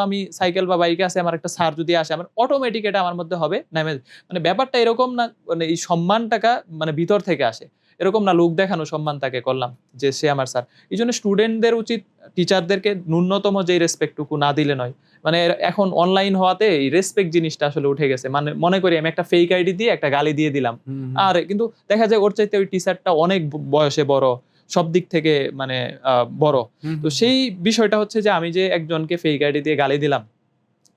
আমি সাইকেল বা বাইকে আছে, আমার একটা স্যার যদি আসে আমার অটোমেটিক এটা আমার মধ্যে হবে নেমে, মানে ব্যাপারটা এরকম না, মানে এই সম্মানটাকা মানে ভিতর থেকে আসে, এরকম না লোক দেখানো সম্মান তাকে করলাম যে সে আমার স্যার। এই জন্য স্টুডেন্টদের উচিত টিচারদেরকে ন্যূনতম যে রেসপেক্টটুকু না দিলে নয়। মানে এখন অনলাইন হওয়াতে এই রেসপেক্ট জিনিসটা আসলে উঠে গেছে, মানে মনে করি আমি একটা ফেক আইডি দিয়ে একটা গালি দিয়ে দিলাম, আর কিন্তু দেখা যায় ওর চাইতে ওই টিচারটা অনেক বয়সে বড়, সব দিক থেকে মানে বড়। তো সেই বিষয়টা হচ্ছে যে আমি যে একজনকে ফেক আইডি দিয়ে গালি দিলাম,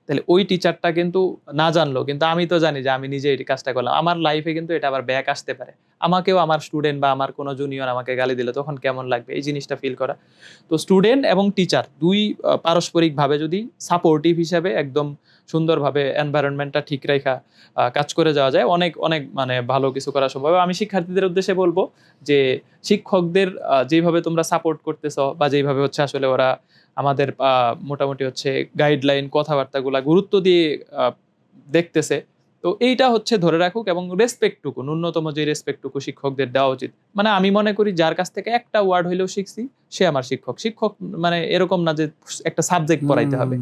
তাহলে ওই টিচারটা কিন্তু না জানলো, কিন্তু আমি তো জানি যে আমি নিজে এই কাজটা করলাম, আমার লাইফে কিন্তু এটা আবার ব্যাক আসতে পারে, আমাকেও আমার স্টুডেন্ট বা আমার কোনো জুনিয়র আমাকে গালি দিলে তখন কেমন লাগবে, এই জিনিসটা ফিল করা। তো স্টুডেন্ট এবং টিচার দুই পারস্পরিকভাবে যদি সাপোর্টিভ হিসাবে একদম সুন্দরভাবে এনভায়রনমেন্টটা ঠিক রেখা কাজ করে যাওয়া যায়, অনেক অনেক মানে ভালো কিছু করা সম্ভব। আমি শিক্ষার্থীদের উদ্দেশ্যে বলবো যে শিক্ষকদের যেভাবে তোমরা সাপোর্ট করতেছো বা যেভাবে হচ্ছে আসলে ওরা আমাদের মোটামুটি হচ্ছে গাইডলাইন কথাবার্তাগুলা গুরুত্ব দিয়ে দেখতেছে, তো এইটা হচ্ছে ধরে রাখুক এবং রেসপেক্টটুকু, ন্যূনতম যে রেসপেক্টটুকু শিক্ষকদের দেওয়া উচিত। মানে আমি মনে করি যার কাছ থেকে একটা ওয়ার্ড হইলেও শিখছি সে আমার শিক্ষক। শিক্ষক মানে এরকম না যে একটা সাবজেক্ট পড়াইতে হবে,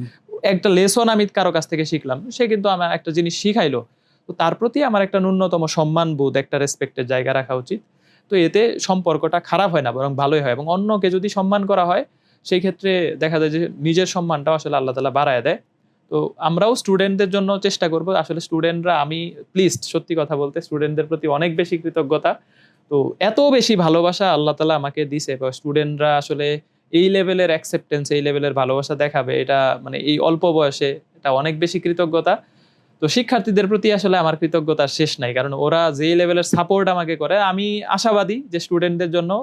একটা লেসন আমি কারো কাছ থেকে শিখলাম, সে কিন্তু আমার একটা জিনিস শিখাইলো, তো তার প্রতি আমার একটা ন্যূনতম সম্মান বোধ, একটা রেসপেক্টের জায়গা রাখা উচিত। তো এতে সম্পর্কটা খারাপ হয় না, বরং ভালোই হয়, এবং অন্যকে যদি সম্মান করা হয় সেই ক্ষেত্রে দেখা যায় যে নিজের সম্মানটাও আসলে আল্লাহ তাআলা বাড়ায় দেয়। তো আমরাও স্টুডেন্টদের জন্য চেষ্টা করব, আসলে স্টুডেন্টরা, আমি প্লিজড সত্যি কথা বলতে স্টুডেন্টদের প্রতি অনেক বেশি কৃতজ্ঞতা। তো এত বেশি ভালোবাসা আল্লাহ তাআলা আমাকে দিছে, বা স্টুডেন্টরা আসলে এই লেভেলের অ্যাকসেপ্টেন্স, এই লেভেলের ভালোবাসা দেখাবে, এটা মানে এই অল্প বয়সে এটা অনেক বেশি কৃতজ্ঞতা। তো শিক্ষার্থীদের প্রতি আসলে আমার কৃতজ্ঞতার শেষ নাই, কারণ ওরা যে লেভেলের সাপোর্ট আমাকে করে, আমি আশাবাদী যে স্টুডেন্টদের জন্য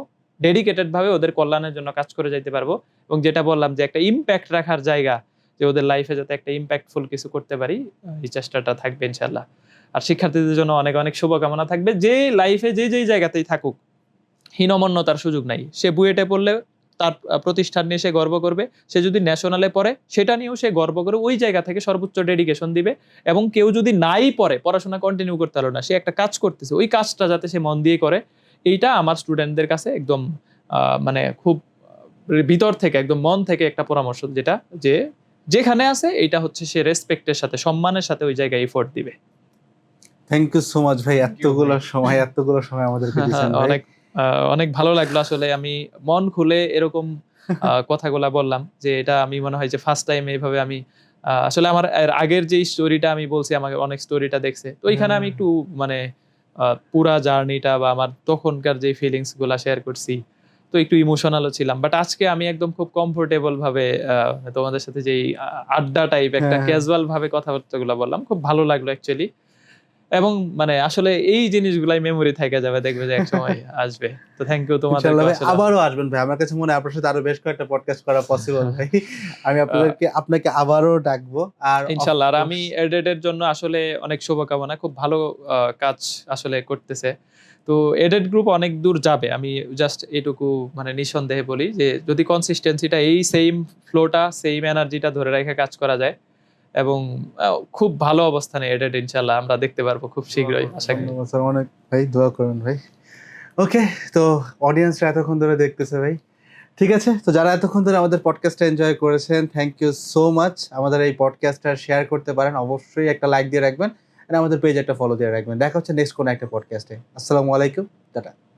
ডেডিকেটেড ভাবে ওদের কল্যাণের জন্য কাজ করে যাইতে পারবো, এবং যেটা বললাম যে একটা ইম্প্যাক্ট রাখার জায়গা, যে ওদের লাইফে যাতে একটা ইম্প্যাক্টফুল কিছু করতে পারি, এই চেষ্টাটা থাকবে ইনশাল্লাহ। আর শিক্ষার্থীদের জন্য অনেক অনেক শুভকামনা থাকবে, যে লাইফে যেই জায়গাতেই থাকুক হীনমন্যতার সুযোগ নাই। সে বুয়েটে পড়লে তার প্রতিষ্ঠান নিয়ে সে গর্ব করবে, সে যদি ন্যাশনালে পড়ে সেটা নিয়েও সে গর্ব করে ওই জায়গা থেকে সর্বোচ্চ ডেডিকেশন দিবে, এবং কেউ যদি নাই পড়ে, পড়াশোনা কন্টিনিউ করতে পারলো না, সে একটা কাজ করতেছে, ওই কাজটা যাতে সে মন দিয়ে করে, এইটা আমার স্টুডেন্টদের কাছে একদম মানে খুব ভিতর থেকে একদম মন থেকে একটা পরামর্শ, যেটা যে যেখানে আছে এইটা হচ্ছে সে রেসপেক্টের সাথে, সম্মানের সাথে ওই জায়গায় এফোর্ট দিবে। থ্যাংক ইউ সো মাচ ভাই, এতগুলো সময় আমাদেরকে দিয়েছেন ভাই। অনেক অনেক ভালো লাগলো আসলে, আমি মন খুলে এরকম কথাগুলা বললাম, যে এটা আমি মনে হয় যে ফার্স্ট টাইম এইভাবে আমি আসলে আমার আগের যে স্টোরিটা আমি বলছি, আমাকে অনেক স্টোরিটা দেখছে, তো ওইখানে আমি একটু মানে পুরা জার্নিটা বা আমার তখনকার যে ফিলিংস গুলা শেয়ার করছি, তো একটু ইমোশনালও ছিলাম, বাট আজকে আমি একদম খুব কমফোর্টেবল ভাবে তোমাদের সাথে যেই আড্ডা টাইপ একটা ক্যাজুয়াল ভাবে কথাবার্তাগুলো বললাম, খুব ভালো লাগলো অ্যাকচুয়ালি। এবং মানে আসলে এই জিনিসগুলাই মেমোরি থেকে যাবে, দেখবে যে এক সময় আসবে। তো থ্যাংক ইউ তোমাদের, ইনশাআল্লাহ ভাই আবারও আসবেন ভাই, আমার কাছে মনে হয় আপনার সাথে আরো বেশ কয়েকটা পডকাস্ট করা পসিবল ভাই। আমি আপনাকে আবারও ডাকবো, আর ইনশাআল্লাহ। আর আমি এডেটের জন্য আসলে অনেক শুভকামনা, খুব ভালো কাজ আসলে করতেছে। তো এডেট গ্রুপ অনেক দূর যাবে, আমি জাস্ট এটুকু মানে নিঃসন্দেহে বলি, যে যদি কনসিস্টেন্সিটা এই সেম ফ্লোটা, সেম এনার্জিটা ধরে রেখে কাজ করা যায়, এবং খুব ভালো অবস্থানে এডেট ইনশাআল্লাহ আমরা দেখতে পারবো খুব শীঘ্রই, আশা করি। অনেক ভাই দোয়া করুন ভাই। ওকে, তো অডিয়েন্সরা এতক্ষণ ধরে দেখতেছে ভাই, ঠিক আছে। তো যারা এতক্ষণ ধরে আমাদের পডকাস্টটা এনজয় করেছেন, থ্যাংক ইউ সো মাচ। আমাদের এই পডকাস্টটা শেয়ার করতে পারেন, অবশ্যই একটা লাইক দিয়ে রাখবেন, আর আমাদের পেজে একটা ফলো দিয়ে রাখবেন। দেখা হচ্ছে নেক্সট কোনো একটা পডকাস্টে। আসসালামু আলাইকুম, টাটা।